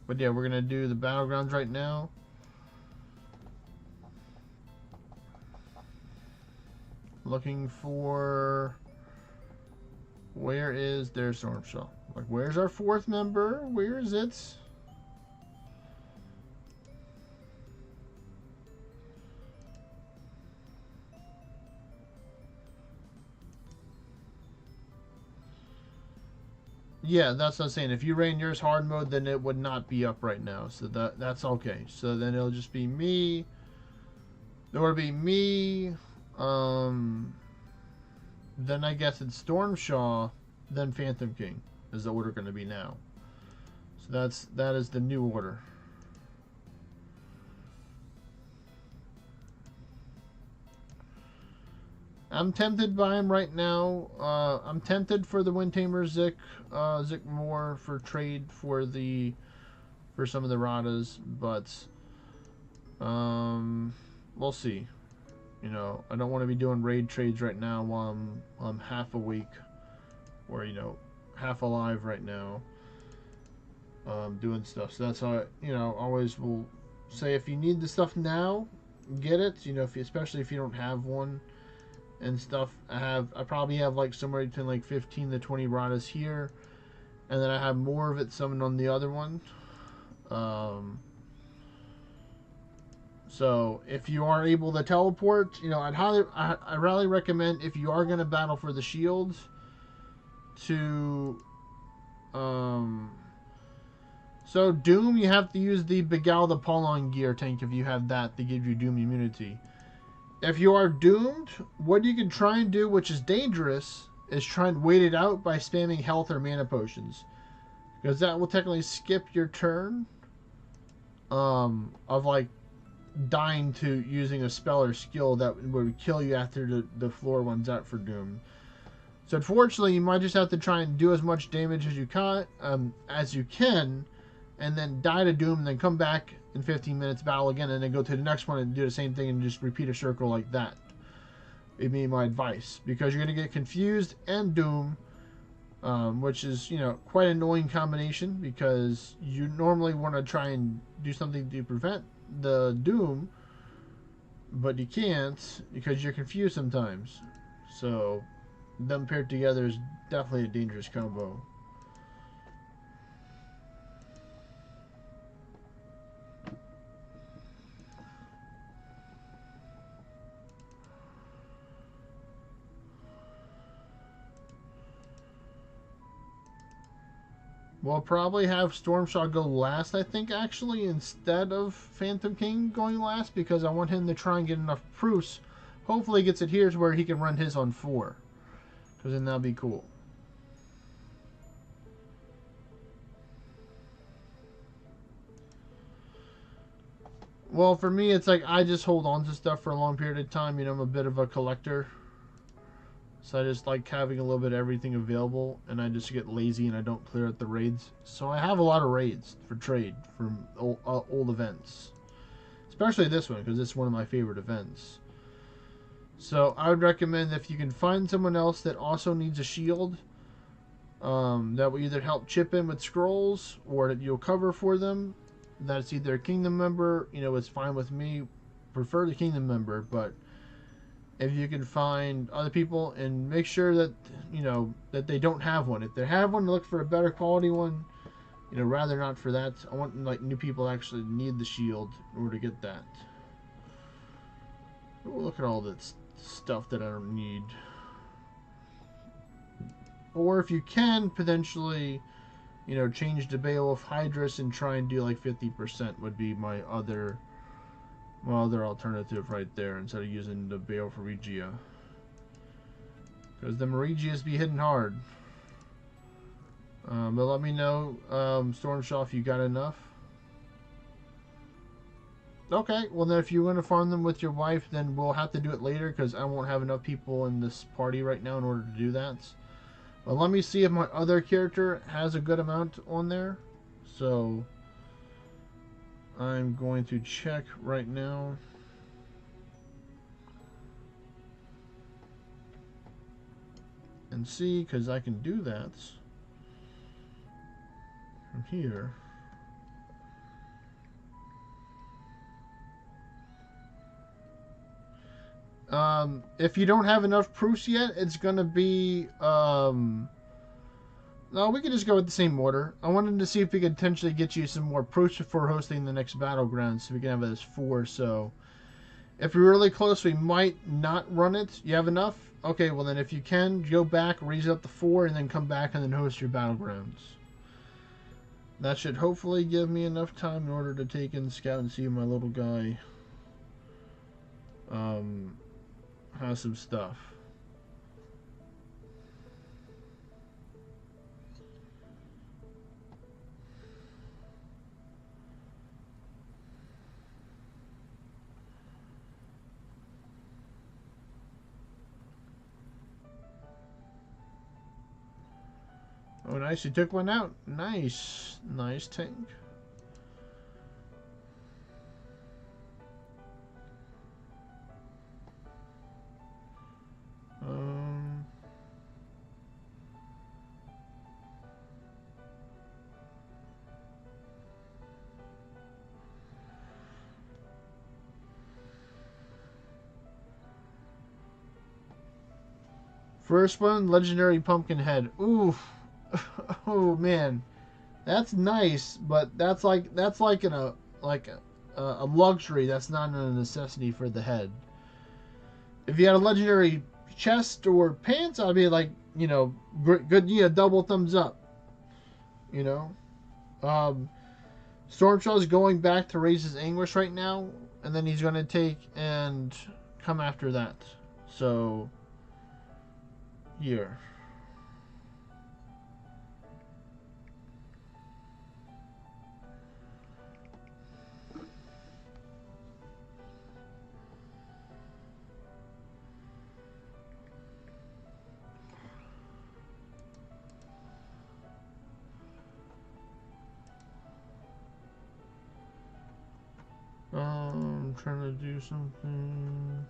But yeah, we're gonna do the battlegrounds right now. Looking for, where is their Stormshell? Like, where's our 4th member? Where is it? Yeah, that's what I'm saying. If you ran yours hard mode, then it would not be up right now. So that's okay. So then it'll just be me. There will be me. Then I guess it's Stormshaw, then Phantom King is the order going to be now. So that is the new order. I'm tempted by him right now. I'm tempted for the Windtamer Zik, Zik more for trade for some of the Radas, but we'll see. You know, I don't want to be doing raid trades right now while I'm half awake, or you know, half alive right now. Doing stuff. So that's how always will say if you need the stuff now, get it. You know, especially if you don't have one and stuff. I probably have like somewhere between like 15 to 20 Radas here, and then I have more of it summoned on the other one. So if you are able to teleport, you know, I really recommend if you are going to battle for the shields to so Doom, you have to use the Begal the Paulon gear tank if you have that to give you Doom immunity. If you are doomed, what you can try and do, which is dangerous, is try and wait it out by spamming health or mana potions, because that will technically skip your turn of like dying to using a spell or skill that would kill you after the floor runs out for Doom. So unfortunately, you might just have to try and do as much damage as you can, and then die to Doom, and then come back in 15 minutes, battle again, and then go to the next one and do the same thing and just repeat a circle like that. It'd be my advice, because you're going to get confused and Doom, which is, you know, quite an annoying combination, because you normally want to try and do something to prevent the Doom, but you can't because you're confused sometimes. So them paired together is definitely a dangerous combo. We'll probably have Stormshot go last, I think, actually, instead of Phantom King going last, because I want him to try and get enough proofs. Hopefully he gets it here to where he can run his on 4, because then that'll be cool. Well, for me, it's like I just hold on to stuff for a long period of time. You know, I'm a bit of a collector. So I just like having a little bit of everything available, and I just get lazy and I don't clear out the raids. So I have a lot of raids for trade from old events. Especially this one, because it's one of my favorite events. So I would recommend if you can find someone else that also needs a shield, that will either help chip in with scrolls, or that you'll cover for them. That's either a kingdom member, you know, it's fine with me. Prefer the kingdom member, but if you can find other people and make sure that, you know, that they don't have one. If they have one, look for a better quality one. You know, rather not for that. I want like new people actually need the shield in order to get that. Oh, look at all this stuff that I don't need. Or if you can potentially, you know, change to Beowulf Hydrus and try and do like 50% would be my other alternative right there, instead of using the Beowulf Regia. Because the Regias be hitting hard. But let me know, Stormshaw, if you got enough. Okay, well then if you want to farm them with your wife, then we'll have to do it later, because I won't have enough people in this party right now in order to do that. But let me see if my other character has a good amount on there. So I'm going to check right now. And see, because I can do that from here. If you don't have enough proofs yet, it's gonna be no, we can just go with the same order. I wanted to see if we could potentially get you some more proofs before hosting the next battleground, so we can have it as 4. So if you're really close, we might not run it. You have enough? Okay, well then if you can, go back, raise it up to 4, and then come back and then host your battlegrounds. That should hopefully give me enough time in order to take in scout and see if my little guy has some stuff. nice. He took one out. Nice. Nice tank. First one, legendary pumpkin head. Oof. Oh man, that's nice, but that's like a luxury. That's not a necessity for the head. If you had a legendary chest or pants, I'd be like, good, double thumbs up. You know, Stormshaw's going back to raise his anguish right now, and then he's going to take and come after that. So here. I'm trying to do something.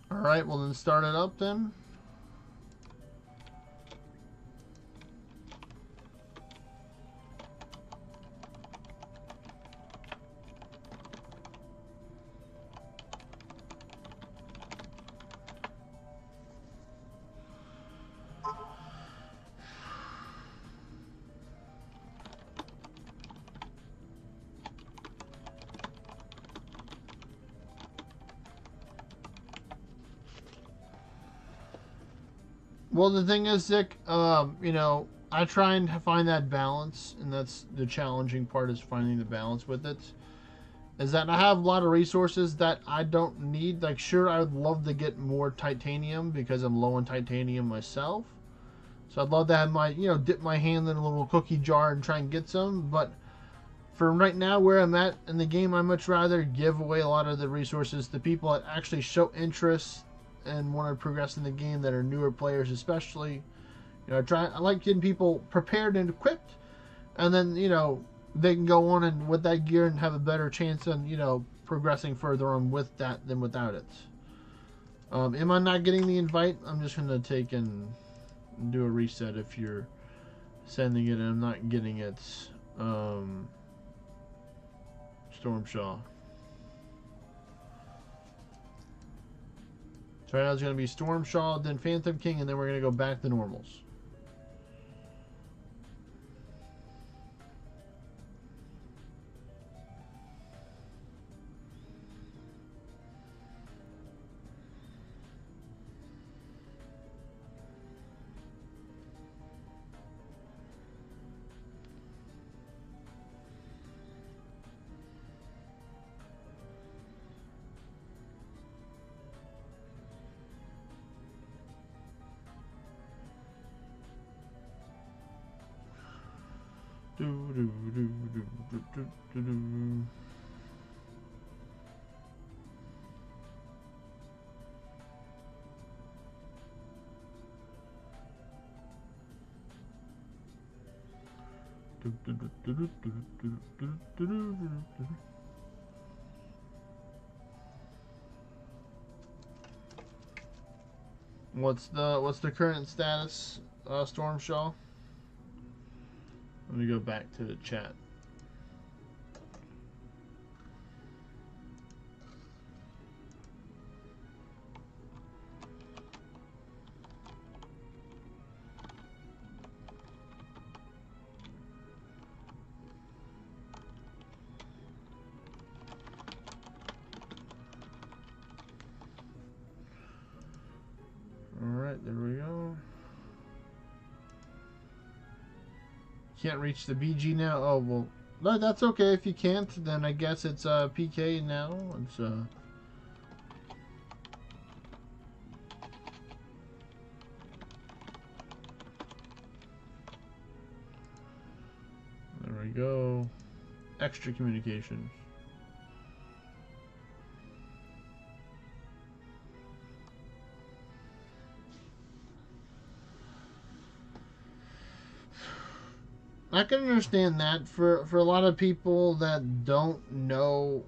Alright, well then start it up then. Well, the thing is, Zick, I try and find that balance, and that's the challenging part, is finding the balance with it. Is that I have a lot of resources that I don't need. Like, sure, I would love to get more titanium because I'm low on titanium myself. So I'd love to have my, dip my hand in a little cookie jar and try and get some. But for right now, where I'm at in the game, I'd much rather give away a lot of the resources to people that actually show interest and want to progress in the game, that are newer players, especially. I like getting people prepared and equipped, and then they can go on and with that gear and have a better chance on progressing further on with that than without it. Am I not getting the invite? I'm just gonna take and do a reset if you're sending it and I'm not getting it. Stormshaw. So right now it's going to be Stormshaw, then Phantom King, and then we're going to go back to normals. What's the current status, Stormshaw? Let me go back to the chat. Alright, there we go. Can't reach the BG now? Oh, well, But that's okay. If you can't, then I guess it's PK now. It's there we go. Extra communications. I can understand that for a lot of people that don't know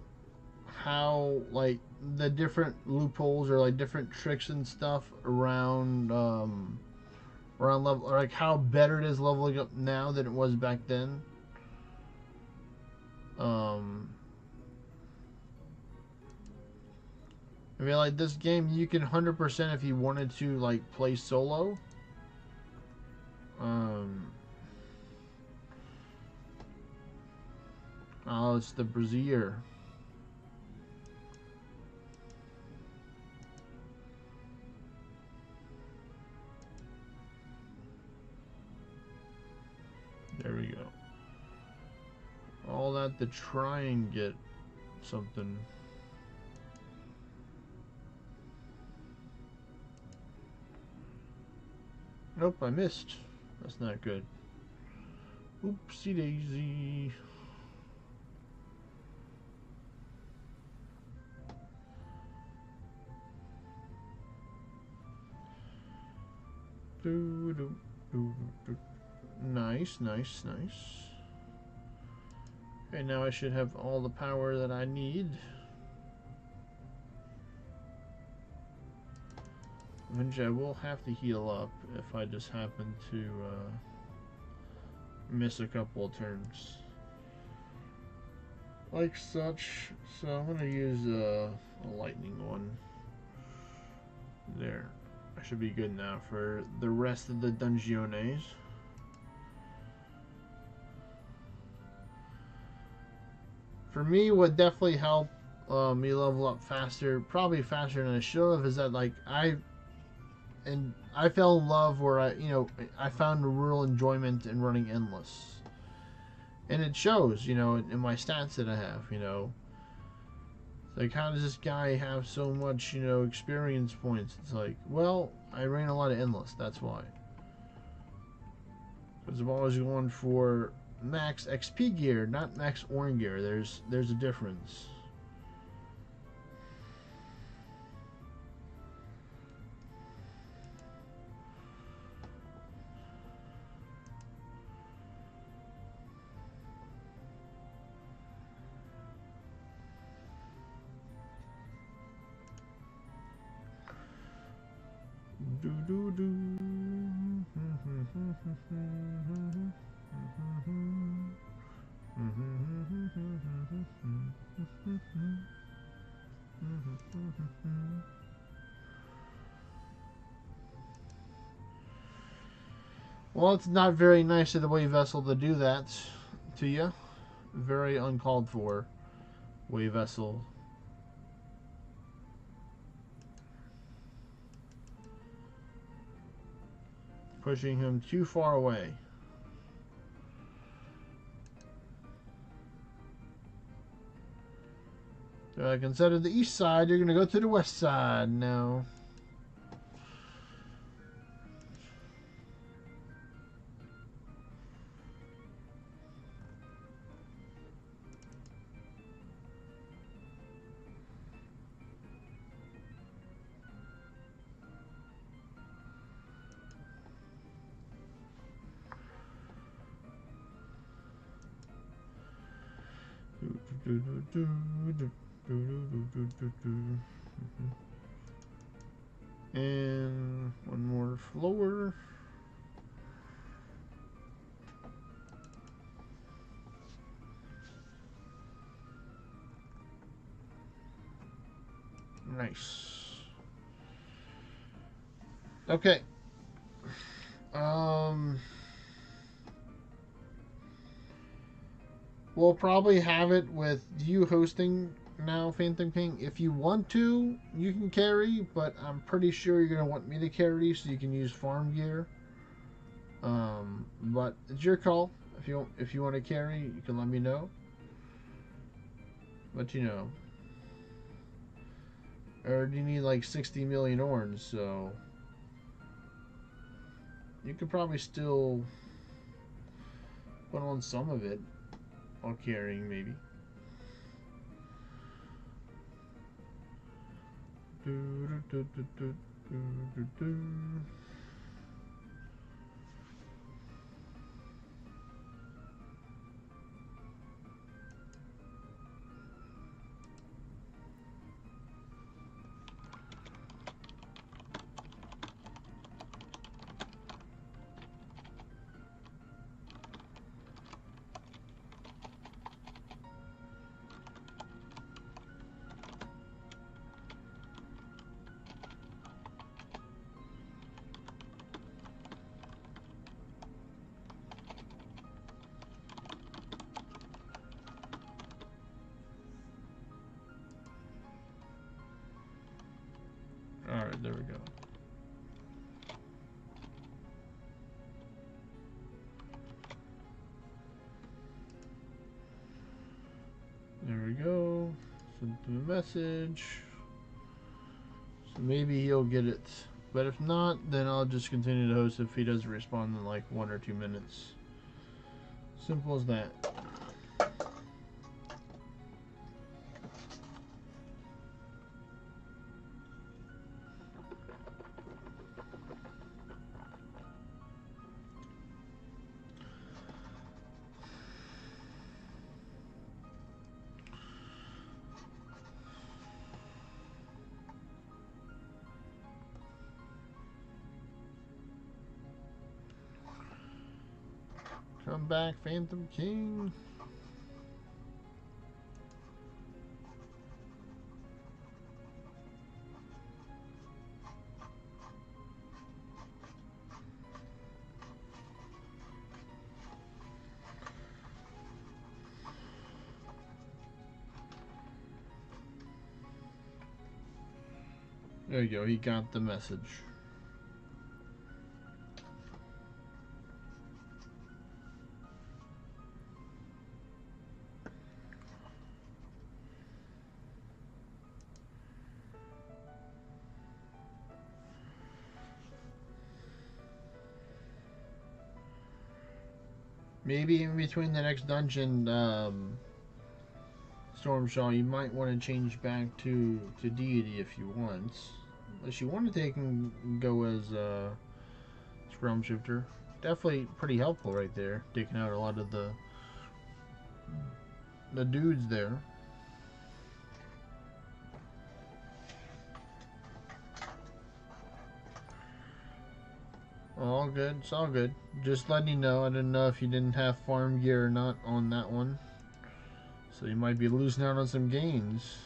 how like the different loopholes or like different tricks and stuff around level, or like how better it is leveling up now than it was back then. Um, I mean, like this game, you can 100% if you wanted to like play solo. Um, oh, it's the Brazier. There we go. All that to try and get something. Nope, I missed. That's not good. Oopsie daisy. Nice, nice, nice. Okay, now I should have all the power that I need. Eventually I will have to heal up if I just happen to miss a couple of turns. Like such. So I'm going to use a lightning one. There. I should be good now for the rest of the dungeones. For me, what definitely helped me level up faster, probably faster than I should have, is that like I fell in love where I found a real enjoyment in running endless, and it shows in my stats that I have. Like, how does this guy have so much experience points? It's like, well, I ran a lot of endless. That's why. Because I'm always going for max XP gear, not max Orn gear. There's a difference. Do do do. Well, it's not very nice of the Wave Vessel to do that to you. Very uncalled for, Wave Vessel. Pushing him too far away. So like, instead of the east side, you're going to go to the west side. No. And one more floor. Nice. Okay. We'll probably have it with you hosting now, Phantom King. If you want to, you can carry, but I'm pretty sure you're going to want me to carry so you can use farm gear. But it's your call. if you want to carry, you can let me know. But you know, or do you need like 60 million orns? So you could probably still put on some of it while carrying, maybe. Alright, there we go. There we go. Send him a message. So maybe he'll get it. But if not, then I'll just continue to host if he doesn't respond in like 1 or 2 minutes. Simple as that. Come back, Phantom King. There you go, he got the message. Maybe in between the next dungeon, Stormshaw, you might want to change back to deity if you want. Unless you want to take and go as Realm Shifter. Definitely pretty helpful right there, taking out a lot of the dudes there. All good, it's all good. Just letting you know, I didn't know if you didn't have farm gear or not on that one. So you might be losing out on some gains.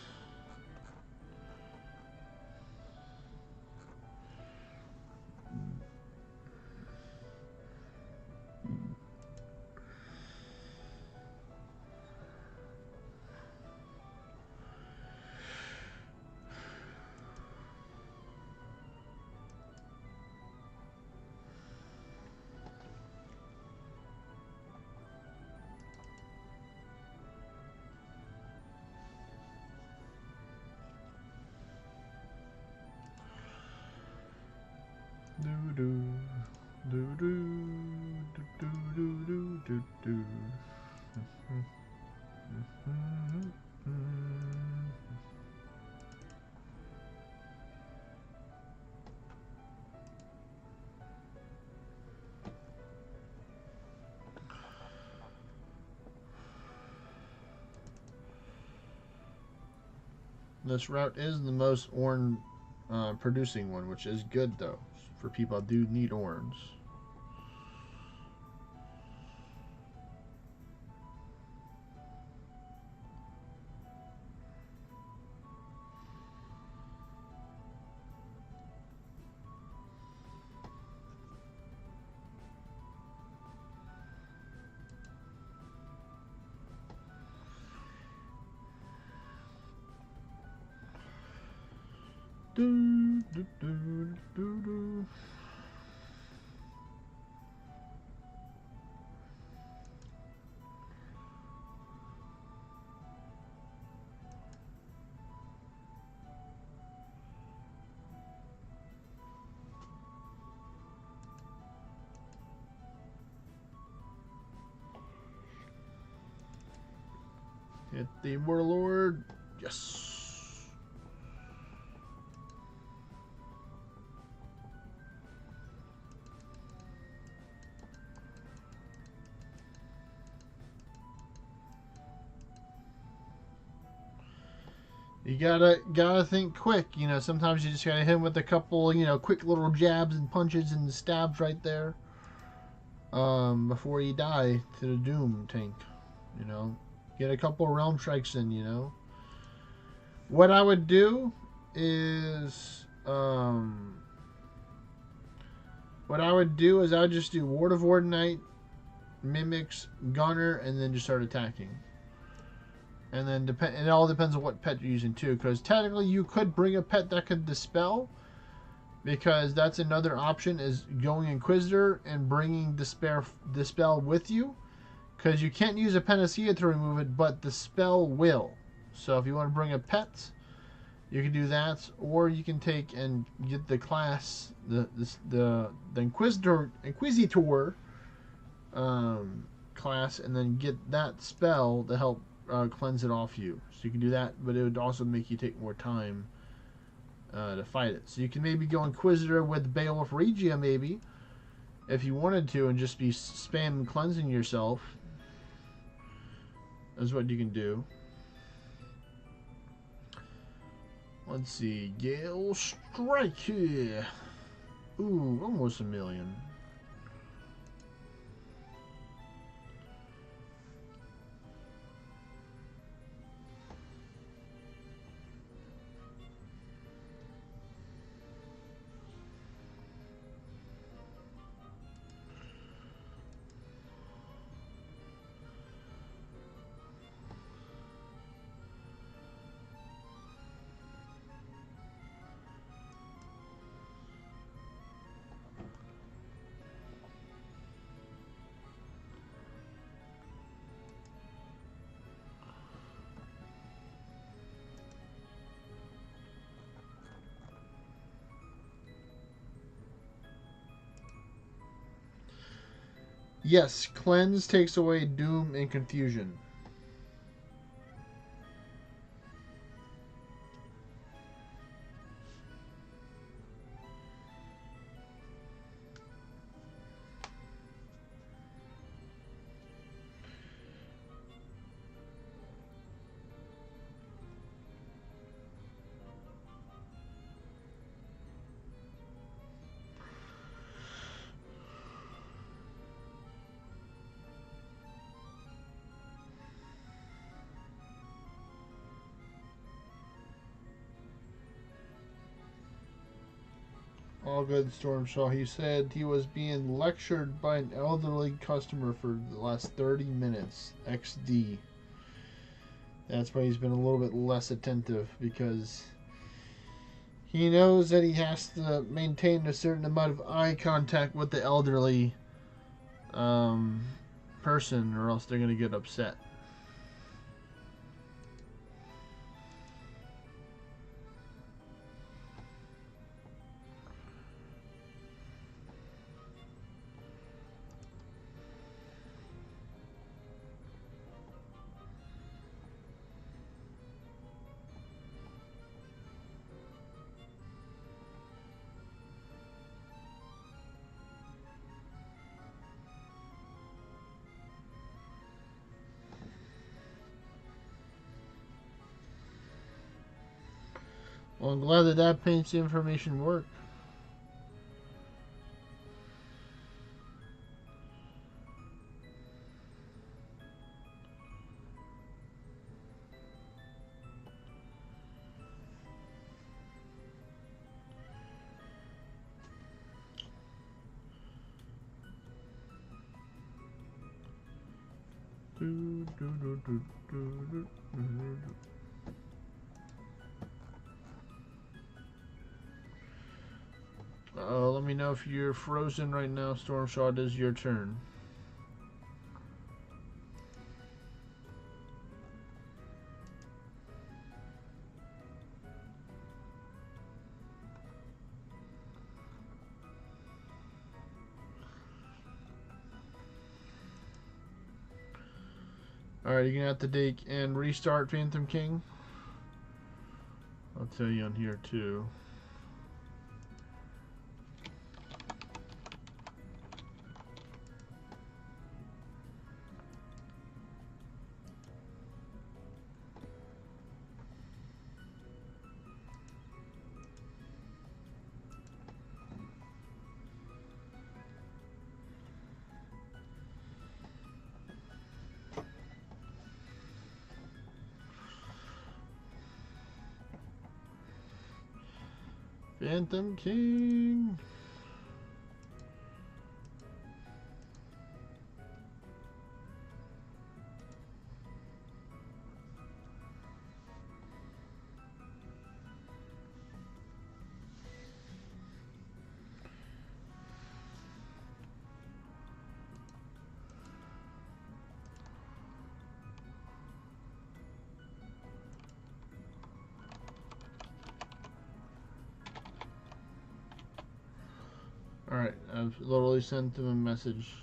This route is the most Orn producing one, which is good though for people that do need Orns. Do, do, do, do, do. Hit the Warlord. Yes. You gotta think quick. You know, sometimes you just gotta hit him with a couple, quick little jabs and punches and stabs right there. Before you die to the Doom tank. You know, get a couple realm strikes in. You know, what I would do is, I would just do Ward of Ordinite, Mimics, Gunner, and then just start attacking. And then it all depends on what pet you're using too, because technically you could bring a pet that could dispel, because that's another option, is going Inquisitor and bringing Dispel with you, because you can't use a Panacea to remove it, but Dispel will. So if you want to bring a pet, you can do that, or you can take and get the class, the Inquisitor class, and then get that spell to help cleanse it off you. So you can do that, but it would also make you take more time to fight it. So you can maybe go Inquisitor with Beowulf Regia, maybe, if you wanted to, and just be spamming cleansing yourself. That's what you can do. Let's see, Gale Strike here. Ooh, almost a million. Yes, Cleanse takes away Doom and Confusion. All good, Stormshaw. He said he was being lectured by an elderly customer for the last 30 minutes. XD. That's why he's been a little bit less attentive, because he knows that he has to maintain a certain amount of eye contact with the elderly person, or else they're going to get upset. Well, I'm glad that paints information worked. Let me know if you're frozen right now, Stormshot. It is your turn. Alright, you're gonna have to take and restart Phantom King. I'll tell you on here too. Phantom King. Alright, I've literally sent him a message.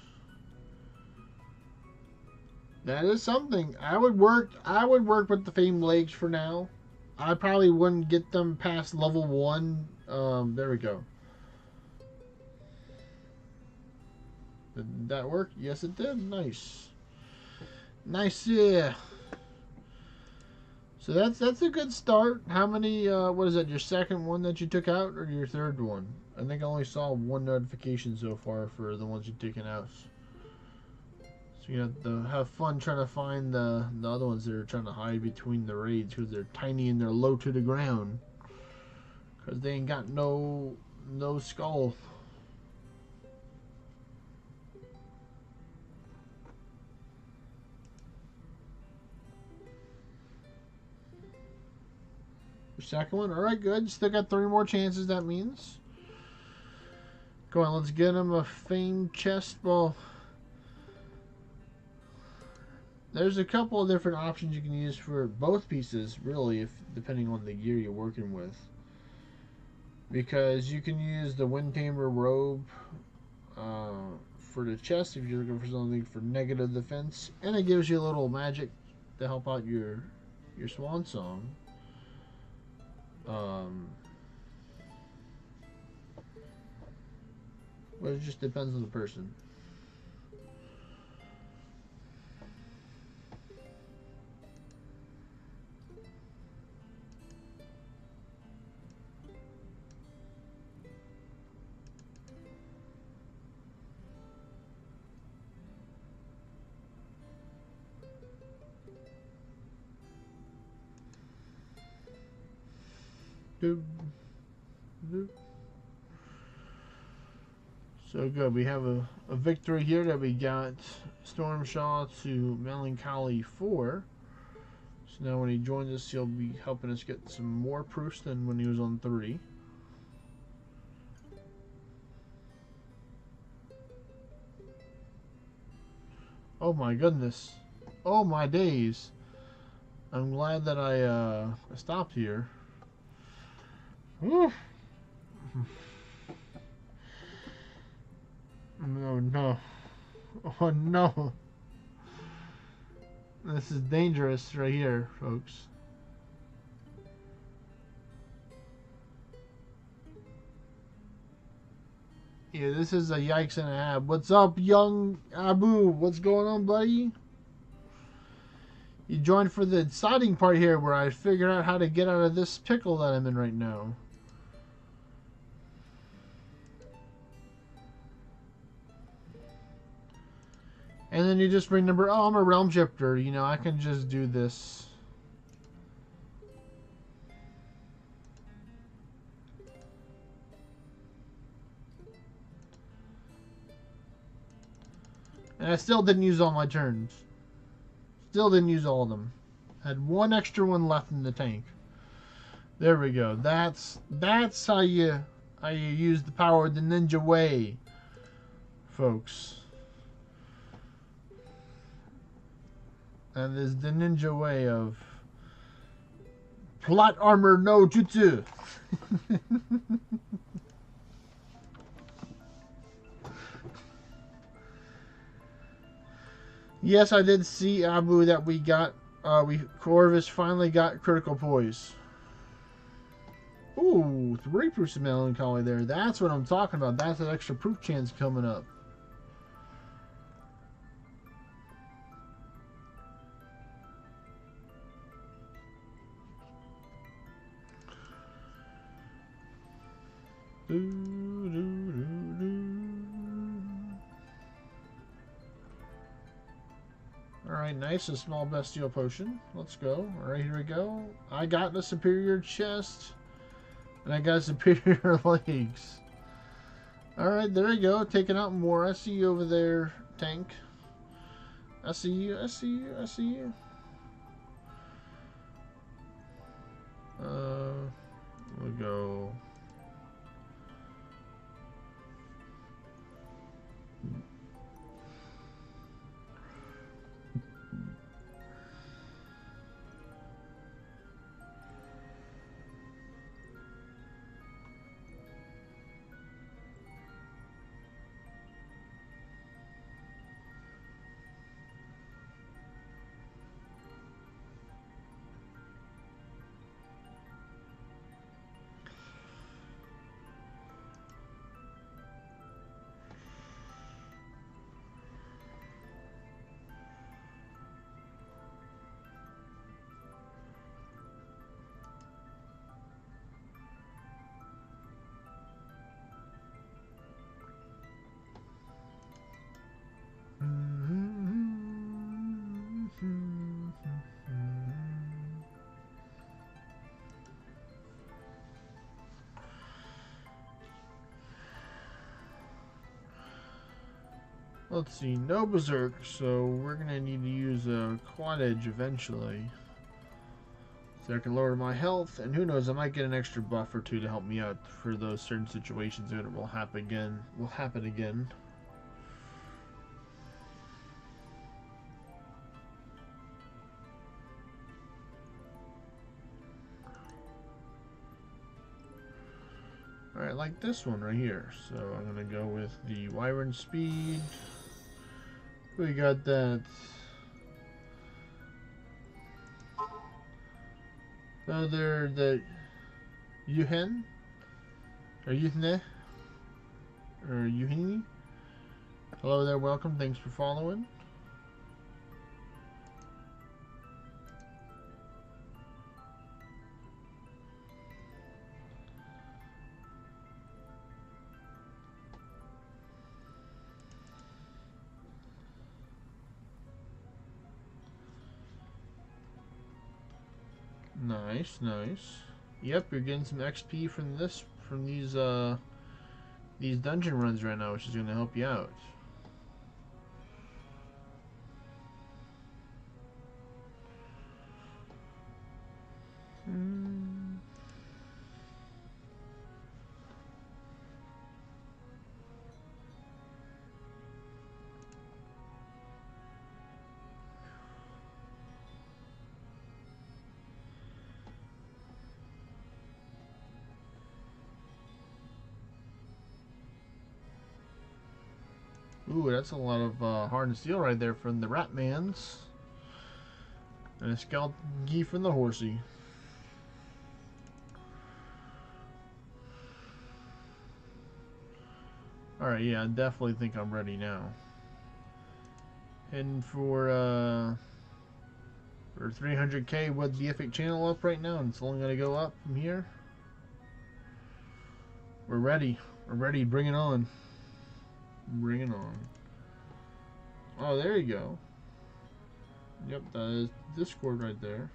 That is something. I would work with the Famed Lakes for now. I probably wouldn't get them past level 1. There we go. Did that work? Yes, it did. Nice. Nice, yeah. So that's a good start. How many, what is that, your second one that you took out, or your third one? I think I only saw one notification so far for the ones you've taken out. So you have to have fun trying to find the other ones that are trying to hide between the raids, because they're tiny and they're low to the ground. Because they ain't got no skull. Second one, alright, good. Still got 3 more chances, that means. Go on, let's get him a Famed chest. Well, there's a couple of different options you can use for both pieces, really, if depending on the gear you're working with. Because you can use the Wind Tamer robe for the chest if you're looking for something for negative defense, and it gives you a little magic to help out your swan song. But it just depends on the person. Doop, doop. So good. We have a victory here that we got Stormshaw to Melancholy 4. So now when he joins us, he'll be helping us get some more proofs than when he was on 3. Oh my goodness. Oh my days. I'm glad that I stopped here. Woo. Oh no. Oh no. This is dangerous right here, folks. Yeah, this is a yikes and a half. What's up, young Abu? What's going on, buddy? You joined for the exciting part here where I figured out how to get out of this pickle that I'm in right now. And then you just remember, oh, I'm a realm shifter. You know, I can just do this. And I still didn't use all my turns. Still didn't use all of them. Had one extra one left in the tank. There we go. That's how you use the power of the ninja way, folks. And there's the ninja way of plot armor no jutsu. Yes, I did see, Abu, that we got, Corvus finally got critical poise. Ooh, 3 proofs of melancholy there. That's what I'm talking about. That's that extra proof chance coming up. Alright, nice. A small bestial potion. Let's go. Alright, here we go. I got the superior chest. And I got superior legs. Alright, there you go. Taking out more. I see you over there, tank. I see you. I see you. I see you. We'll go. Let's see, no berserk, so we're gonna need to use a quad edge eventually. So I can lower my health, and who knows, I might get an extra buff or two to help me out for those certain situations that it will happen again. Alright, like this one right here. So I'm gonna go with the Wyvern Speed. We got that. So they're the Yuhen? Or Yuhne? Or Yuhini? Hello there, welcome, thanks for following. Nice, nice. Yep, you're getting some XP from these dungeon runs right now, which is gonna help you out. Ooh, that's a lot of hardened steel right there from the Ratmans. And a scalp gi from the horsey. Alright, yeah, I definitely think I'm ready now. Heading for 300k with the Epic channel up right now, and it's only going to go up from here. We're ready. We're ready. Bring it on. Bring it on. Oh, there you go. Yep, that is Discord right there.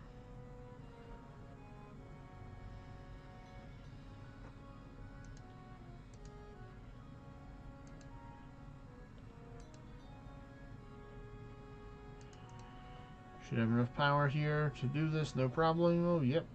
Should have enough power here to do this, no problem. Oh, yep.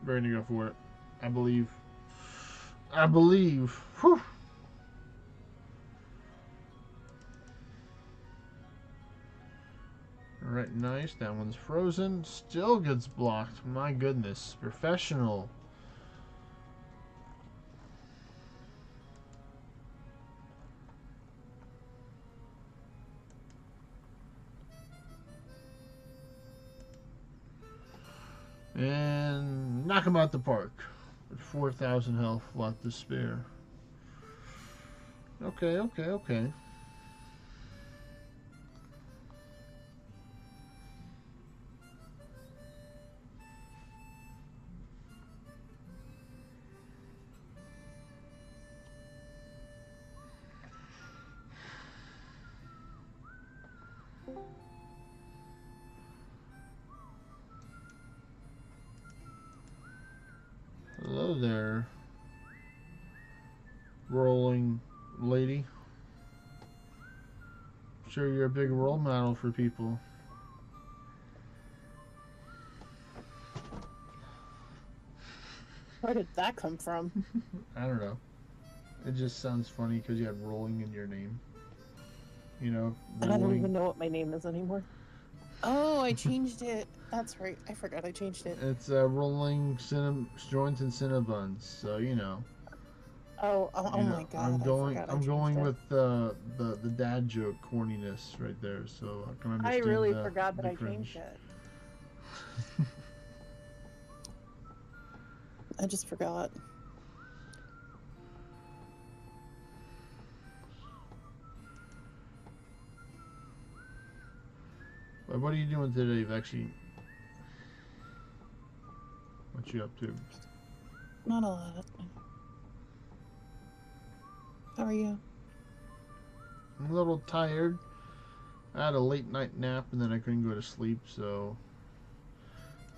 Ready to go for it. I believe. I believe. Whew. Alright, nice. That one's frozen. Still gets blocked. My goodness. Professional. And knock him out the park. With 4,000 health, lot to spare. Okay, okay, okay. Hello there, rolling lady. I'm sure you're a big role model for people. Where did that come from? I don't know. It just sounds funny because you had rolling in your name. You know, I don't rolling. even know what my name is anymore. Oh, I changed it. That's right. I forgot I changed it. It's rolling joints and Cinnabons. So you know. Oh my god! I'm I going. forgot I I'm changed going it. with the dad joke corniness right there. So I can I understand really the, forgot that the I cringe. changed it. I just forgot. But what are you doing today, Vexy? What you up to? Not a lot. How are you? I'm a little tired. I had a late night nap and then I couldn't go to sleep, so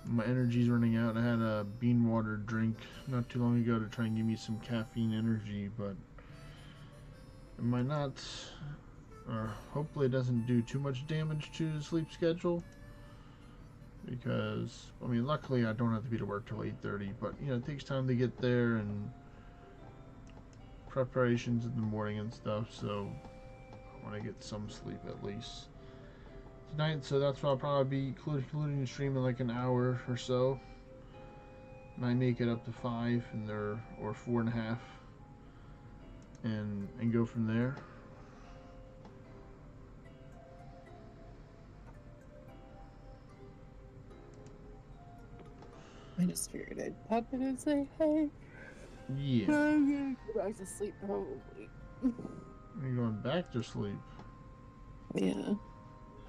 my energy's running out. I had a bean water drink not too long ago to try and give me some caffeine energy, but it might not, or hopefully it doesn't do too much damage to the sleep schedule. Because, I mean, luckily I don't have to be to work till 8:30, but, you know, it takes time to get there and preparations in the morning and stuff, so I want to get some sleep at least tonight. So that's why I'll probably be concluding the stream in like an hour or so. Might make it up to 5 and or 4.5, and go from there. I just figured I'd pop in and say hey. Yeah. I'm gonna go back to sleep probably. You're going back to sleep. Yeah.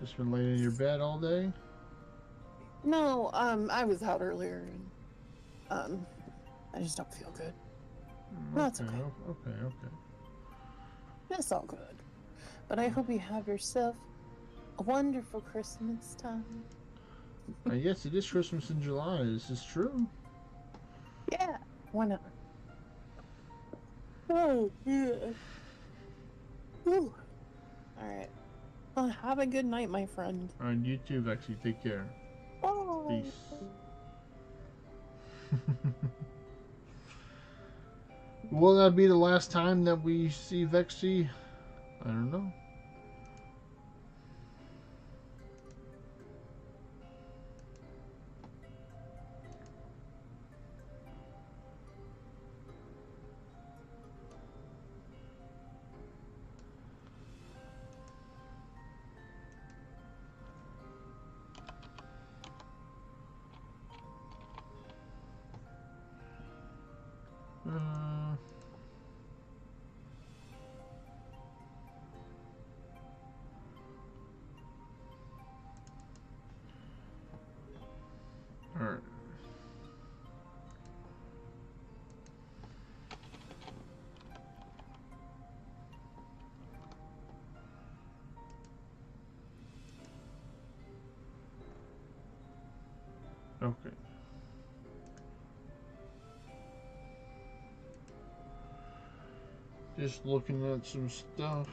Just been laying in your bed all day? No, I was out earlier and I just don't feel good. That's okay. Okay. It's all good. But I hope you have yourself a wonderful Christmas time. Yes, it is Christmas in July. This is true. Yeah, why not? Oh, yeah. Whew. All right. Well, have a good night, my friend. Alright, you too, Vexy. Take care. Bye. Peace. Will that be the last time that we see Vexy? I don't know. Alright. Okay. Just looking at some stuff.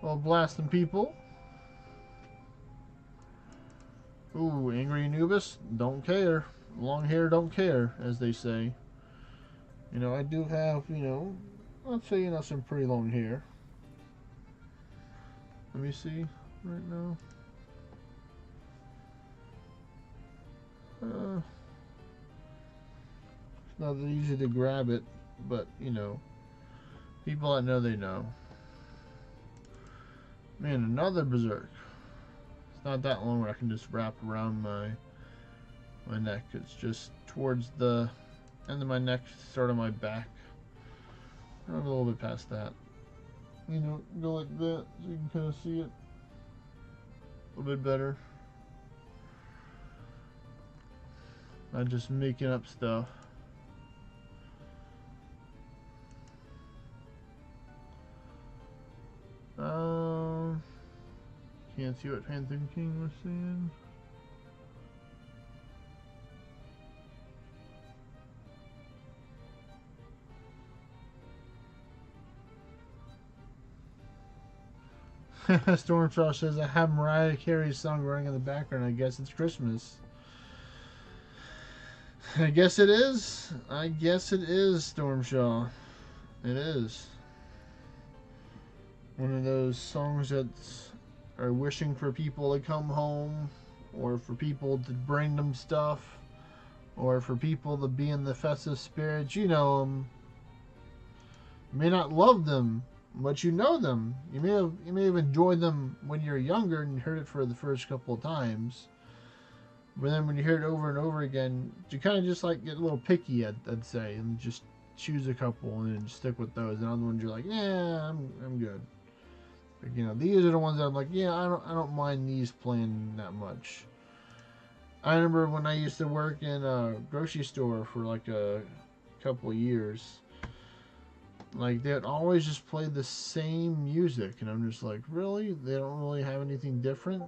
Well, blasting people. Ooh, angry Anubis, don't care. Long hair don't care, as they say. You know, I do have, I'd say, some pretty long hair. Let me see right now. It's not that easy to grab it, but, people that know, they know. Man, another berserk. It's not that long where I can just wrap around my neck. It's just towards the end of my neck, start of my back. I'm a little bit past that. Go like that so you can kind of see it a little bit better. Not just making up stuff. Can't see what Panther King was saying. Stormfell says, I have Mariah Carey's song running in the background. I guess it's Christmas. I guess it is. I guess it is, Stormshaw. It is. One of those songs that are wishing for people to come home, or for people to bring them stuff, or for people to be in the festive spirit. You know them. You may not love them, but you know them. You may have enjoyed them when you're younger and heard it for the first couple of times. But then when you hear it over and over again, you kind of just like get a little picky, I'd say, and just choose a couple and then stick with those. And other ones you're like, yeah, I'm good. Like, these are the ones that I'm like, yeah, I don't mind these playing that much. I remember when I used to work in a grocery store for like a couple of years. Like, they'd always just play the same music, and I'm just like, really? They don't really have anything different?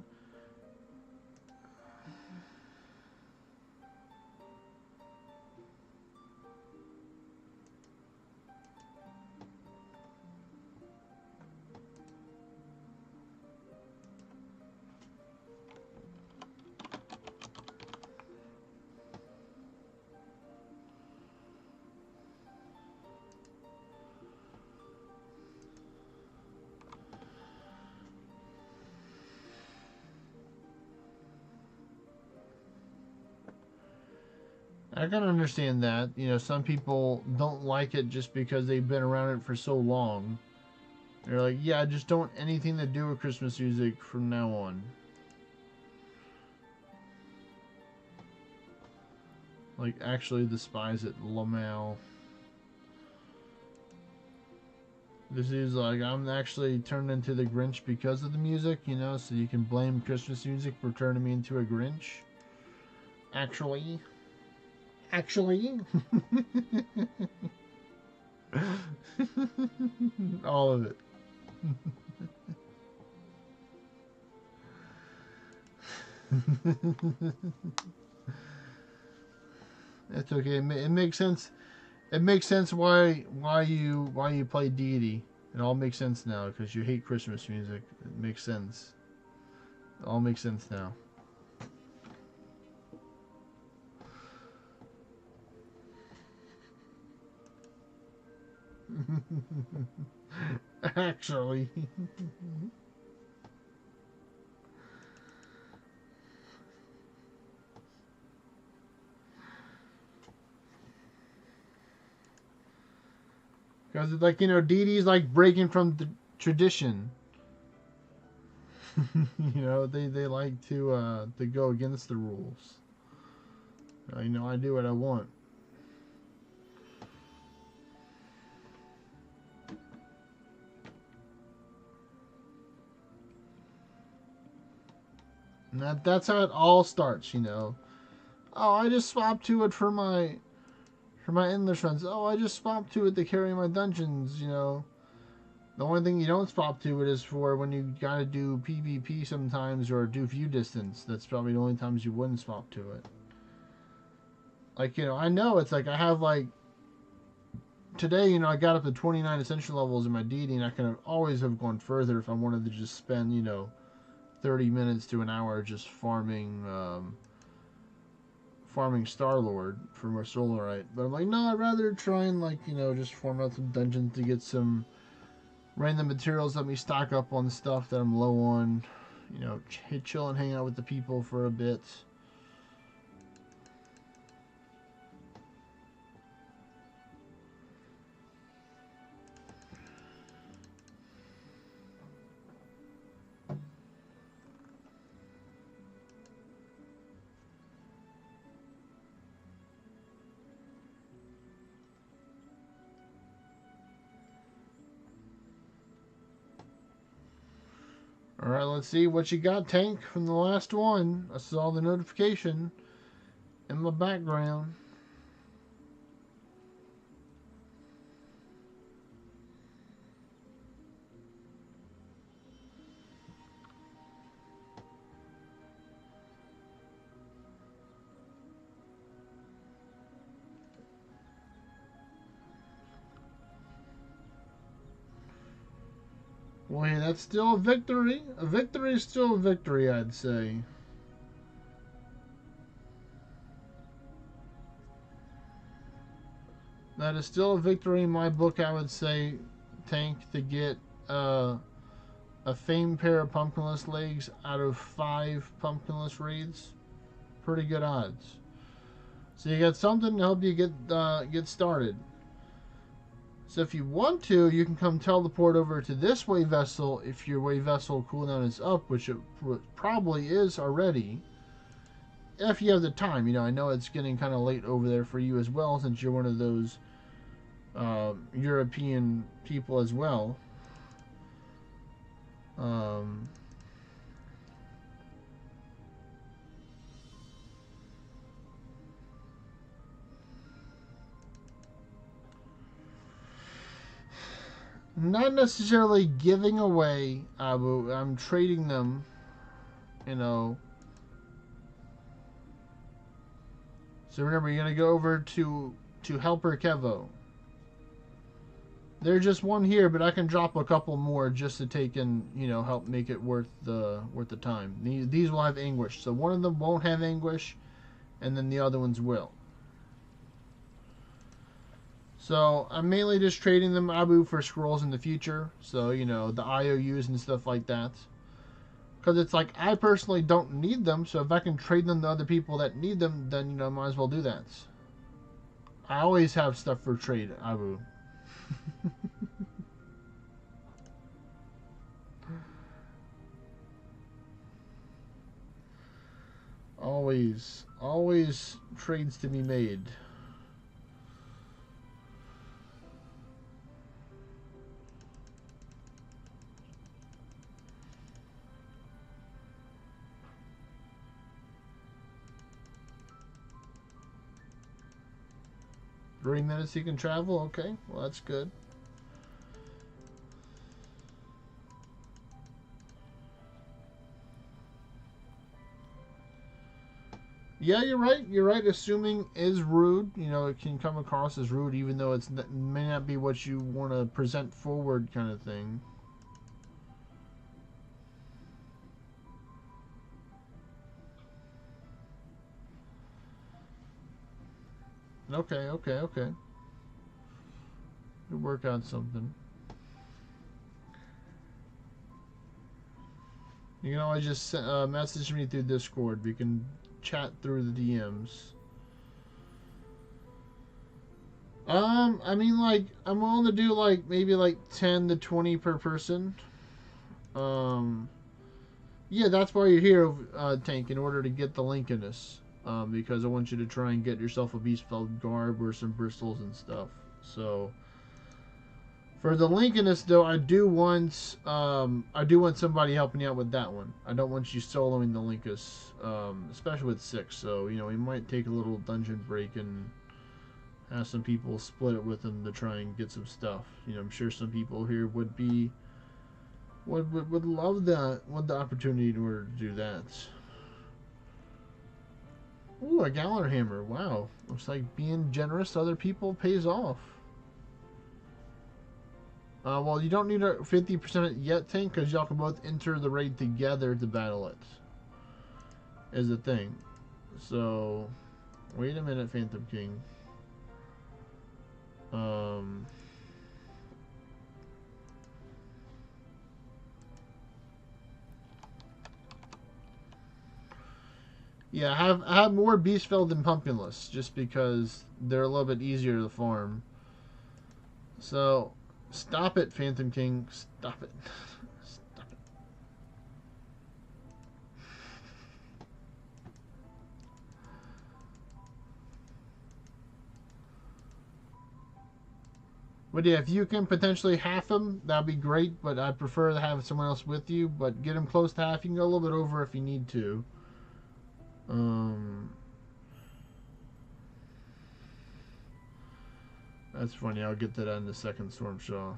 I can understand that. Some people don't like it just because they've been around it for so long. They're like, yeah, I just don't want anything to do with Christmas music from now on. Like, actually despise it. Lamau. This is like, I'm actually turned into the Grinch because of the music, so you can blame Christmas music for turning me into a Grinch. Actually. All of it. It's okay. It makes sense. It makes sense why you play Deity. It all makes sense now because you hate Christmas music. It makes sense. It all makes sense now. Actually. Because it's like, Deity's like breaking from the tradition. They like to go against the rules. I do what I want. And that's how it all starts, Oh, I just swapped to it for my English runs. Oh, I just swapped to it to carry my dungeons, The only thing you don't swap to it is for when you gotta do PvP sometimes or do view distance. That's probably the only times you wouldn't swap to it. Like, I know it's like I have like today, I got up to 29 essential levels in my deity, and I could always have gone further if I wanted to just spend, 30 minutes to an hour just farming Star-Lord for more Solarite. But I'm like, no, I'd rather try and, like, you know, just farm out some dungeons to get some random materials, let me stock up on stuff that I'm low on, you know, chill and hang out with the people for a bit. Alright, let's see what you got, Tank, from the last one. I saw the notification in the background. Well, hey, that's still a victory. A victory is still a victory, I'd say. That is still a victory in my book, I would say, Tank, to get a famed pair of pumpkinless legs out of 5 pumpkinless raids. Pretty good odds. So you got something to help you get started. So if you want to, you can come teleport over to this way vessel if your way vessel cooldown is up, which it probably is already. If you have the time, you know, I know it's getting kind of late over there for you as well, since you're one of those European people as well. Not necessarily giving away Abu. I'm trading them, you know. So remember, you're gonna go over to Helper Kevo. There's just one here, but I can drop a couple more just to take in, you know, help make it worth the time. These will have anguish, so one of them won't have anguish, and then the other ones will. So I'm mainly just trading them Abu for scrolls in the future. So, you know, the IOUs and stuff like that. Because it's like, I personally don't need them, so if I can trade them to other people that need them, then, you know, might as well do that. I always have stuff for trade, Abu. Always trades to be made. Three minutes you can travel? Okay, well that's good. Yeah, you're right. You're right. Assuming is rude. You know, it can come across as rude, even though it may not be what you want to present forward, kind of thing. Okay. We'll work on something. You can always just message me through Discord. We can chat through the DMs. I mean, like, I'm willing to do, like, maybe, like, 10 to 20 per person. Yeah, that's why you're here, Tank, in order to get the Lincolnus. Because I want you to try and get yourself a Beastfeld garb or some bristles and stuff. So, for the Lincolnus, though, I do want somebody helping you out with that one. I don't want you soloing the Linkus, especially with 6. So, you know, we might take a little dungeon break and have some people split it with them to try and get some stuff. You know, I'm sure some people here would love that, want the opportunity in order to do that. Ooh, a Galler Hammer. Wow. Looks like being generous to other people pays off. Well, you don't need a 50% it yet, Tank, because y'all can both enter the raid together to battle it. Is the thing. So, wait a minute, Phantom King. Yeah, have more Beastfell than Pumpkinless, just because they're a little bit easier to farm. So, stop it, Phantom King. Stop it. Stop it. But yeah, if you can potentially half them, that'd be great. But I'd prefer to have someone else with you. But get them close to half. You can go a little bit over if you need to. That's funny. I'll get to that in a second, Stormshaw. So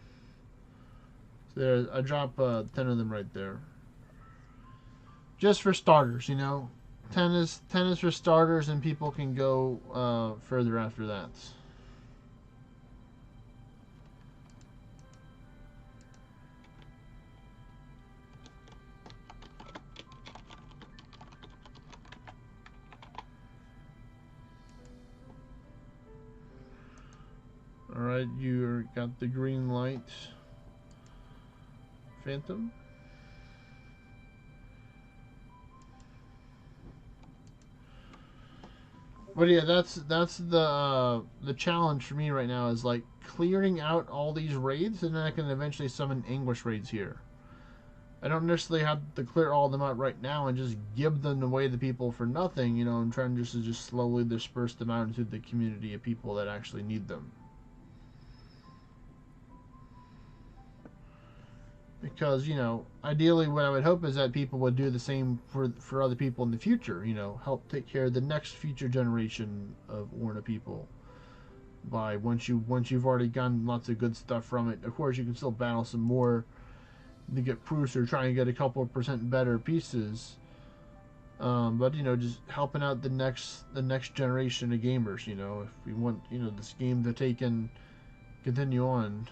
there, I drop 10 of them right there. Just for starters, you know. 10 is for starters, and people can go further after that. Alright, you got the green light. Phantom. But yeah, that's the challenge for me right now is like clearing out all these raids, and then I can eventually summon Anguish raids here. I don't necessarily have to clear all of them out right now and just give them away to people for nothing. You know, I'm trying just to just slowly disperse them out into the community of people that actually need them. Because, you know, ideally what I would hope is that people would do the same for other people in the future, you know, help take care of the next future generation of Orna people. By once you've already gotten lots of good stuff from it, of course you can still battle some more to get proofs or try and get a couple of % better pieces. But you know, just helping out the next generation of gamers. You know, if we want this game to take and continue on,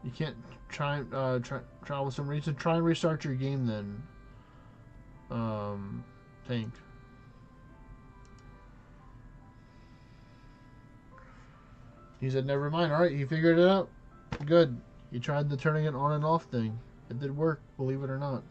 you can't try with some reason. Try and restart your game then. Tank. He said, "Never mind." All right, he figured it out. Good. He tried the turning it on and off thing. It did work, believe it or not.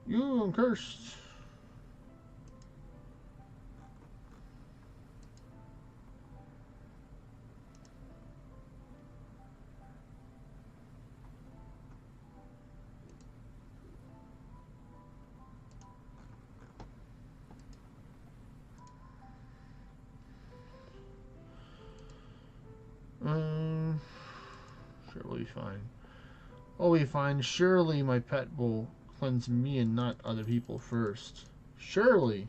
You cursed. Sure, we'll be fine. Oh, we fine. Surely my pet will cleanse me and not other people first. Surely.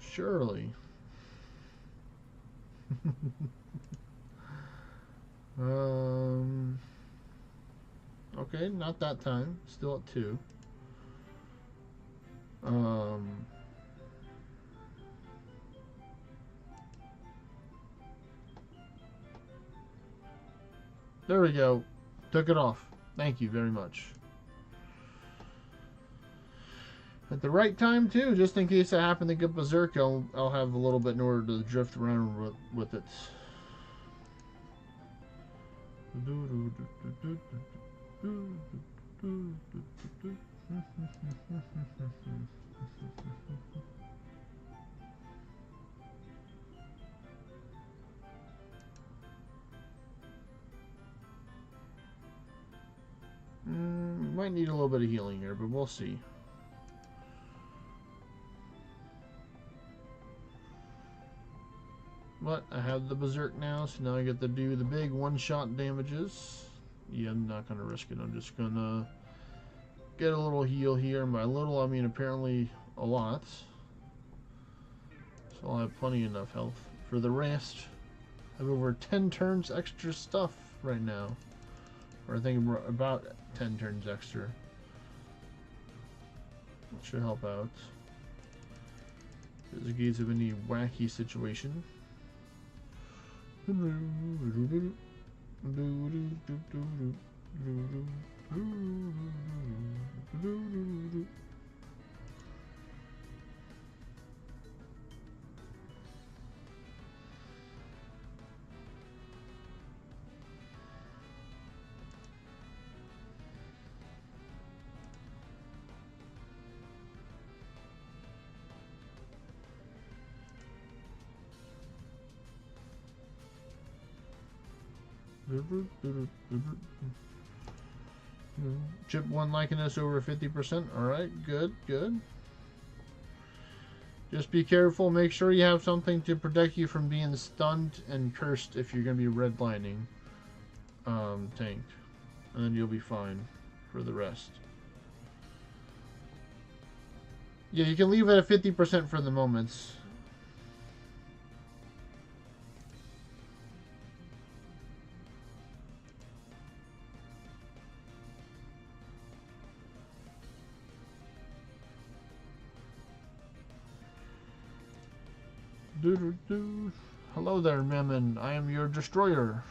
Surely. Okay, not that time. Still at 2. There we go. Took it off. Thank you very much. At the right time, too, just in case I happen to get berserk, I'll have a little bit in order to drift around with it. Might need a little bit of healing here, but we'll see. But I have the Berserk now, so now I get to do the big one-shot damages. Yeah, I'm not going to risk it. I'm just going to get a little heal here. And by little, I mean apparently a lot. So I'll have plenty enough health for the rest. I have over 10 turns extra stuff right now. Or I think about 10 turns extra. That should help out. Just in case of any wacky situation. Chip 1 liking us over 50%. Alright, good, good. Just be careful. Make sure you have something to protect you from being stunned and cursed if you're going to be redlining tanked. And then you'll be fine for the rest. Yeah, you can leave it at 50% for the moments. Hello there, Mammon. I am your destroyer.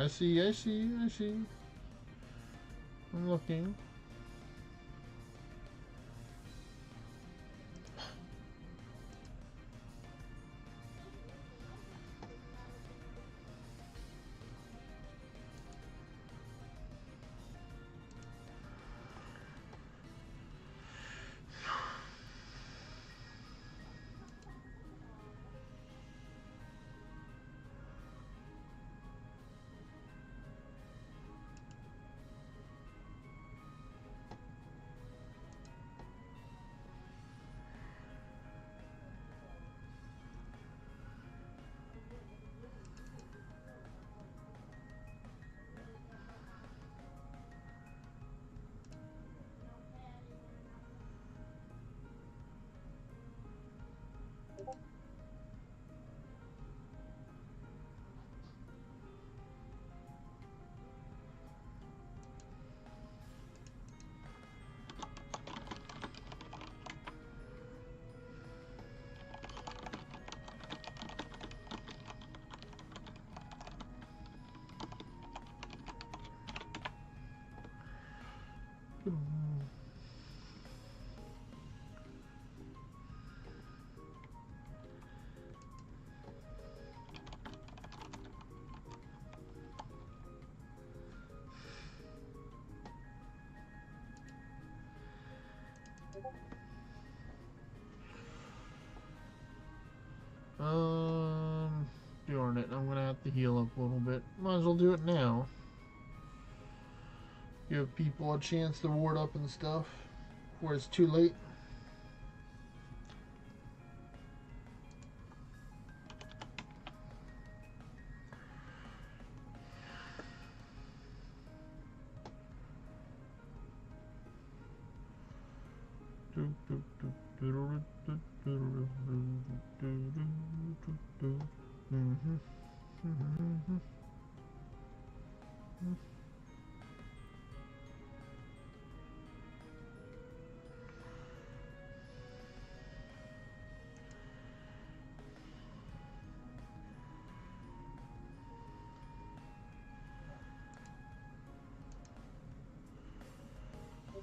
I see. I'm looking. Darn it, I'm gonna have to heal up a little bit. Might as well do it now. Give people a chance to ward up and stuff before it's too late.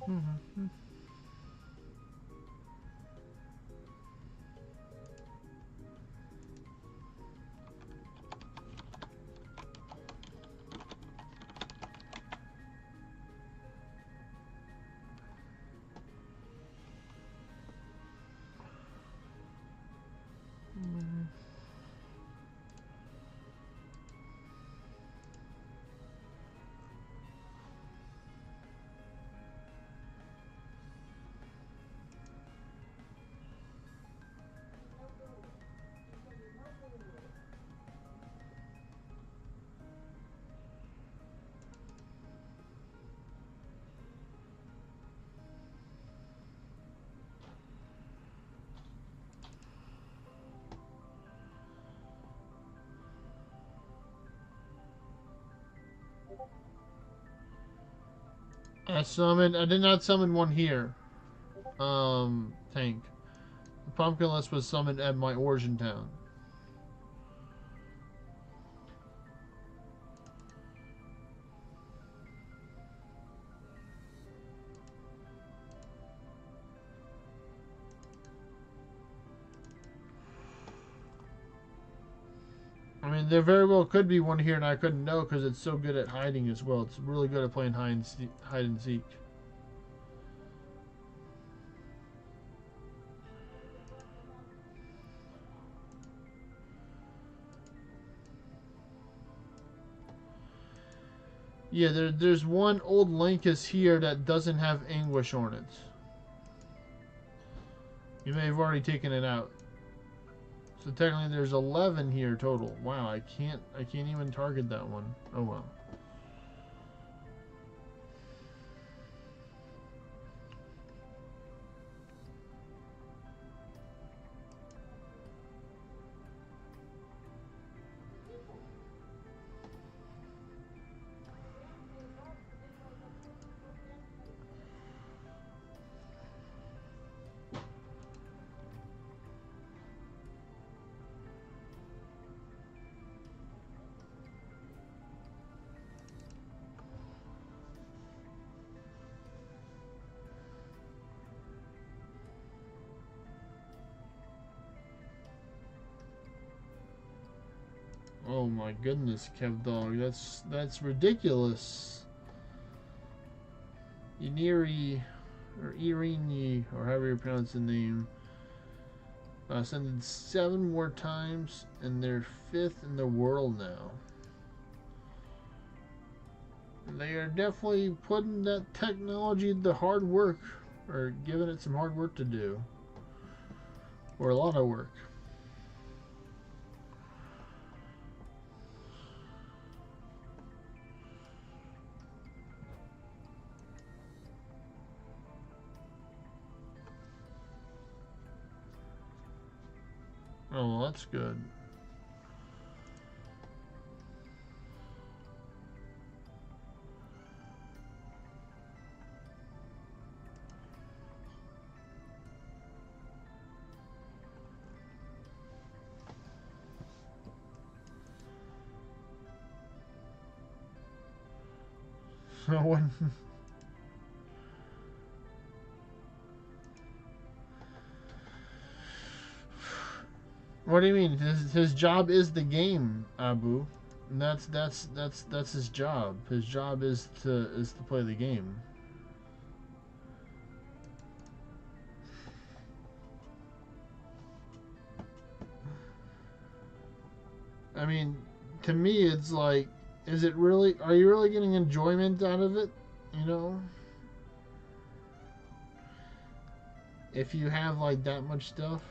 Mhm. I did not summon one here. Tank. The Pumpkinless was summoned at my origin town. I mean, there very well could be one here, and I couldn't know because it's so good at hiding as well. It's really good at playing hide and seek. Yeah, there's one old Linkus here that doesn't have Anguish Hornets. You may have already taken it out. So technically there's 11 here total. Wow, I can't even target that one. Oh well. Oh my goodness, Kev Dog, that's ridiculous. Iniri, or Irini, or however you pronounce the name, ascended 7 more times, and they're 5th in the world now. They are definitely putting that technology to hard work, or giving it some hard work to do, or a lot of work. Oh, well, that's good. So when what do you mean? His job is the game, Abu. And that's his job. His job is to play the game. I mean, to me, it's like, is it really? Are you really getting enjoyment out of it? You know, if you have like that much stuff.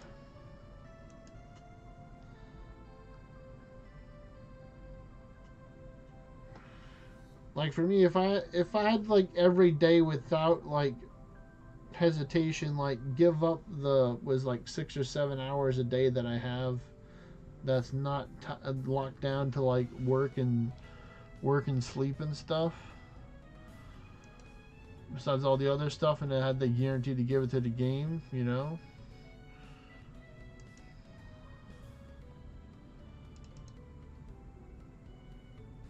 Like for me, if I had like every day without like hesitation, like give up the was like 6 or 7 hours a day that I have, that's not locked down to like work and sleep and stuff. Besides all the other stuff, and I had the guarantee to give it to the game, you know.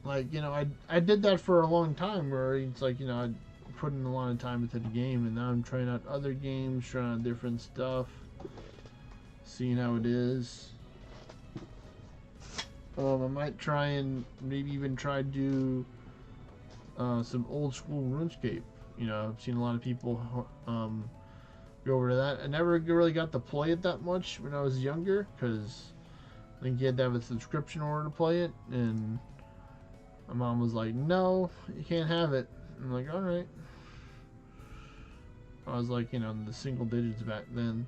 Like, you know, I did that for a long time where it's like, you know, I'd putting a lot of time into the game, and now I'm trying out other games, trying out different stuff, seeing how it is. I might try and maybe even try to do some old school RuneScape. You know, I've seen a lot of people go over to that. I never really got to play it that much when I was younger, because I think you had to have a subscription in order to play it, and my mom was like, no, you can't have it. I'm like, alright. I was like, you know, in the single digits back then.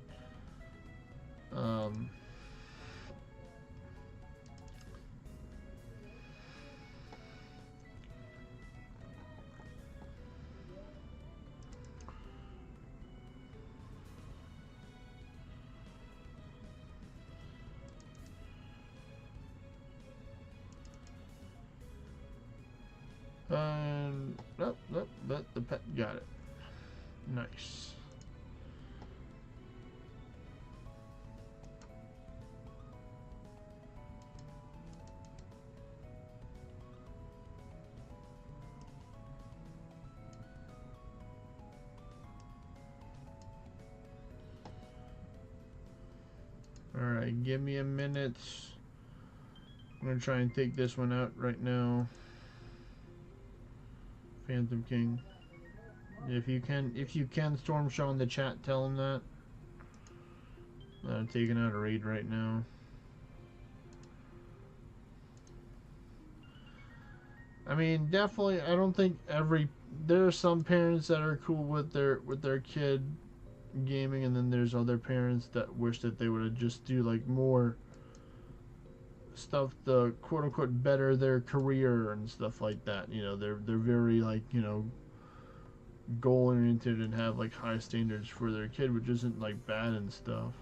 Nope, but the pet got it. Nice. Alright, give me a minute. I'm gonna try and take this one out right now. Phantom King. If you can, Storm Shaw in the chat, tell him that. I'm taking out a raid right now. I mean, definitely, I don't think there are some parents that are cool with their kid gaming, and then there's other parents that wish that they would have just do like more stuff to quote unquote better their career and stuff like that. You know, they're very like, you know, goal oriented and have like high standards for their kid, which isn't like bad and stuff.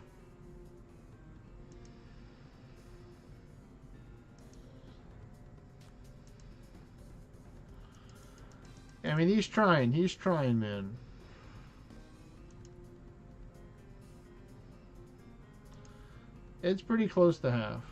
I mean, he's trying, man. It's pretty close to half.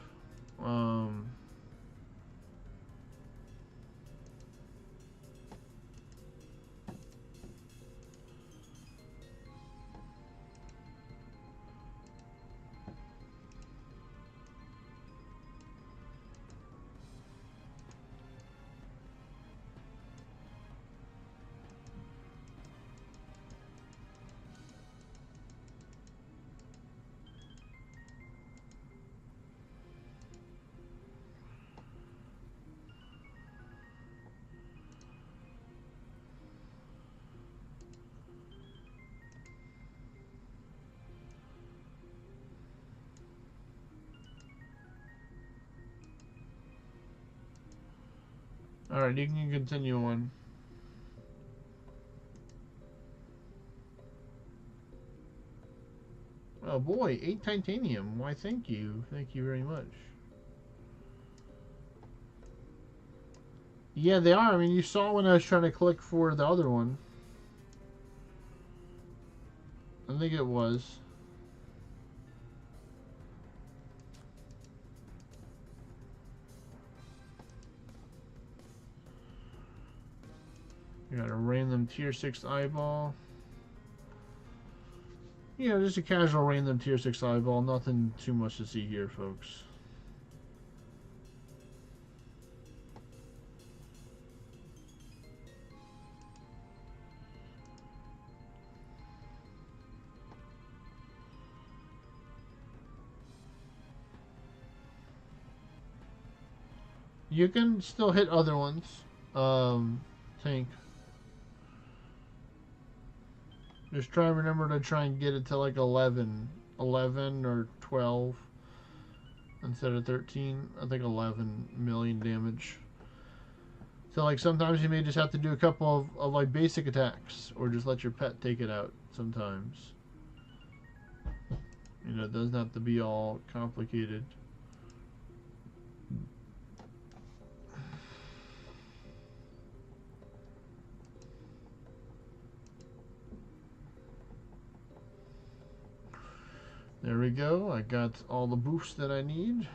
Alright, you can continue on. Oh boy, 8 titanium. Why, thank you. Thank you very much. Yeah, they are. I mean, you saw when I was trying to click for the other one. I think it was. You got a random tier 6 eyeball. Yeah, just a casual random tier 6 eyeball. Nothing too much to see here, folks. You can still hit other ones. Tank. Just try and remember to try and get it to like 11 or 12 instead of 13. I think 11 million damage. So like sometimes you may just have to do a couple of like basic attacks, or just let your pet take it out sometimes. You know, it doesn't have to be all complicated. There we go. I got all the boosts that I need.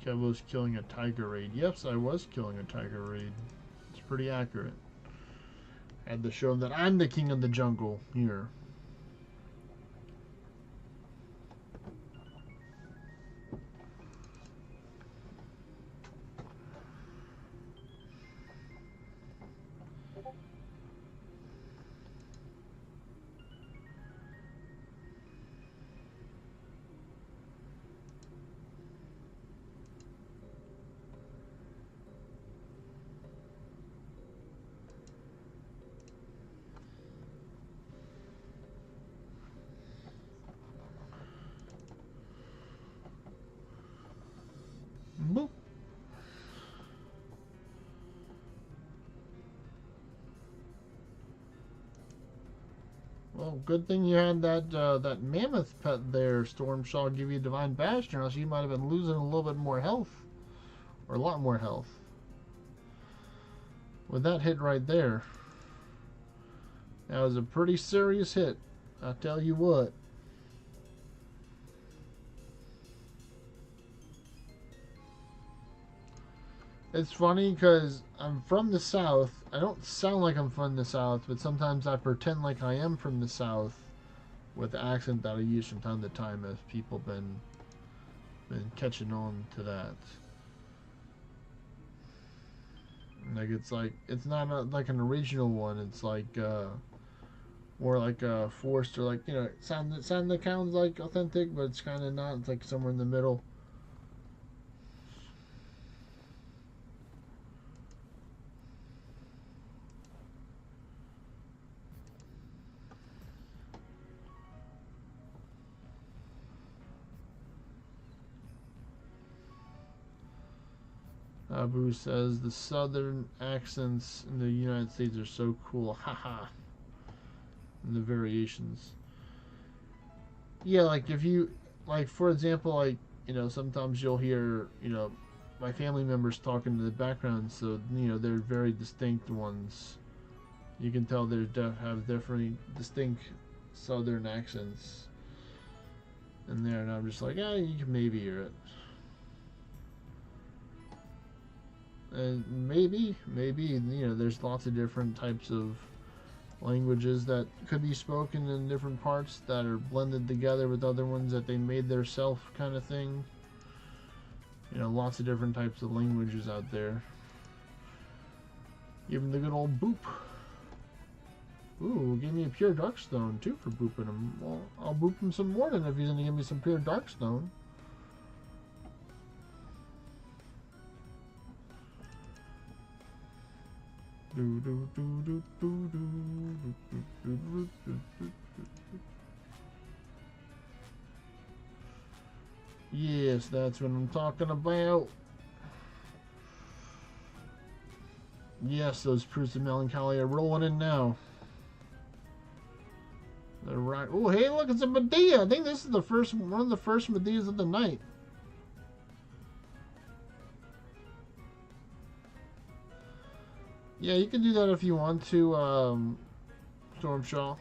I was killing a tiger raid. Yes, I was killing a tiger raid. It's pretty accurate. I had to show them that I'm the king of the jungle here. Boop. Well, good thing you had that mammoth pet there, Stormshaw, give you a divine bastion, or else you might have been losing a little bit more health, or a lot more health. With that hit right there, that was a pretty serious hit. I tell you what. It's funny because I'm from the South. I don't sound like I'm from the South, but sometimes I pretend like I am from the South with the accent that I use from time to time as people been catching on to that. It's not like an original one. It's like more like a forced, or like, sound that sounds like authentic, but it's kind of not. It's like somewhere in the middle. Abu says the southern accents in the United States are so cool. Haha. And the variations. Yeah, like if you, like, for example, like, sometimes you'll hear, my family members talking to the background, so, they're very distinct ones. You can tell they have different distinct southern accents in there, and I'm just like, yeah, you can maybe hear it. And maybe, there's lots of different types of languages that could be spoken in different parts that are blended together with other ones that they made their self kind of thing. Lots of different types of languages out there. Even the good old boop. Ooh, give me a pure darkstone too for booping him. Well, I'll boop him some more then if he's gonna give me some pure darkstone. Yes, that's what I'm talking about. Yes, those proofs of melancholy are rolling in now. They're right. Oh, hey, look, it's a Medea. I think this is one of the first Medeas of the night. Yeah, you can do that if you want to, Stormshaw.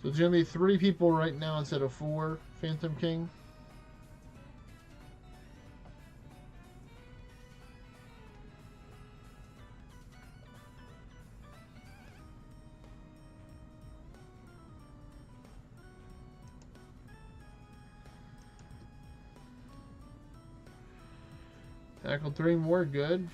So it's going to be 3 people right now instead of 4, Phantom King. Tackle 3 more, good.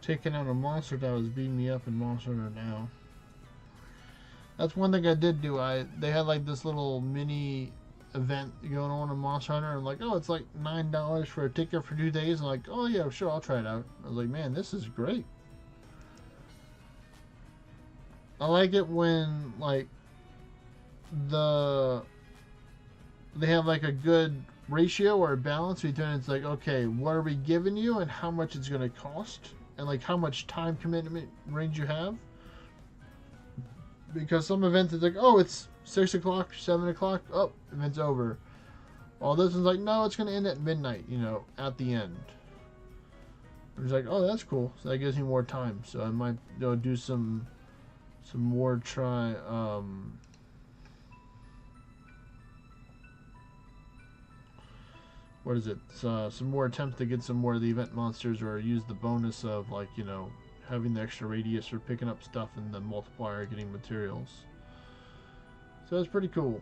Taking out a monster that was beating me up in Monster Hunter now. That's one thing I did do. They had like this little mini event going on in Monster Hunter, and like, oh, it's like $9 for a ticket for 2 days. I'm like, oh yeah, sure, I'll try it out. I was like, man, this is great. I like it when like they have like a good ratio or a balance between it's like, okay, what are we giving you and how much it's going to cost, and like how much time commitment range you have. Because some events it's like, oh, it's 6 o'clock, 7 o'clock, oh, event's over. Well, this one's like, no, it's going to end at midnight, at the end. It's like, oh, that's cool. So that gives me more time. So I might do some more try. What is it? Some more attempts to get some more of the event monsters, or use the bonus of like having the extra radius for picking up stuff and the multiplier getting materials. So it's pretty cool.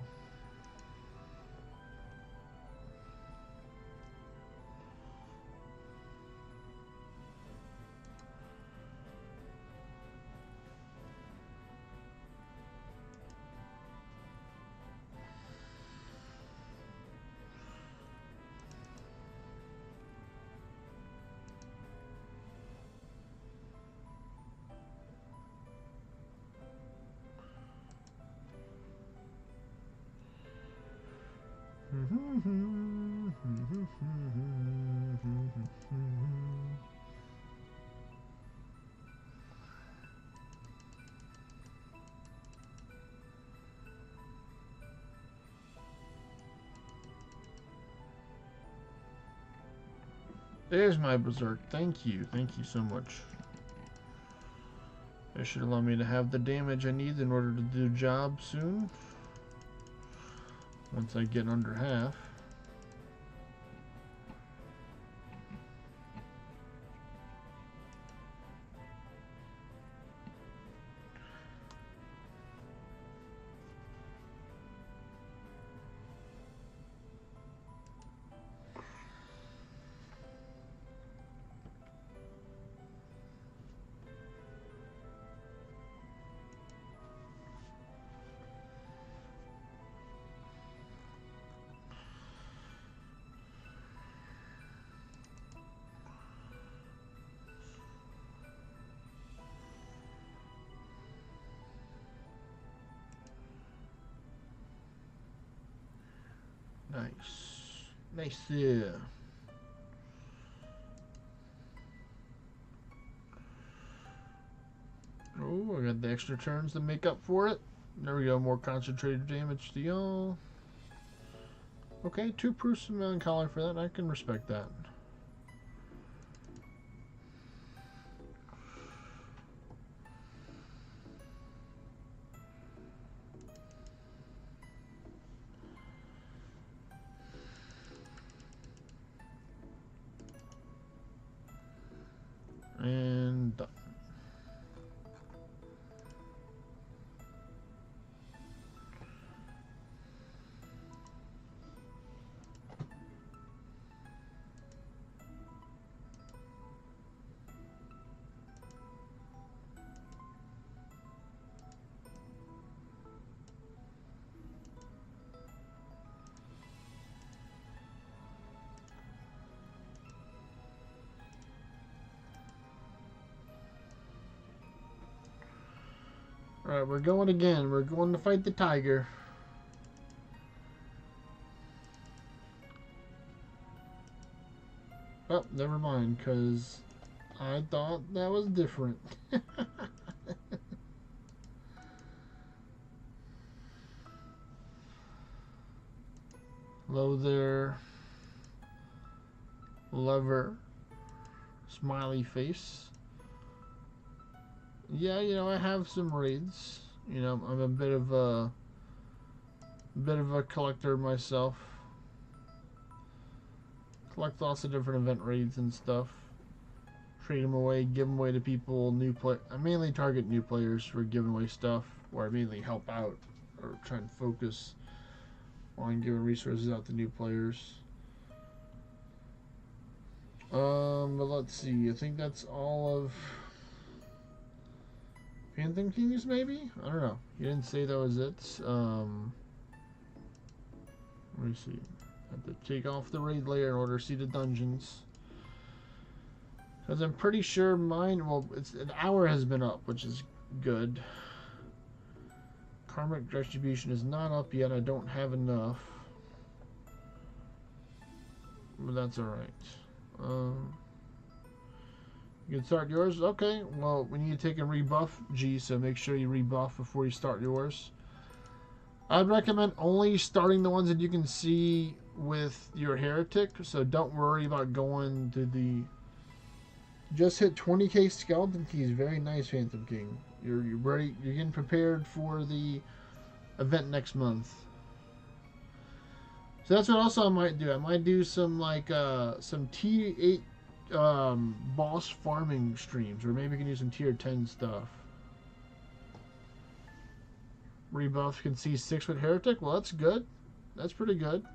There's my berserk. Thank you so much. That should allow me to have the damage I need in order to do the job soon. Once I get under half. Nice there. Oh, I got the extra turns to make up for it. There we go, more concentrated damage to y'all. Okay, 2 proofs of melancholy for that. I can respect that. And done. Alright, we're going again. We're going to fight the tiger. Oh, never mind, because I thought that was different. Hello there. Lover. Smiley face. Yeah, I have some raids. I'm a bit of a collector myself. Collect lots of different event raids and stuff. Trade them away, give them away to people, I mainly target new players for giving away stuff, or I mainly help out or try and focus on giving resources out to new players. But let's see. I think that's all of Phantom Kings, maybe? I don't know. You didn't say that was it. Let me see. I have to take off the raid layer in order to see the dungeons. Because I'm pretty sure mine, well, it's an hour has been up, which is good. Karmic Retribution is not up yet. I don't have enough. But that's alright. You can start yours? Okay, well, we need to take a rebuff, G, so make sure you rebuff before you start yours. I'd recommend only starting the ones that you can see with your Heretic, so don't worry about going to the... Just hit 20k Skeleton Keys. Very nice, Phantom King. You're ready. You're getting prepared for the event next month. So that's what also I might do. I might do some like some T8 boss farming streams, or maybe we can do some tier 10 stuff. Rebuff can see 6 with Heretic. Well, that's good. That's pretty good.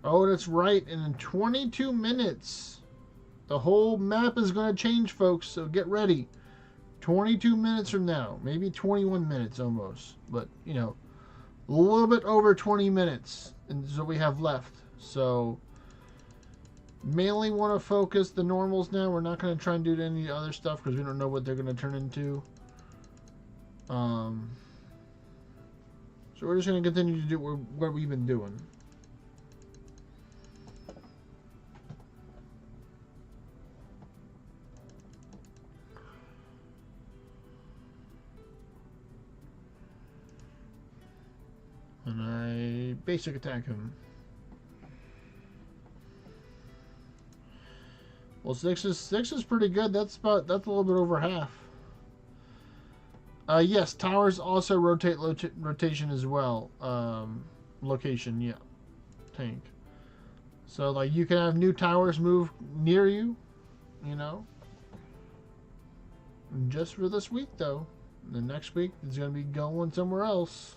Oh, that's right. And in 22 minutes, the whole map is going to change, folks. So get ready. 22 minutes from now. Maybe 21 minutes almost. But, you know, a little bit over 20 minutes is what we have left. So, mainly want to focus the normals now. We're not going to try and do any other stuff because we don't know what they're going to turn into. So we're just going to continue to do what we've been doing. And I basic attack him. Well, six is pretty good. That's a little bit over half. Yes, towers also rotation as well. Location, yeah, tank. So like you can have new towers move near you, you know. Just for this week though. The next week it's gonna be going somewhere else.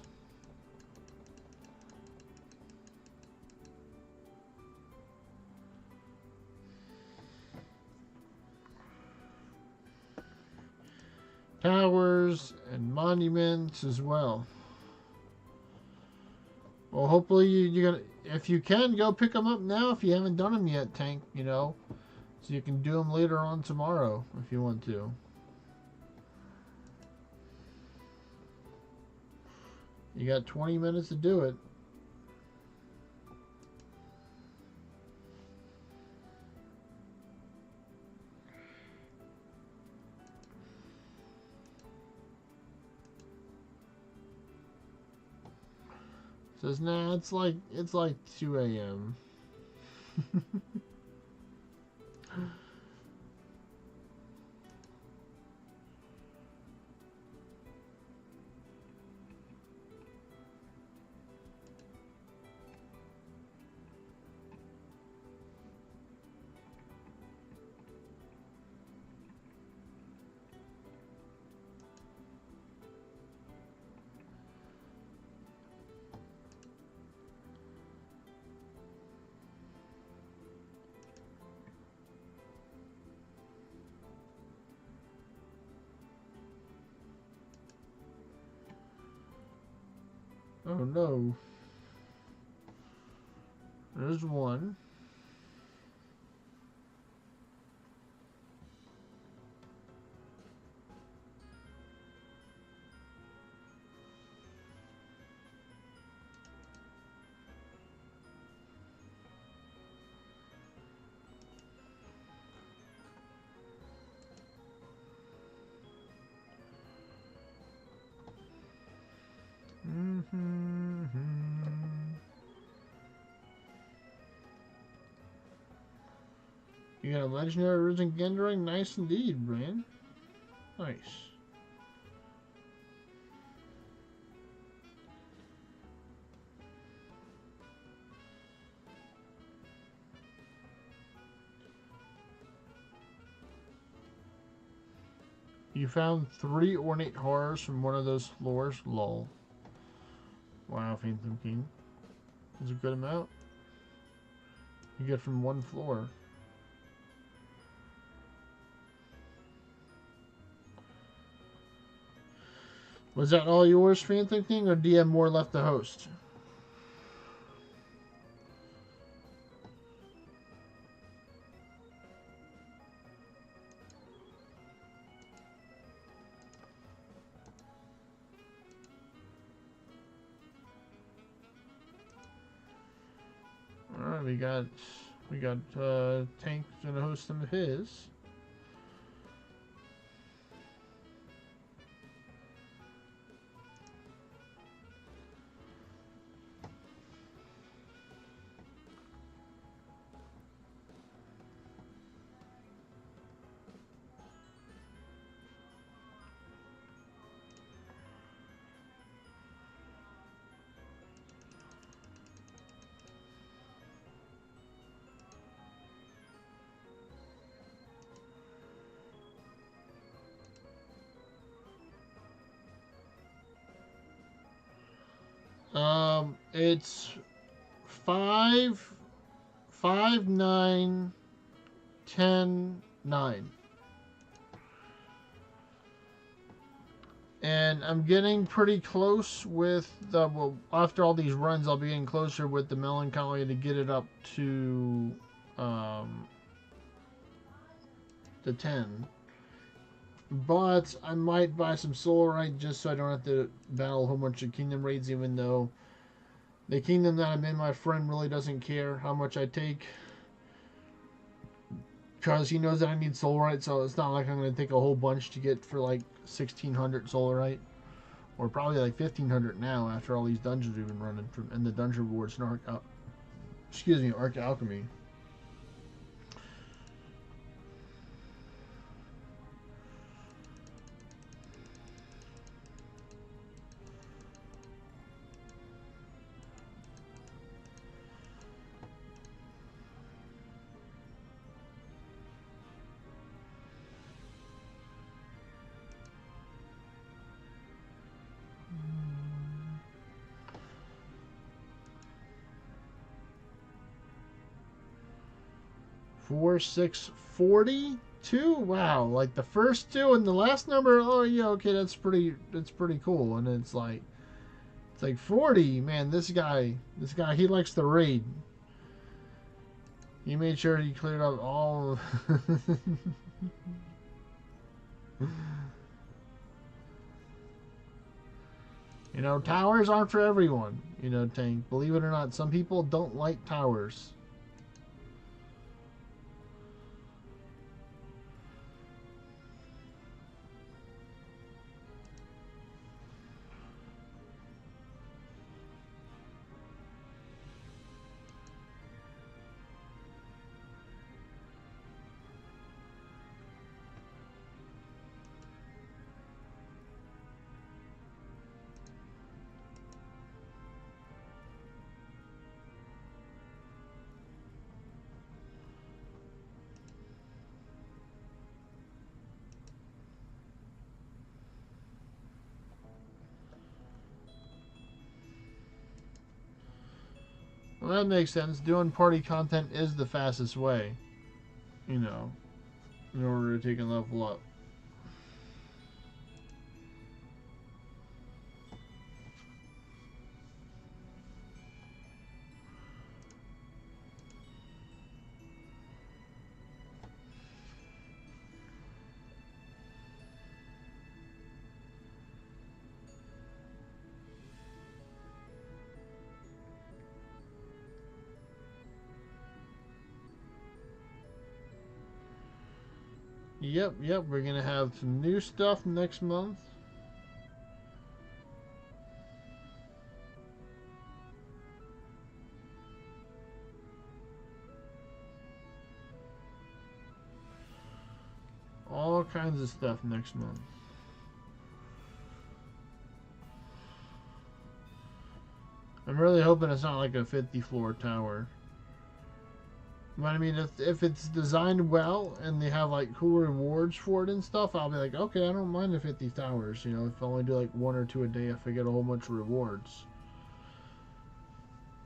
Towers and monuments as well. Well, hopefully you're gonna, if you can, go pick them up now if you haven't done them yet, Tank. You know, so you can do them later on tomorrow if you want to. You got 20 minutes to do it. Says, nah, it's like 2 a.m. Oh no. There's one. You got a legendary Risen Gendering? Nice indeed, Brian. Nice. You found 3 ornate horrors from one of those floors? Lol. Wow, Phantom King. That's a good amount. You get from one floor. Was that all yours, Phantom King, or do you have more left to host? Alright, we got Tank gonna host some of his. It's 5, 5, 9, 10, 9. And I'm getting pretty close with the, well, after all these runs, I'll be getting closer with the Melancholy to get it up to the 10. But I might buy some Solarite just so I don't have to battle a whole bunch of Kingdom raids, even though the Kingdom that I'm in, my friend really doesn't care how much I take. Because he knows that I need Solarite, so it's not like I'm going to take a whole bunch to get for like 1,600 Solarite. Or probably like 1,500 now after all these dungeons we've been running from, and the dungeon rewards in Arc Alchemy. 4, 6, 42. Wow, like the first two and the last number. Oh yeah, okay, that's pretty cool. And it's like 40. Man, this guy, he likes to raid. He made sure he cleared up all. You know, towers aren't for everyone. You know, Tank. Believe it or not, some people don't like towers. Well, that makes sense. Doing party content is the fastest way, you know, in order to take a level up. Yep, we're gonna have some new stuff next month. kinds of stuff next month. I'm really hoping it's not like a 50-floor tower. But I mean, if it's designed well and they have like cool rewards for it and stuff, I'll be like, okay, I don't mind the 50 towers. You know, if I only do like 1 or 2 a day, if I get a whole bunch of rewards.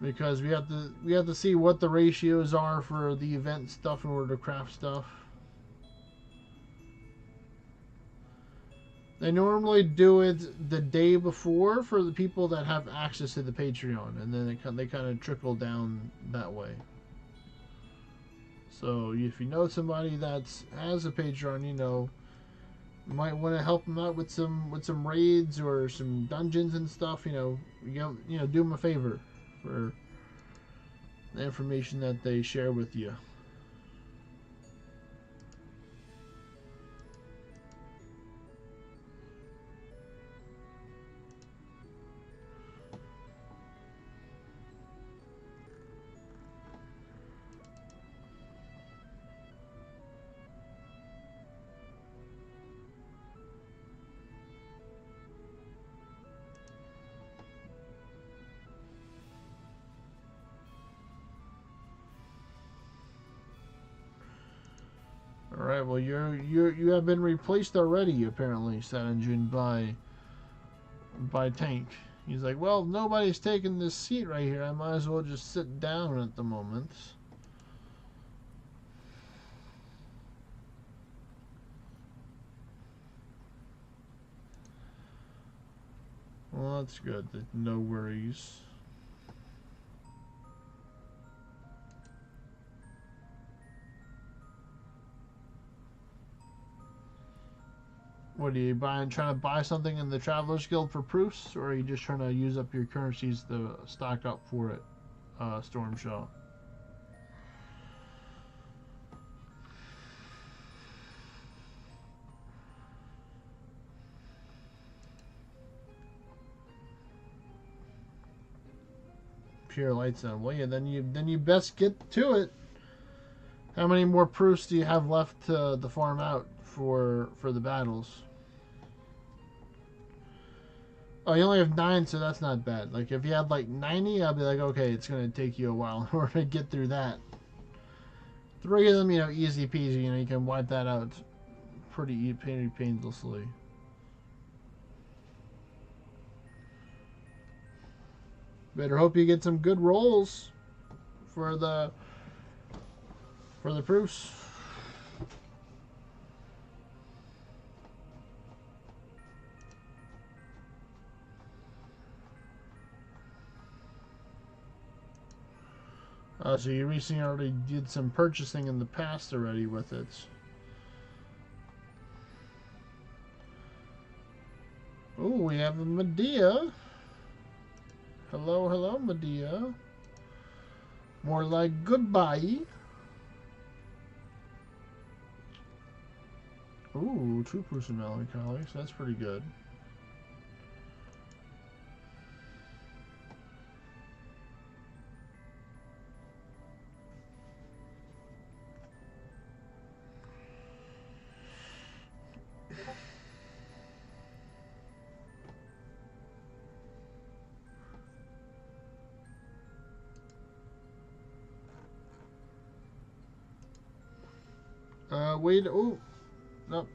Because we have to see what the ratios are for the event stuff in order to craft stuff. They normally do it the day before for the people that have access to the Patreon, and then they kind of trickle down that way. So if you know somebody that has a Patreon, you know, you might want to help them out with some raids or some dungeons and stuff. You know, do them a favor for the information that they share with you. All right. Well, you have been replaced already, apparently, Satanjun, by Tank. He's like, well, nobody's taking this seat right here. I might as well just sit down at the moment. Well, that's good. No worries. What are you trying to buy something in the Travelers Guild for proofs, or are you just trying to use up your currencies to stock up for it, Stormshaw? Pure light sound. Well, yeah, then you best get to it. How many more proofs do you have left to farm out for the battles? Oh, you only have 9, so that's not bad. Like, if you had like 90, I'd be like, okay, it's gonna take you a while in order to get through that. 3 of them, you know, easy peasy. You know, you can wipe that out pretty painlessly. Better hope you get some good rolls for the proofs. So you recently already did some purchasing in the past already with it. Oh, we have a Medea. Hello, Medea. More like goodbye. Ooh, true personality colleagues. That's pretty good. Wait. Oh, nope.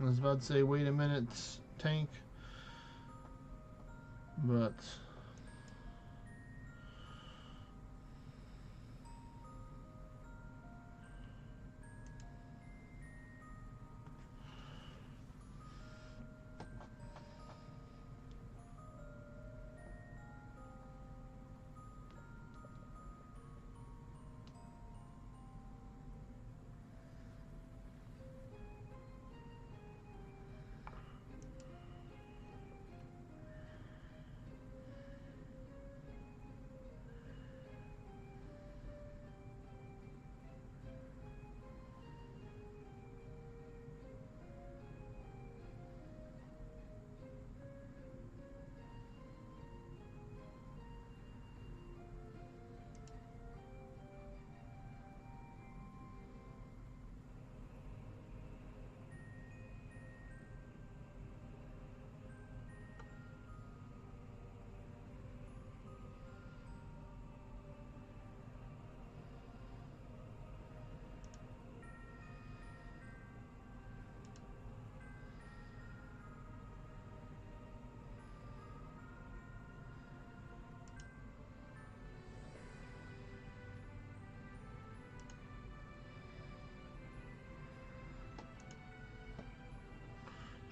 I was about to say, wait a minute, Tank. But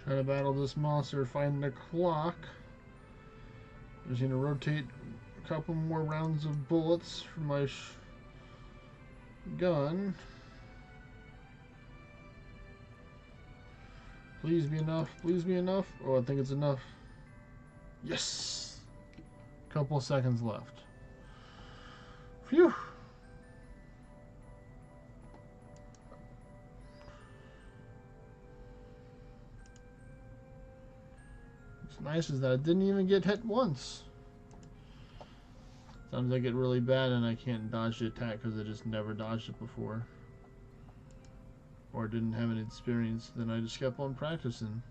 Try to battle this monster, find the clock. Just gonna rotate a couple more rounds of bullets from my gun. Please be enough. Please be enough. Oh, I think it's enough. Yes! Couple seconds left. Phew! What's nice is that I didn't even get hit once. Sometimes I get really bad and I can't dodge the attack because I just never dodged it before. Or didn't have any experience, then I just kept on practicing.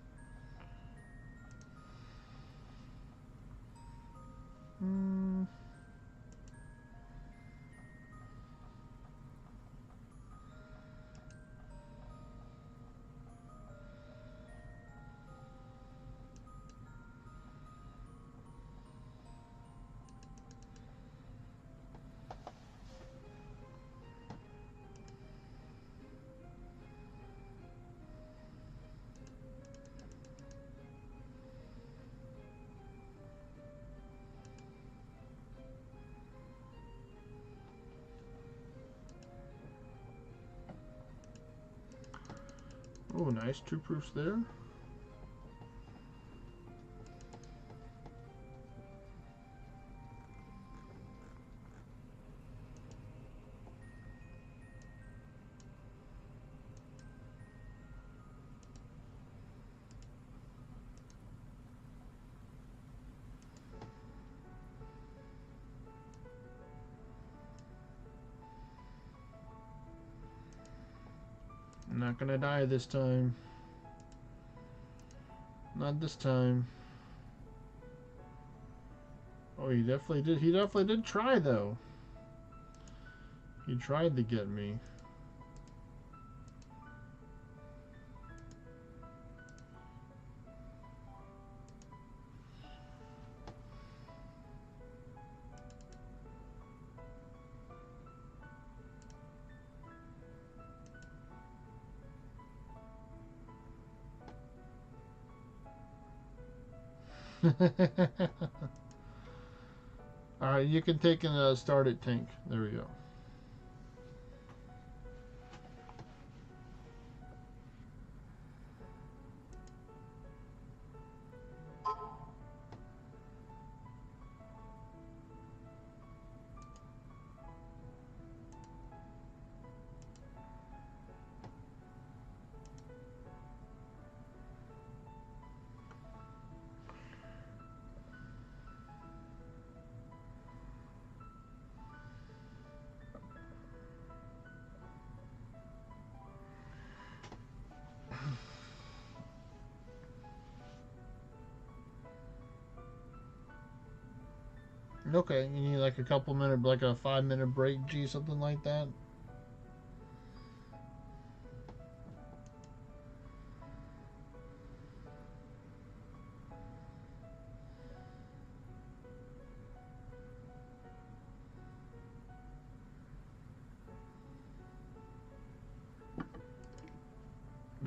Oh, nice. 2 proofs there. I'm not gonna die this time. Not this time. Oh, he definitely did. He definitely did try, though. He tried to get me. Alright, you can take and start at tank. There we go. Okay, you need like a couple minute, like a 5-minute break, G, something like that.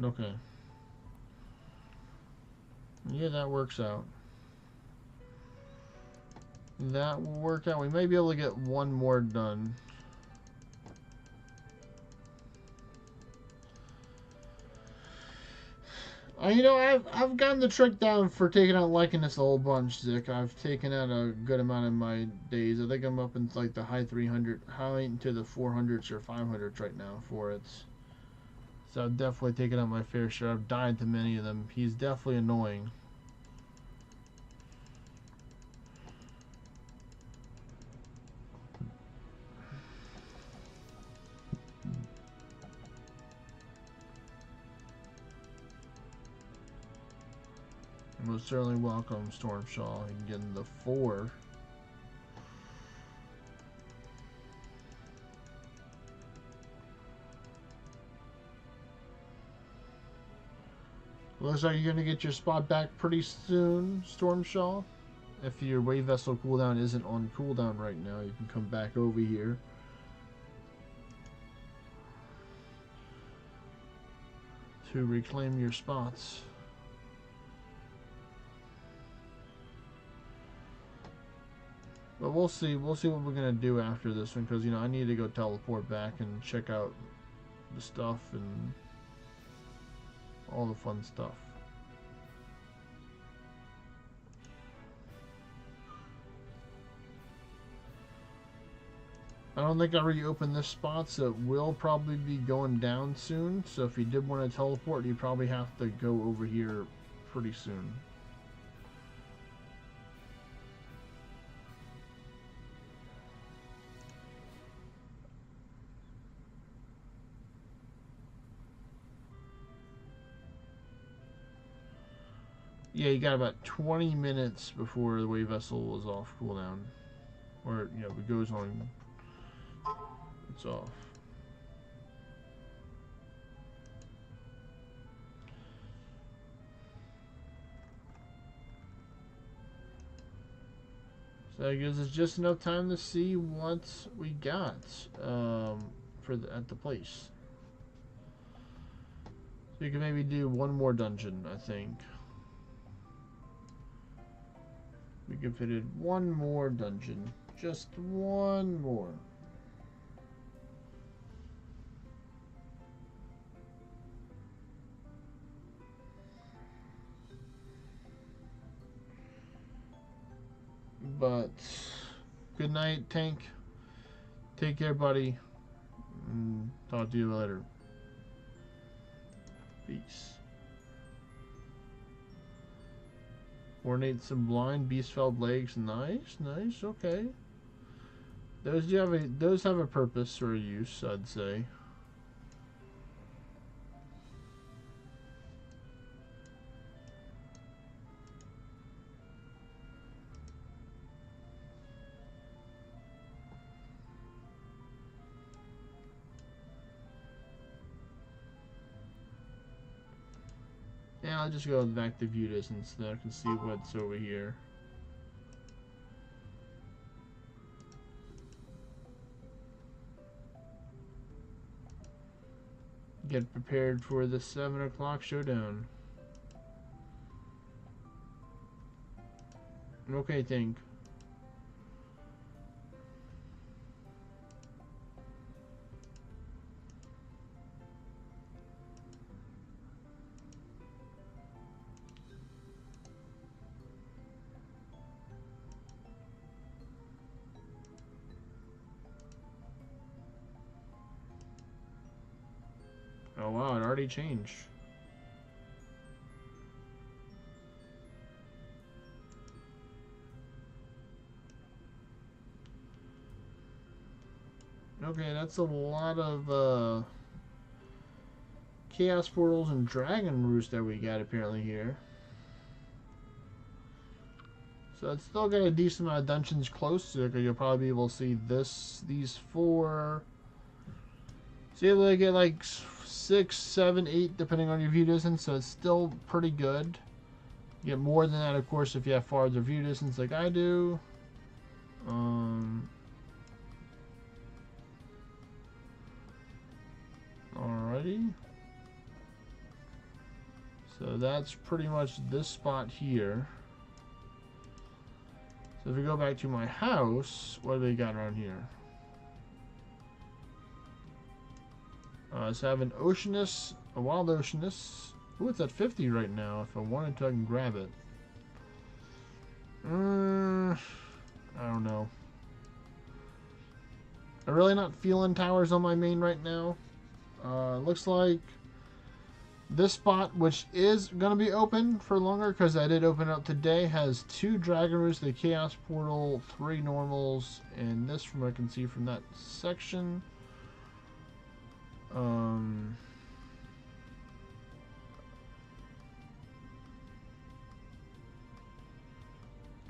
Okay. Yeah, that works out. That will work out. We may be able to get one more done. You know, I've gotten the trick down for taking out Lycanus a whole bunch, Zick. I've taken out a good amount in my days. I think I'm up in like the high 300, high into the 400s or 500s right now for it. So I've definitely taken out my fair share. I've died to many of them. He's definitely annoying. Most certainly welcome, Stormshaw. You can get in the 4. Looks like you're going to get your spot back pretty soon, Stormshaw. If your wave vessel cooldown isn't on cooldown right now, you can come back over here. To reclaim your spots. But we'll see. We'll see what we're gonna do after this one, because you know I need to go teleport back and check out the stuff and all the fun stuff. I don't think I reopened this spot, so it will probably be going down soon. So if you did want to teleport, you probably have to go over here pretty soon. Yeah, you got about 20 minutes before the wave vessel is off cooldown. Or, you know, it goes on. It's off. So that gives us just enough time to see what we got at the place. So you can maybe do one more dungeon, I think. We can fit in one more dungeon. Just one more. But good night, Tank. Take care, buddy. Talk to you later. Peace. Ornate some blind beastfeld legs. Nice, nice. Okay. Those have a purpose or a use, I'd say. Yeah, I'll just go back to view distance so I can see what's over here. Get prepared for the 7 o'clock showdown. Okay, Tank. Oh wow, it already changed. Okay, that's a lot of Chaos Portals and Dragon Roost that we got apparently here. So it's still got a decent amount of dungeons close to it, because you'll probably be able to see these 4. So you're able to get like 6, 7, 8 depending on your view distance, so it's still pretty good. You get more than that, of course, if you have farther view distance like I do. Alrighty. So that's pretty much this spot here. So if we go back to my house, what do they got around here? So I have an Oceanus, a Wild Oceanus. Ooh, it's at 50 right now. If I wanted to, I can grab it. I don't know. I'm really not feeling towers on my main right now. Looks like this spot, which is going to be open for longer because I did open it up today, has 2 Dragon Roots, the Chaos Portal, 3 normals, and this, from what I can see from that section. Let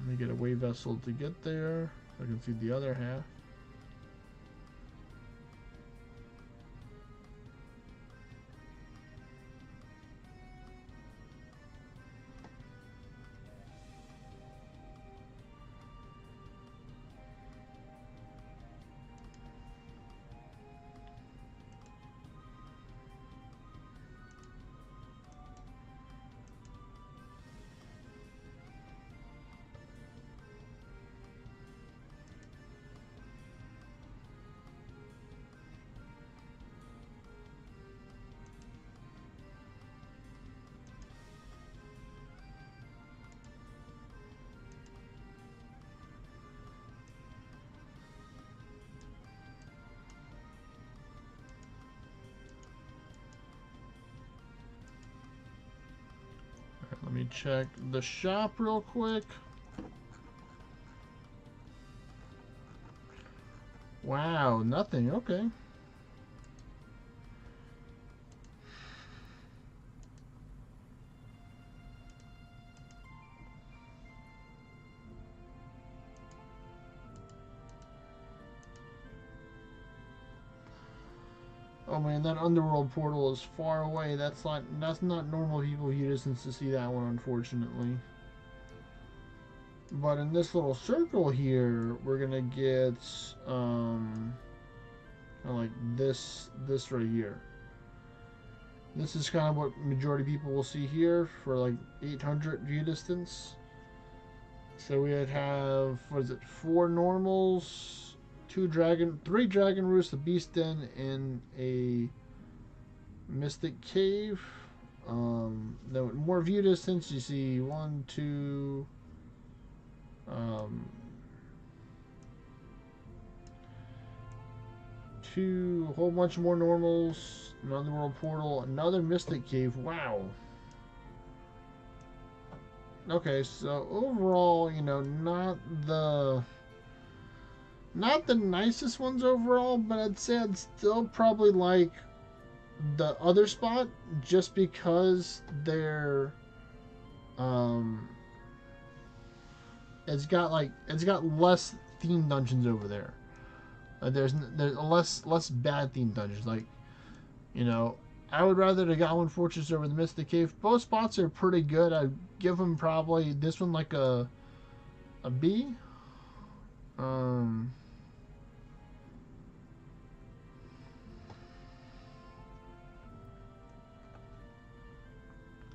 me get a wave vessel to get there. I can see the other half. me check the shop real quick. Wow, nothing. Okay. Oh man, that underworld portal is far away. That's not normal people view distance to see that one, unfortunately. But in this little circle here, we're gonna get like this right here. This is kind of what majority of people will see here for like 800 view distance. So we would have, what is it, 4 normals, 3 dragon roosts, a beast den, and a mystic cave. Then with more view distance, you see 1, 2, a whole bunch more normals, another world portal, another mystic cave. Wow. Okay, so overall, you know, not the nicest ones overall, but I'd say I'd still probably like the other spot just because they're it's got less themed dungeons over there. There's less bad themed dungeons. Like, you know, I would rather the Goblin Fortress over the Mystic Cave. Both spots are pretty good. I'd give them probably this one like a B.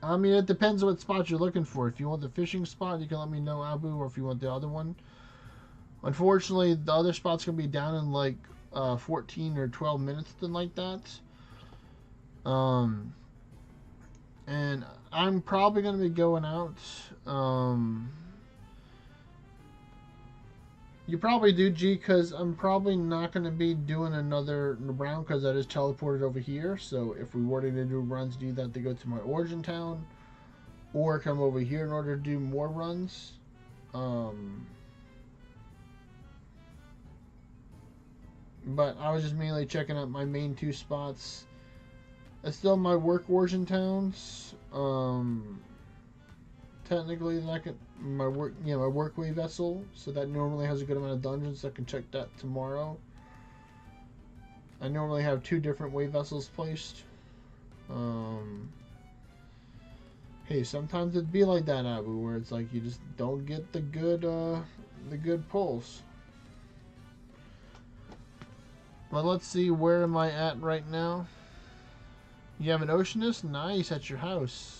I mean, it depends what spot you're looking for. If you want the fishing spot, you can let me know, Abu, or if you want the other one. Unfortunately, the other spot's going to be down in like 14 or 12 minutes, something like that. And I'm probably going to be going out. You probably do, G, because I'm probably not going to be doing another round because I just teleported over here. So if we were to do runs, do that to go to my origin town or come over here in order to do more runs. But I was just mainly checking out my main 2 spots. It's still my work origin towns. Technically, like my workway vessel, so that normally has a good amount of dungeons. I can check that tomorrow. I normally have 2 different wave vessels placed. Hey, sometimes it'd be like that, Abu, where it's like you just don't get the good pulls. But let's see, where am I at right now? You have an Oceanus? Nice, at your house.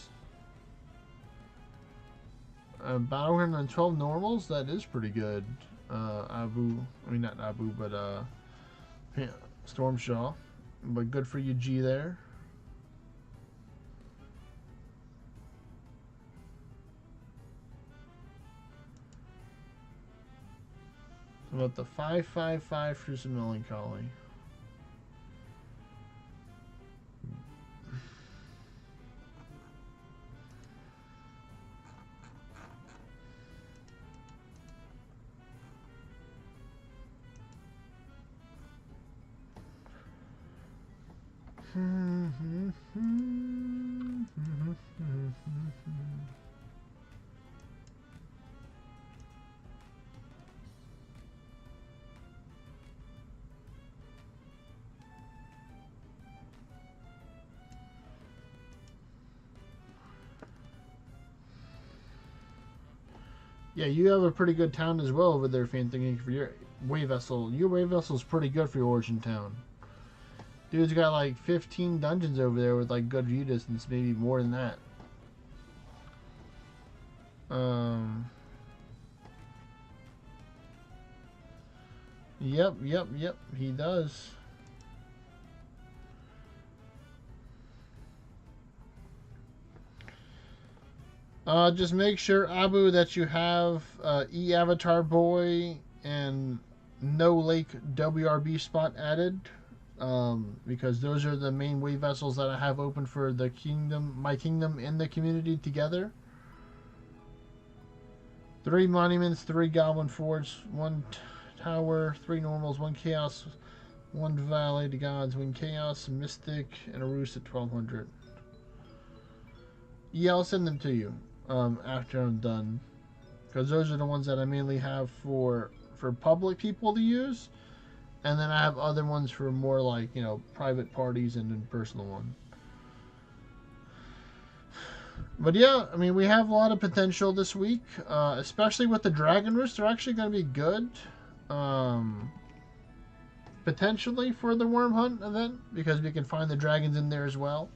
About 112 normals? That is pretty good. Abu, I mean not Abu, but yeah, Stormshaw. But good for you, G, there. About the 555 Fruits of Melancholy. Yeah, you have a pretty good town as well over there, fan thinking for your wave vessel. Your wave vessel is pretty good for your origin town. Dude's got like 15 dungeons over there with like good view distance, maybe more than that. Yep, he does. Just make sure, Abu, that you have E-Avatar Boy and No Lake WRB spot added. Because those are the main wave vessels that I have open for the kingdom, my kingdom and the community together. 3 monuments, 3 goblin forts, 1 tower, 3 normals, 1 chaos, 1 valley to gods, 1 chaos, mystic, and a roost at 1200. Yeah, I'll send them to you after I'm done, because those are the ones that I mainly have for public people to use, and then I have other ones for more like, you know, private parties and then personal one. But yeah, I mean, we have a lot of potential this week, especially with the Dragon Roost. They're actually going to be good, potentially for the Worm Hunt event, because we can find the dragons in there as well.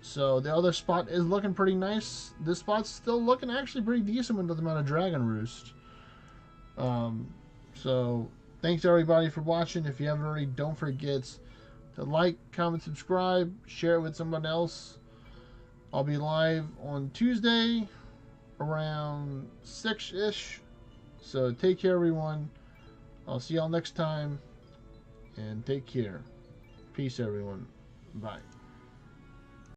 So the other spot is looking pretty nice. This spot's still looking actually pretty decent with the amount of Dragon Roost. So thanks everybody for watching. If you haven't already, don't forget to like, comment, subscribe, share it with someone else. I'll be live on Tuesday around 6-ish. So take care, everyone. I'll see y'all next time. And take care. Peace, everyone. Bye.